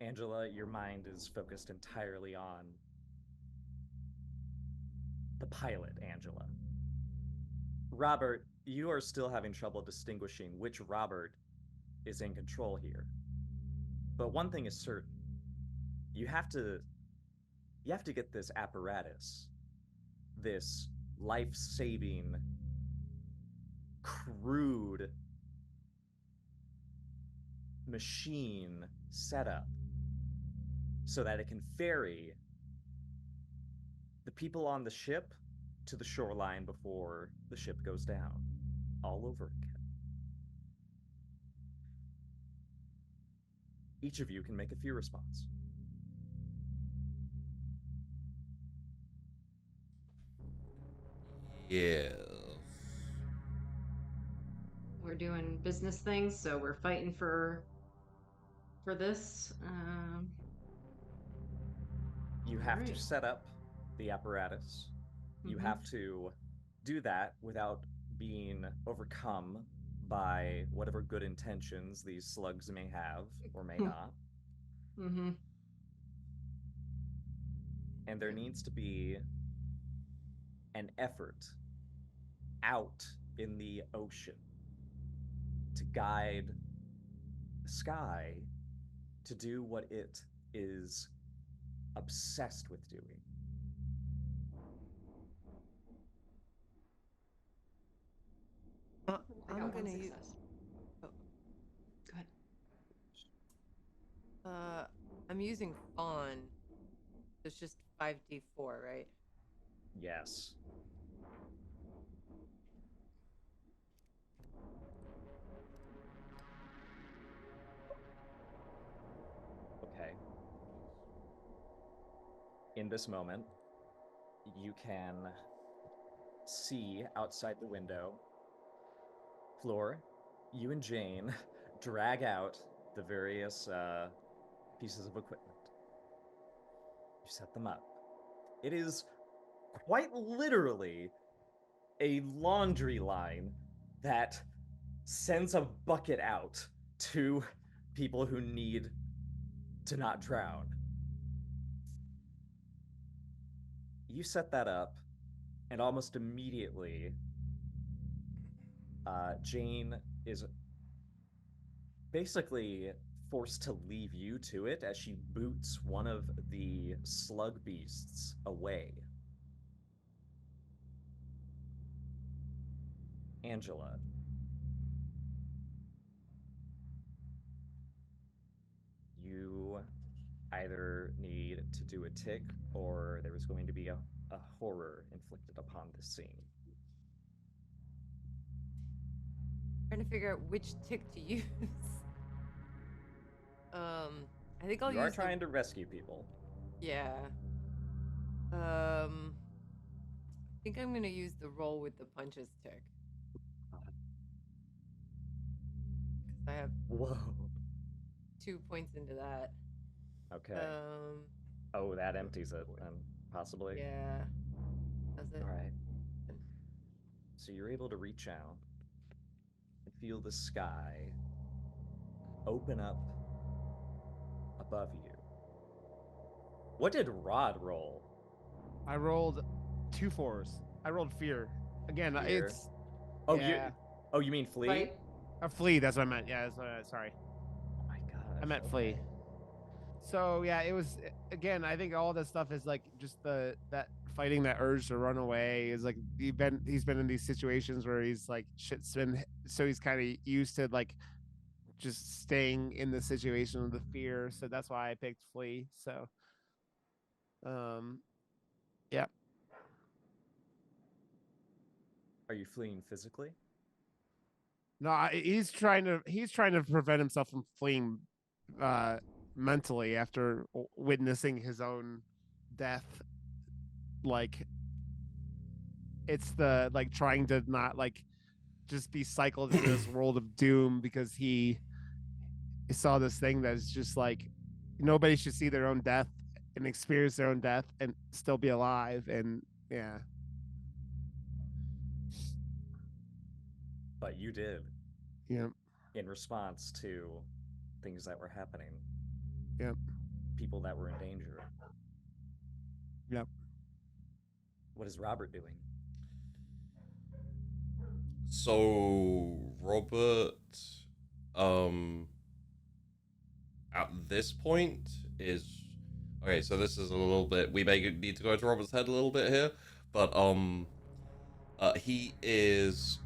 Angela, your mind is focused entirely on the pilot, Angela. Robert, you are still having trouble distinguishing which Robert is in control here. But one thing is certain. You have to get this apparatus, this life-saving, crude machine set up so that it can ferry the people on the ship to the shoreline before the ship goes down all over again. Each of you can make a fear response. Yes. We're doing business things, so we're fighting for this. You have to Alright. set up the apparatus. You Mhm. have to do that without being overcome by whatever good intentions these slugs may have or may not. Mm-hmm. And there needs to be an effort out in the ocean to guide the sky to do what it is obsessed with doing. I I'm got one gonna use. success. Oh, Go ahead. I'm using fawn. So it's just 5d4, right? Yes. Okay. In this moment, you can see outside the window. Floor, you and Jane drag out the various pieces of equipment. You set them up. It is quite literally a laundry line that sends a bucket out to people who need to not drown. You set that up, and almost immediately, Jane is basically forced to leave you to it as she boots one of the slug beasts away. Angela. You either need to do a tick or there is going to be a horror inflicted upon this scene. Trying to figure out which tick to use. I think I'll You use. are trying to rescue people. Yeah. I think I'm gonna use the roll with the punches tick. Because I have Whoa. 2 points into that. Okay. Oh, that empties it, then, possibly. Yeah. Does it? All right. So you're able to reach out and feel the sky open up above you. What did Rod roll? I rolled 2 4s. I rolled fear. Again, Fear. it's Oh, you mean flee? Right. a flee. That's what I meant. Yeah, sorry. Oh my gosh. I meant okay. flee. So yeah, it was again. I think all this stuff is like just that fighting that urge to run away is like he's been in these situations where he's like shit's been, so he's kind of used to like just staying in the situation of the fear. So that's why I picked flee. So yeah. Are you fleeing physically? No, he's trying to prevent himself from fleeing mentally after witnessing his own death. Like it's the like trying to not like just be cycled into this world of doom because he saw this thing that's just like nobody should see their own death and experience their own death and still be alive. And yeah. But you did. Yeah. In response to things that were happening. Yep. People that were in danger. Yep. What is Robert doing? So Robert, at this point is okay. So this is a little bit. We may need to go to Robert's head a little bit here, but he is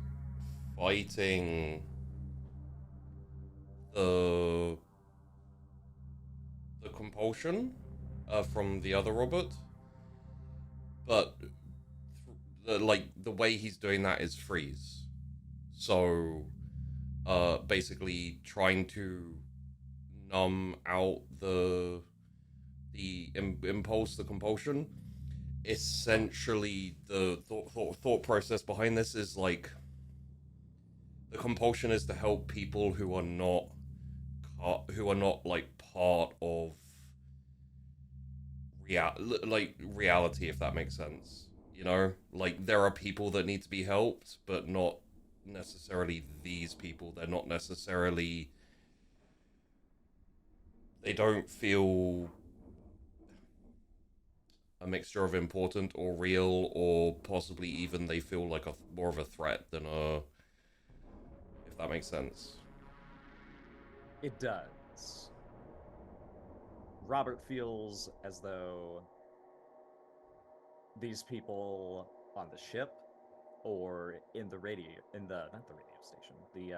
fighting the compulsion from the other Robert, but the way he's doing that is freeze. So basically trying to numb out the impulse, the compulsion. Essentially, the thought process behind this is like the compulsion is to help people who are not like part of reality, if that makes sense. You know, like there are people that need to be helped, but not necessarily these people. They're not necessarily. They don't feel a mixture of important or real, or possibly even they feel like more of a threat than a. If that makes sense. It does. Robert feels as though these people on the ship or in the not the radio station, the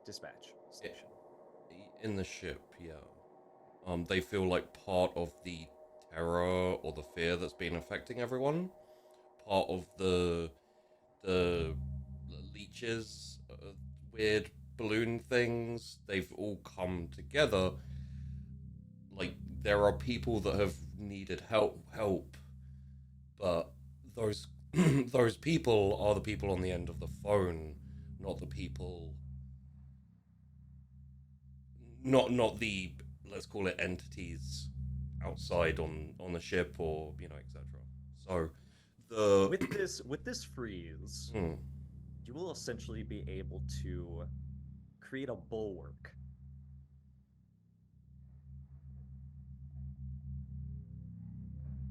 dispatch station. In the ship, yeah. They feel like part of the terror or the fear that's been affecting everyone. Part of the leeches, weird balloon things. They've all come together. Like there are people that have needed help, but those those people are the people on the end of the phone, not the people. Not the, let's call it, entities outside on the ship, or etc. So the with this freeze, Hmm. you will essentially be able to create a bulwark.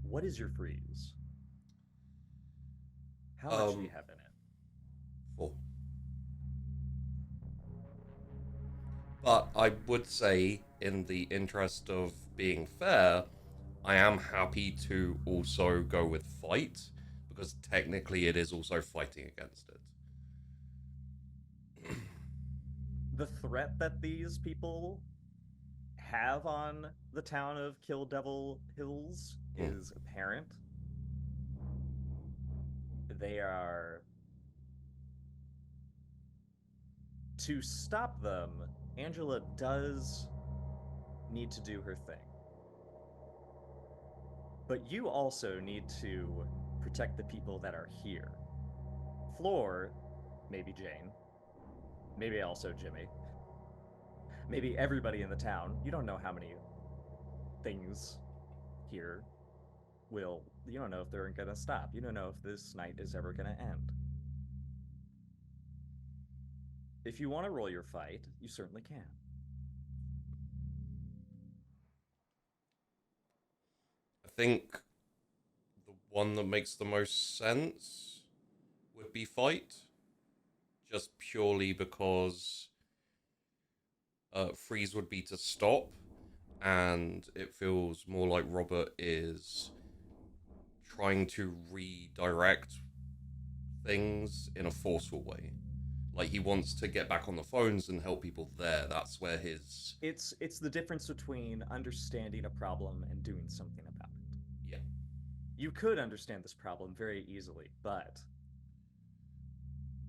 What is your freeze? How much do you have in it? 4. But I would say, in the interest of being fair, I am happy to also go with fight, because technically it is also fighting against it. The threat that these people have on the town of Kill Devil Hills is apparent. They are... To stop them, Angela does need to do her thing. But you also need to protect the people that are here. Floor, maybe Jane, maybe also Jimmy, maybe everybody in the town. You don't know how many things here will... You don't know if they're gonna stop. You don't know if this night is ever gonna end. If you want to roll your fight, you certainly can. I think the one that makes the most sense would be fight, just purely because freeze would be to stop, and it feels more like Robert is trying to redirect things in a forceful way. Like he wants to get back on the phones and help people there. That's where his... It's the difference between understanding a problem and doing something about it. Yeah. You could understand this problem very easily, but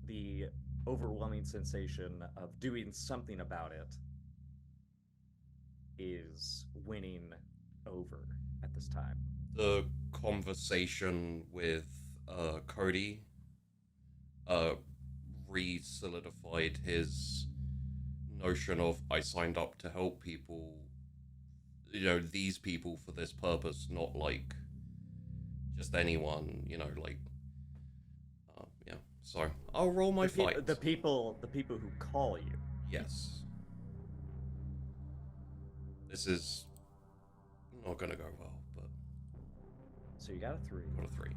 the overwhelming sensation of doing something about it is winning over at this time. The conversation with Cody re-solidified his notion of, I signed up to help people, these people, for this purpose, not like just anyone, like yeah. So I'll roll my fight. The people who call you. Yes. This is not gonna go well, but... So you got a 3. Got a 3.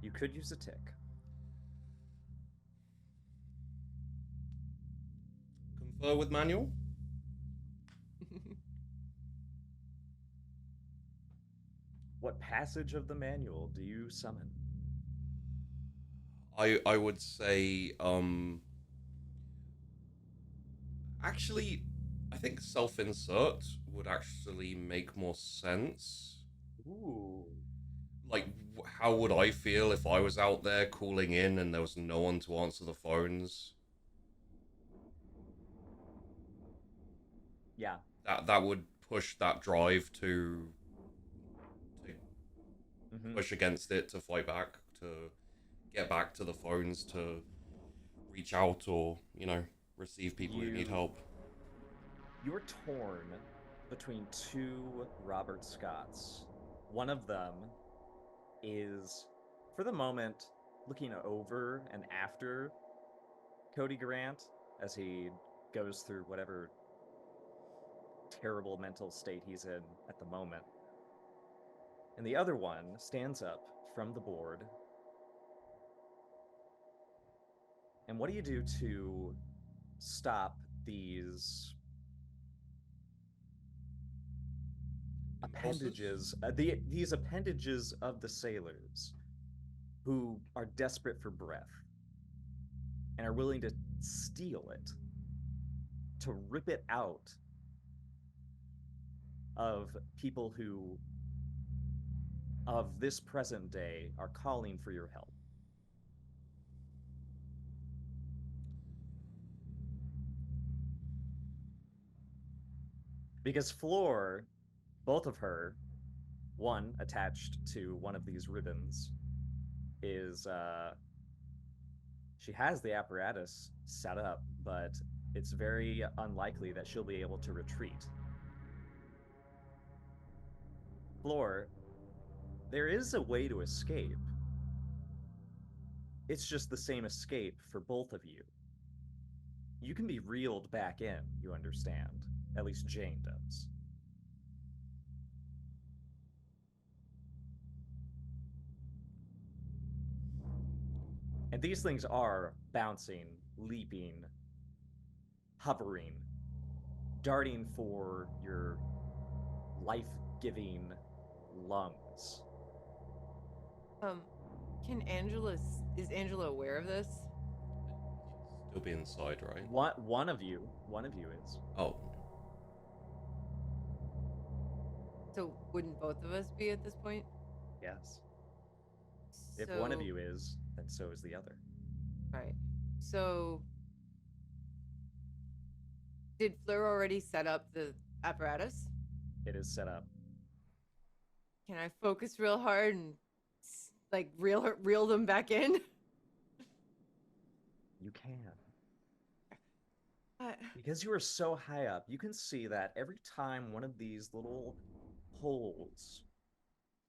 You could use a tick. Confer with manual? What passage of the manual do you summon? I would say, actually, I think self-insert would actually make more sense. Ooh. Like, how would I feel if I was out there calling in and there was no one to answer the phones? Yeah. That would push that drive to push against it, to fight back, to get back to the phones, to reach out, or, receive people who need help. You're torn between 2 Robert Scotts. One of them is, for the moment, looking over and after Cody Grant as he goes through whatever terrible mental state he's in at the moment. And the other one stands up from the board. And what do you do to stop these appendages, these appendages of the sailors who are desperate for breath and are willing to steal it, to rip it out of people who, of this present day, are calling for your help. Because Floor, both of her, one attached to one of these ribbons, is she has the apparatus set up, but it's very unlikely that she'll be able to retreat. Floor, there is a way to escape. It's just the same escape for both of you. You can be reeled back in, you understand. At least Jane does. And these things are bouncing, leaping, hovering, darting for your life-giving lungs. Is Angela aware of this? Still be inside, right? One of you is. Oh. So wouldn't both of us be at this point? Yes. If one of you is, then so is the other. Right. So did Fleur already set up the apparatus? It is set up. Can I focus real hard and like reel them back in? You can. Because you are so high up, you can see that every time one of these little holes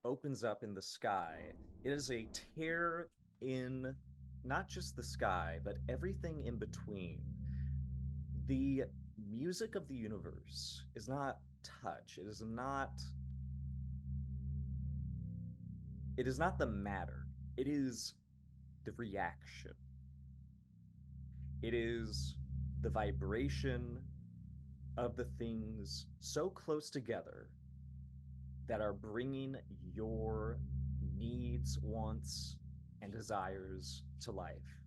opens up in the sky, it is a tear in not just the sky, but everything in between. The music of the universe is not touch. It is not the matter. It is the reaction. It is the vibration of the things so close together that are bringing your needs, wants, and desires to life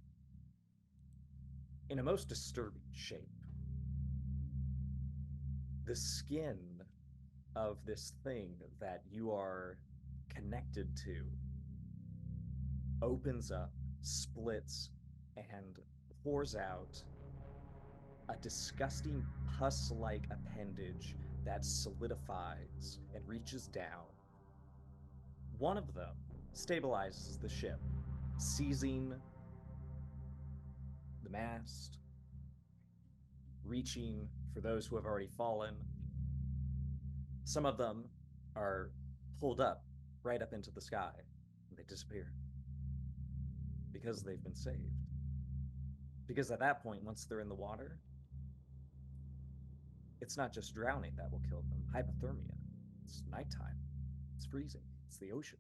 in a most disturbing shape. The skin of this thing that you are connected to opens up, splits, and pours out a disgusting pus-like appendage that solidifies and reaches down. One of them stabilizes the ship, seizing the mast, reaching for those who have already fallen. Some of them are pulled up, right up into the sky, and they disappear because they've been saved. Because at that point, once they're in the water, it's not just drowning that will kill them. Hypothermia. It's nighttime. It's freezing. It's the ocean.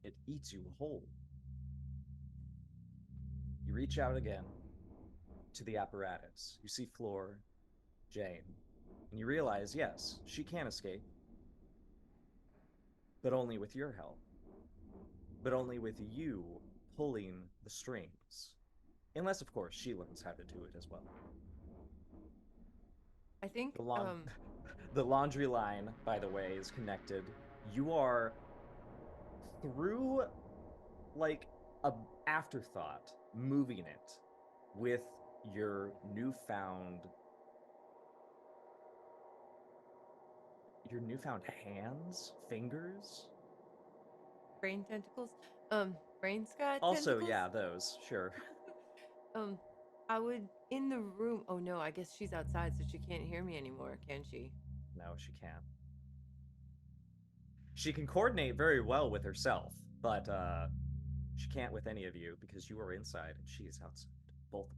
It eats you whole. You reach out again to the apparatus. You see Floor, Jane, and you realize, yes, she can escape, but only with your help. But only with you pulling the strings. Unless, of course, she learns how to do it as well. I think the laundry line, by the way, is connected. You are through like a afterthought moving it with your newfound hands, fingers, brain tentacles. Brain Scott also tentacles? Yeah, those, sure. I would in the room. Oh no, I guess she's outside, so she can't hear me anymore, can she? No, she can't. She can coordinate very well with herself, but she can't with any of you because you are inside and she is outside. Both of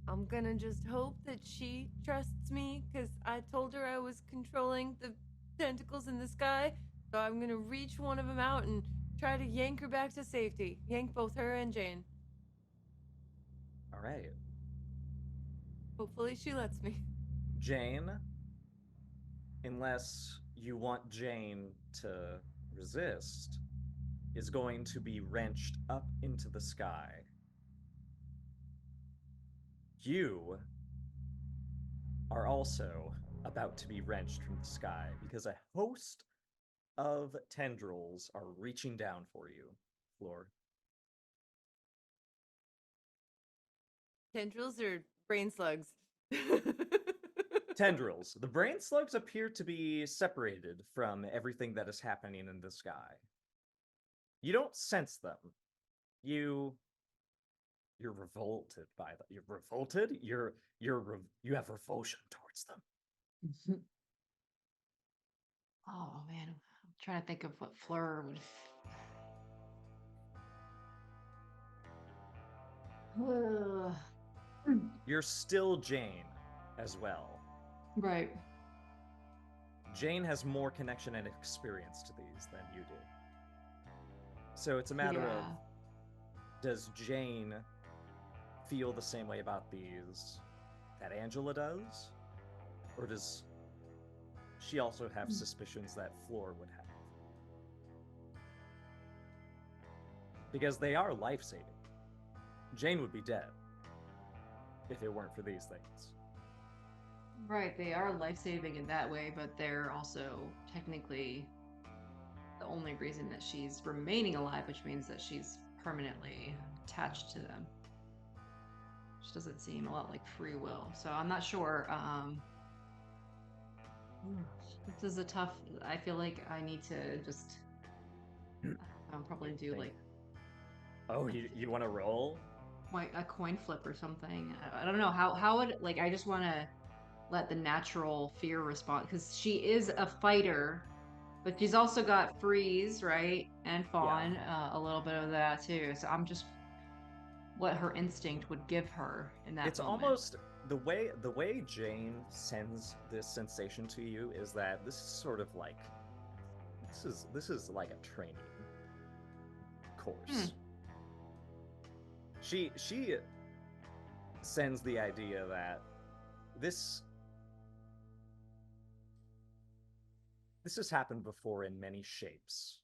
you. I'm gonna just hope that she trusts me, because I told her I was controlling the tentacles in the sky. So I'm gonna reach one of them out and try to yank her back to safety. Yank both her and Jane. All right. Hopefully she lets me. Jane, unless you want Jane to resist, is going to be wrenched up into the sky. You are also about to be wrenched from the sky because a host of tendrils are reaching down for you, Floor. Tendrils or brain slugs? Tendrils. The brain slugs appear to be separated from everything that is happening in the sky. You don't sense them. You're revolted by them. You're revolted? You have revulsion towards them. Oh man, I'm trying to think of what Fleur would. You're still Jane as well. Right. Jane has more connection and experience to these than you do. So it's a matter of, does Jane feel the same way about these that Angela does? Or does she also have suspicions that Floor would have? Because they are life-saving. Jane would be dead if it weren't for these things. Right, they are life-saving in that way, but they're also technically the only reason that she's remaining alive, which means that she's permanently attached to them. Which doesn't seem a lot like free will. So I'm not sure. This is a tough. I feel like I need to just. I'll probably do like. Oh, you want to roll? Like a coin flip or something. I don't know how would like. I just want to let the natural fear respond because she is a fighter, but she's also got freeze, right, and fawn, a little bit of that too. So I'm just what her instinct would give her in that It's moment. almost the way Jane sends this sensation to you is that this is sort of like this is like a training course. She sends the idea that this has happened before in many shapes.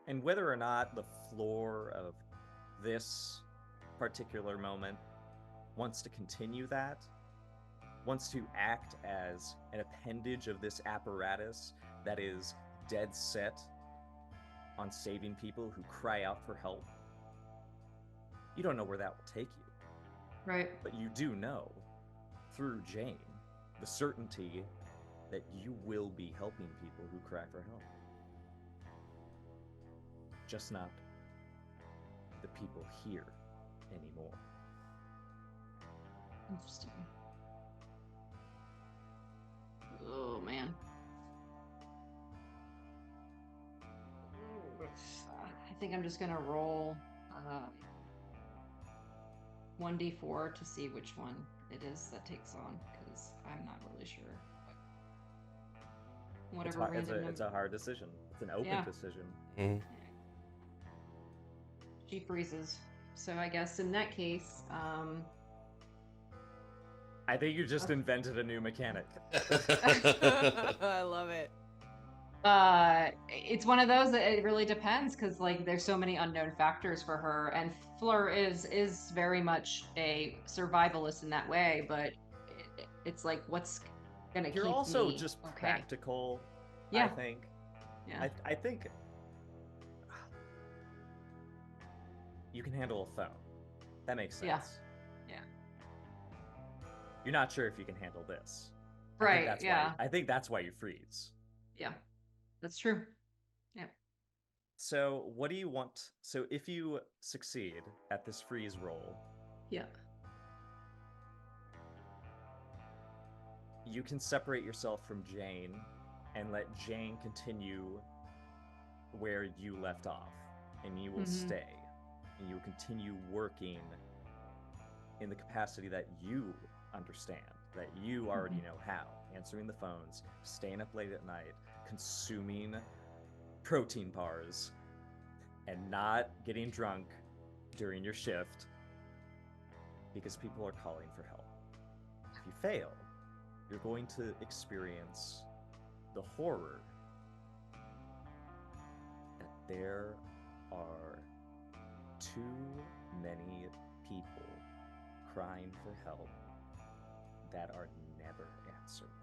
And whether or not the floor of this particular moment wants to continue that, wants to act as an appendage of this apparatus that is dead set on saving people who cry out for help, you don't know where that will take you. Right. But you do know, through Jane, the certainty that you will be helping people who cry for help. Just not the people here anymore. Interesting. Oh man. I think I'm just gonna roll 1d4 to see which one it is that takes on, because I'm not really sure. Whatever it's a hard decision. It's an open decision. She freezes. So I guess in that case, I think you just invented a new mechanic. I love it. It's one of those that it really depends because like there's so many unknown factors for her, and Fleur is very much a survivalist in that way, but it's like what's gonna You're keep also me just okay. practical. Yeah. I think. Yeah. I think you can handle a phone. That makes sense. Yeah. You're not sure if you can handle this. Right. I think that's why you freeze. Yeah. That's true. Yeah. So what do you want? So if you succeed at this freeze roll, yeah, you can separate yourself from Jane and let Jane continue where you left off, and you will stay, and you will continue working in the capacity that you understand, that you already know how, answering the phones, staying up late at night, consuming protein bars, and not getting drunk during your shift because people are calling for help. If you fail, you're going to experience the horror that There are too many people crying for help that are never answered.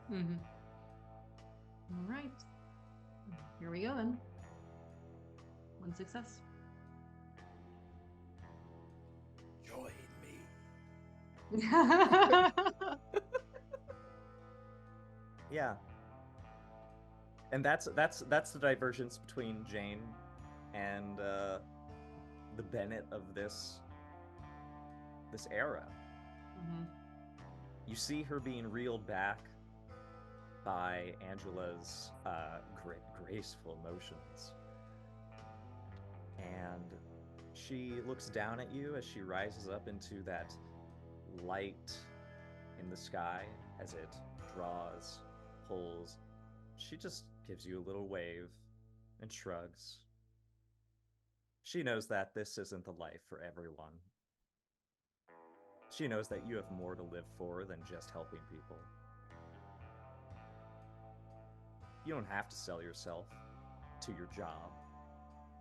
Mm-hmm. All right. Here we go then. 1 success. Join me. Yeah. And that's the divergence between Jane and the Bennett of this era. Mm-hmm. You see her being reeled back by Angela's graceful motions. And she looks down at you as she rises up into that light in the sky as it draws, pulls. She just gives you a little wave and shrugs. She knows that this isn't the life for everyone. She knows that you have more to live for than just helping people. You don't have to sell yourself to your job.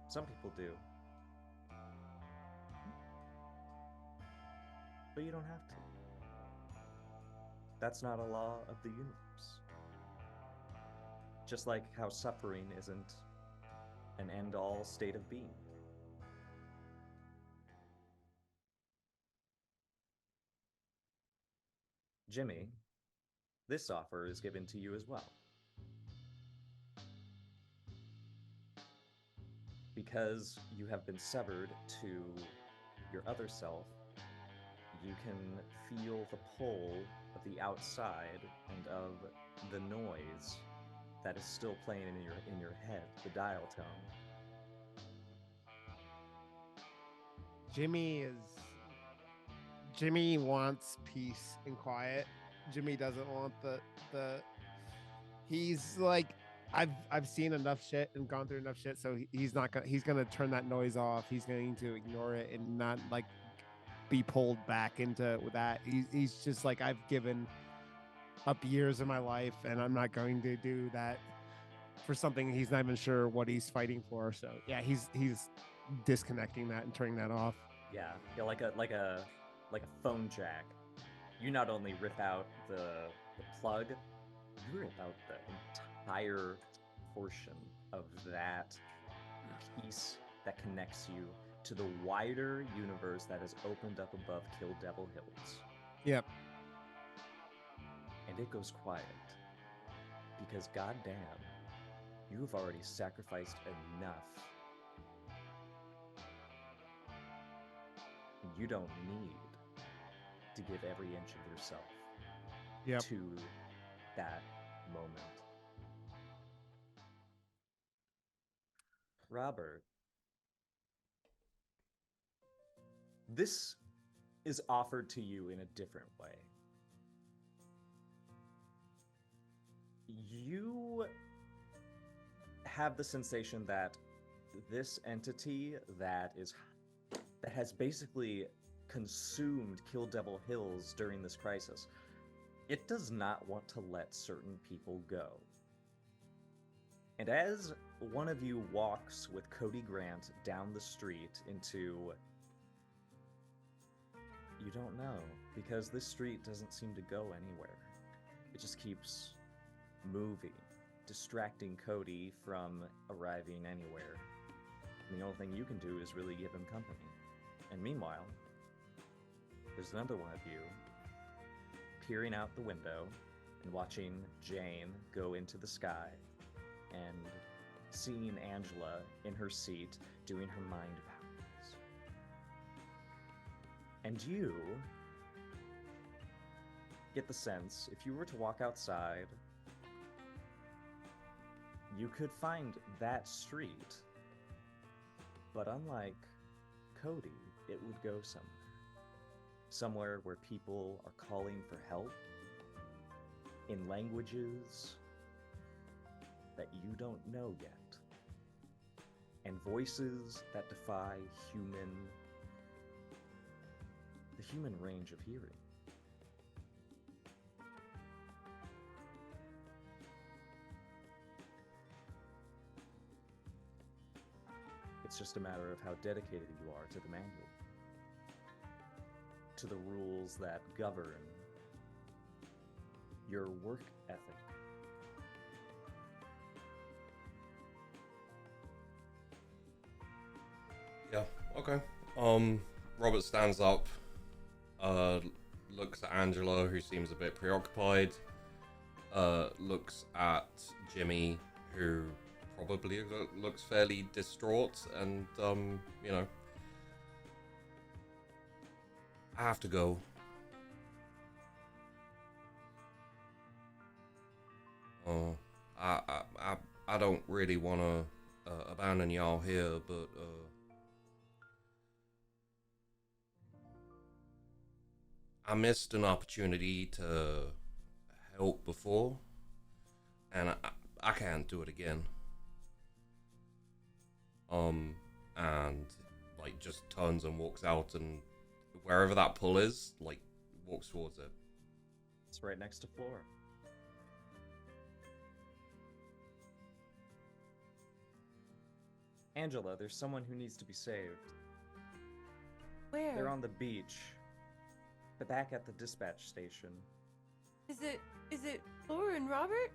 Some people do. But you don't have to. That's not a law of the universe. Just like how suffering isn't an end-all state of being. Jimmy, this offer is given to you as well. Because you have been severed to your other self, you can feel the pull of the outside and of the noise that is still playing in your head, the dial tone. Jimmy wants peace and quiet. Jimmy doesn't want the he's like, I've seen enough shit and gone through enough shit, so he's gonna turn that noise off. He's going to ignore it and not like be pulled back into that. He's just like, I've given up years of my life and I'm not going to do that for something he's not even sure what he's fighting for. So yeah, he's disconnecting that and turning that off. Yeah, like a phone jack. You not only rip out the plug, you rip out the entire portion of that piece that connects you to the wider universe that is opened up above Kill Devil Hills. Yep. And it goes quiet. Because goddamn, you've already sacrificed enough. And you don't need to give every inch of yourself to that moment. Robert, this is offered to you in a different way. You have the sensation that this entity that has basically consumed Kill Devil Hills during this crisis, it does not want to let certain people go. And as one of you walks with Cody Grant down the street into... You don't know, because this street doesn't seem to go anywhere. It just keeps moving, distracting Cody from arriving anywhere. And the only thing you can do is really give him company. And meanwhile, there's another one of you peering out the window and watching Jane go into the sky and seeing Angela in her seat doing her mind powers. And you get the sense, if you were to walk outside, you could find that street, but unlike Cody, it would go somewhere. Somewhere where people are calling for help in languages that you don't know yet, and voices that defy the human range of hearing. It's just a matter of how dedicated you are to the manual, to the rules that govern your work ethic. Yeah, okay. Robert stands up, looks at Angela, who seems a bit preoccupied, looks at Jimmy, who probably looks fairly distraught, and, you know, I have to go. I don't really want to abandon y'all here, but I missed an opportunity to help before, and I can't do it again. And like just turns and walks out, and wherever that pull is, like walks towards it. It's right next to Flora. Angela, there's someone who needs to be saved. Where? They're on the beach. They're back at the dispatch station. Is it Flora and Robert?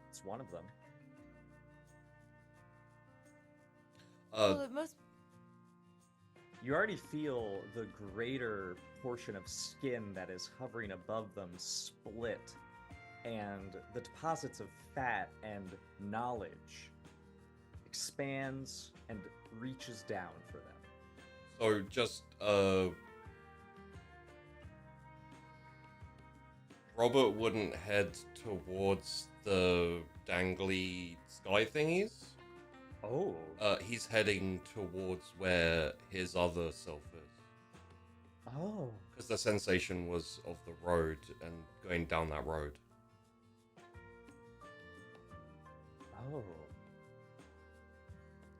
It's one of them. Well, it must. You already feel the greater portion of skin that is hovering above them split, and the deposits of fat and knowledge expands and reaches down for them. So just Robert wouldn't head towards the dangly sky thingies. Oh. He's heading towards where his other self is. Oh. Because the sensation was of the road and going down that road. Oh.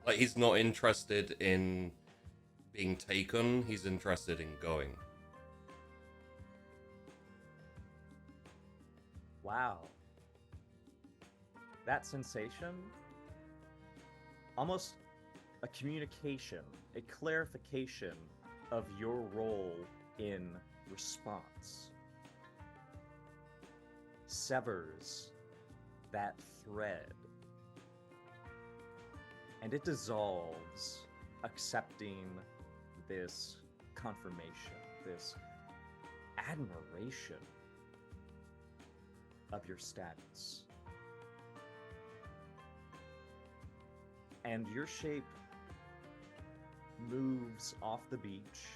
Like, he's not interested in being taken, he's interested in going. Wow. That sensation, almost a communication, a clarification of your role in response, severs that thread, and it dissolves, accepting this confirmation, this admiration of your status. And your shape moves off the beach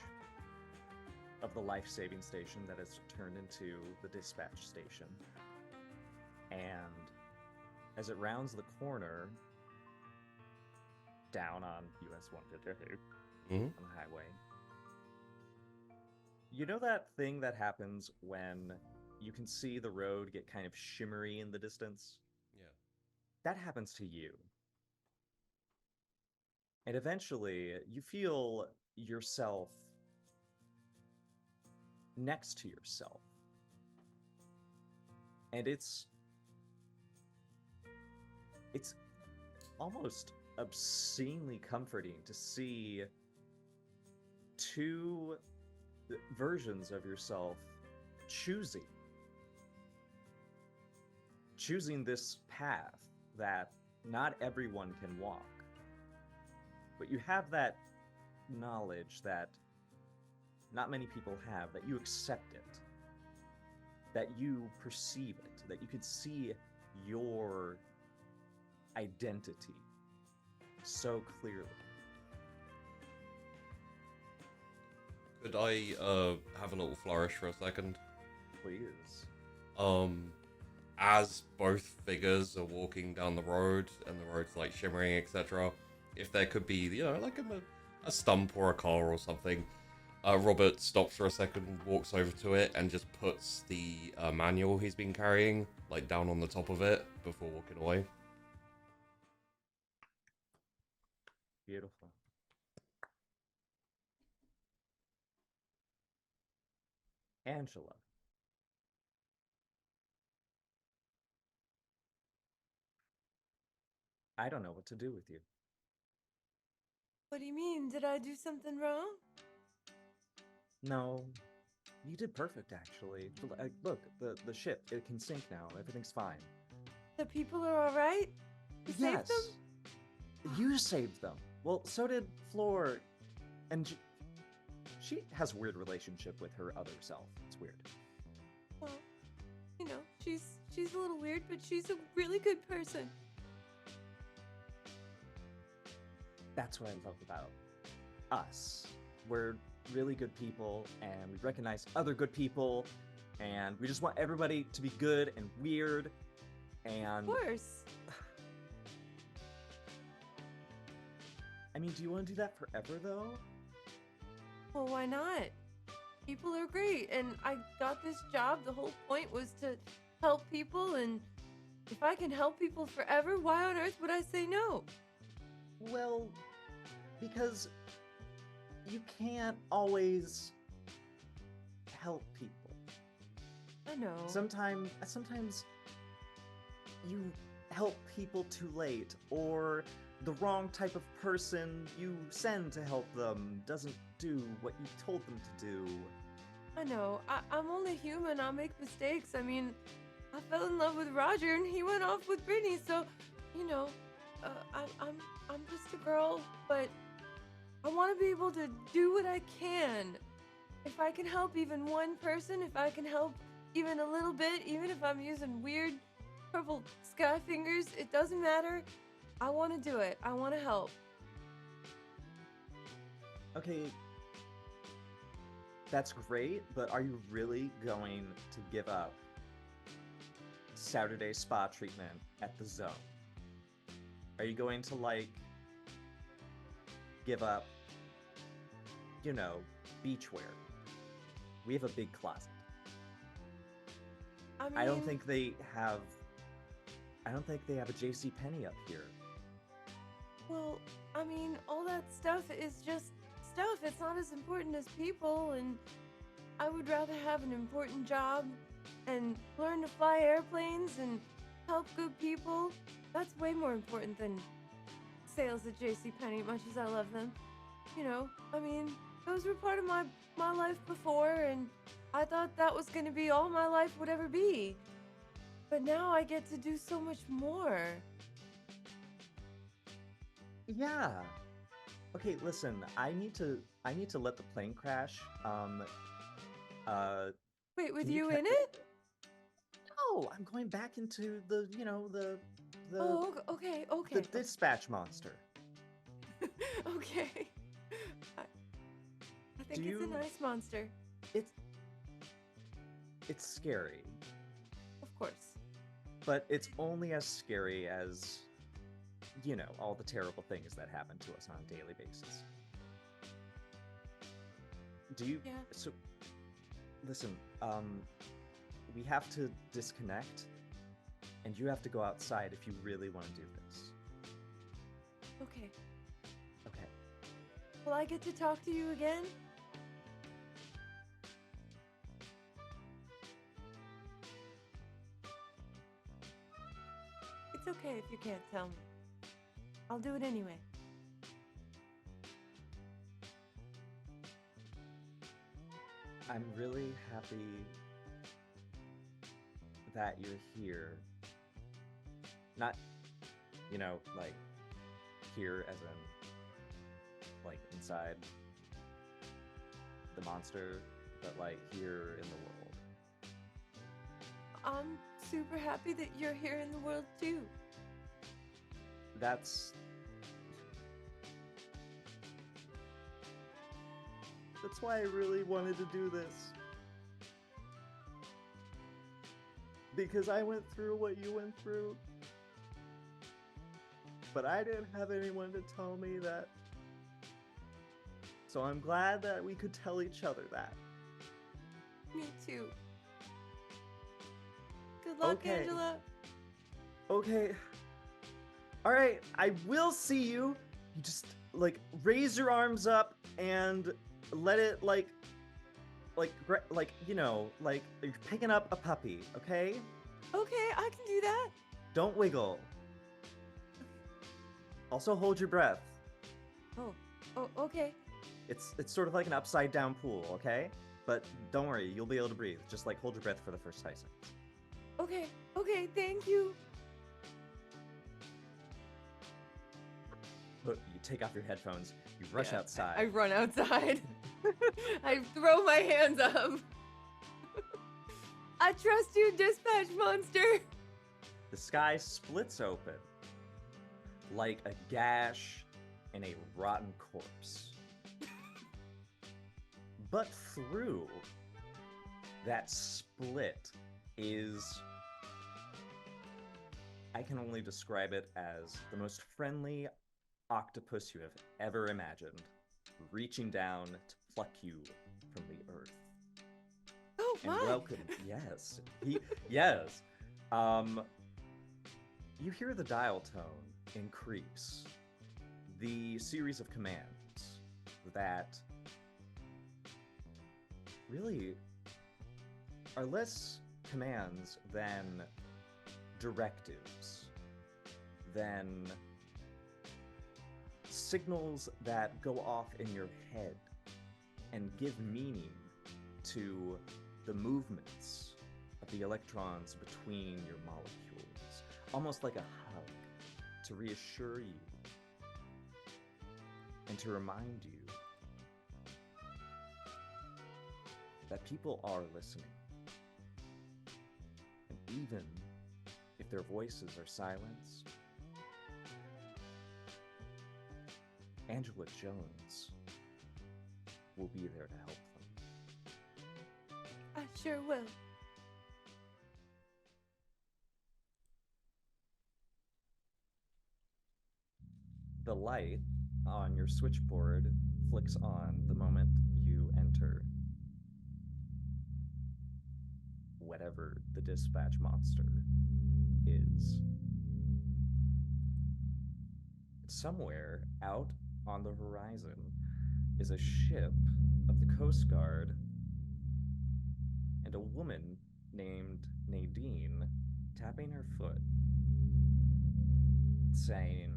of the life-saving station that has turned into the dispatch station. And as it rounds the corner down on US 152 on the highway, you know that thing that happens when you can see the road get kind of shimmery in the distance? Yeah. That happens to you. And eventually, you feel yourself next to yourself. And it's almost obscenely comforting to see two versions of yourself choosing this path that not everyone can walk. But you have that knowledge that not many people have, that you accept it, that you perceive it, that you could see your identity so clearly. Could I have a little flourish for a second? Please. As both figures are walking down the road and the road's like shimmering, etc., if there could be, you know, like a stump or a car or something, Robert stops for a second, walks over to it, and just puts the manual he's been carrying like down on the top of it before walking away. Beautiful. Angela. I don't know what to do with you. What do you mean? Did I do something wrong? No, you did perfect, actually. Look, the ship, it can sink now. Everything's fine. The people are all right? You saved them? You saved them. Well, so did Floor, and she has a weird relationship with her other self. It's weird. Well, you know, she's a little weird, but she's a really good person. That's what I love about us. We're really good people, and we recognize other good people, and we just want everybody to be good and weird, and... Of course. I mean, do you want to do that forever, though? Well, why not? People are great, and I got this job. The whole point was to help people, and if I can help people forever, why on earth would I say no? Well, because you can't always help people. I know. Sometimes you help people too late, or the wrong type of person you send to help them doesn't do what you told them to do. I know. I'm only human. I'll make mistakes. I mean, I fell in love with Roger, and he went off with Brittany. So, you know, I'm just a girl, but I want to be able to do what I can. If I can help even one person, if I can help even a little bit, even if I'm using weird purple sky fingers, it doesn't matter. I want to do it. I want to help. Okay, that's great, but are you really going to give up Saturday spa treatment at the Zone? Are you going to, like, give up, you know, beachwear? We have a big closet. I don't think they have a JCPenney up here. Well, I mean, all that stuff is just stuff. It's not as important as people, and I would rather have an important job and learn to fly airplanes and help good people. That's way more important than sales at JCPenney, much as I love them. You know, I mean, those were part of my life before, and I thought that was going to be all my life would ever be. But now I get to do so much more. Yeah. Okay, listen, I need to let the plane crash. Wait, with can you ca- in it? No, I'm going back into the, you know, the Oh, okay. the dispatch monster. Okay. I think it's a nice monster. It's scary, Of course. but it's only as scary as, you know, all the terrible things that happen to us on a daily basis. Do you? Yeah. So, listen, we have to disconnect, and you have to go outside if you really want to do this. Okay. Okay. Will I get to talk to you again? It's okay if you can't tell me. I'll do it anyway. I'm really happy that you're here. Not, you know, like, here as in, like, inside the monster, but, like, here in the world. I'm super happy that you're here in the world too. That's why I really wanted to do this. Because I went through what you went through. But I didn't have anyone to tell me that. So I'm glad that we could tell each other that. Me too. Good luck, Okay. Angela. Okay. Alright, I will see you. You just, like, raise your arms up and let it, like, you know, like, you're picking up a puppy, okay? Okay, I can do that. Don't wiggle. Also hold your breath. Oh, Okay. It's sort of like an upside down pool, okay? But don't worry, you'll be able to breathe. Just like hold your breath for the first 5 seconds. Okay. Okay. Thank you. But you take off your headphones, you rush outside. I run outside. I throw my hands up. I trust you, dispatch monster. The sky splits open like a gash in a rotten corpse. But through that split is, I can only describe it as the most friendly octopus you have ever imagined, reaching down to pluck you from the earth. Oh, And my. welcome, yes, yes. You hear the dial tone increase. The series of commands that really are less commands than directives, than signals that go off in your head and give meaning to the movements of the electrons between your molecules, almost like a hug to reassure you and to remind you that people are listening. And even if their voices are silenced, Angela Jones will be there to help them. I sure will. The light on your switchboard flicks on the moment you enter whatever the dispatch monster is. Somewhere out on the horizon is a ship of the Coast Guard and a woman named Nadine tapping her foot, saying,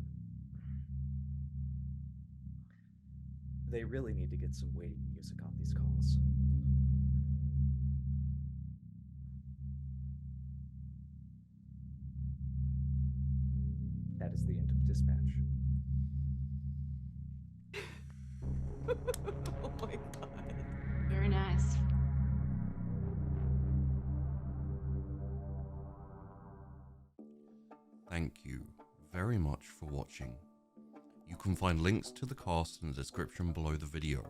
they really need to get some waiting music on these calls. That is the end of dispatch. Oh my god. Very nice. Thank you very much for watching. You can find links to the cast in the description below the video.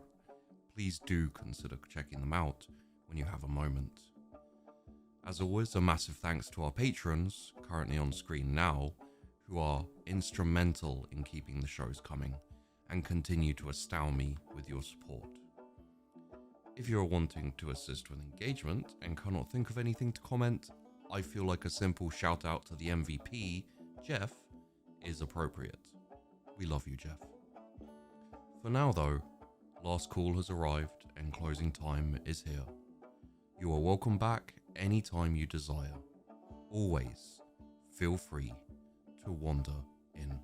Please do consider checking them out when you have a moment. As always, a massive thanks to our patrons, currently on screen now, who are instrumental in keeping the shows coming and continue to astound me with your support. If you're wanting to assist with engagement and cannot think of anything to comment, I feel like a simple shout out to the MVP, Jeff, is appropriate. We love you, Jeff. For now though, last call has arrived and closing time is here. You are welcome back anytime you desire. Always feel free to wander in.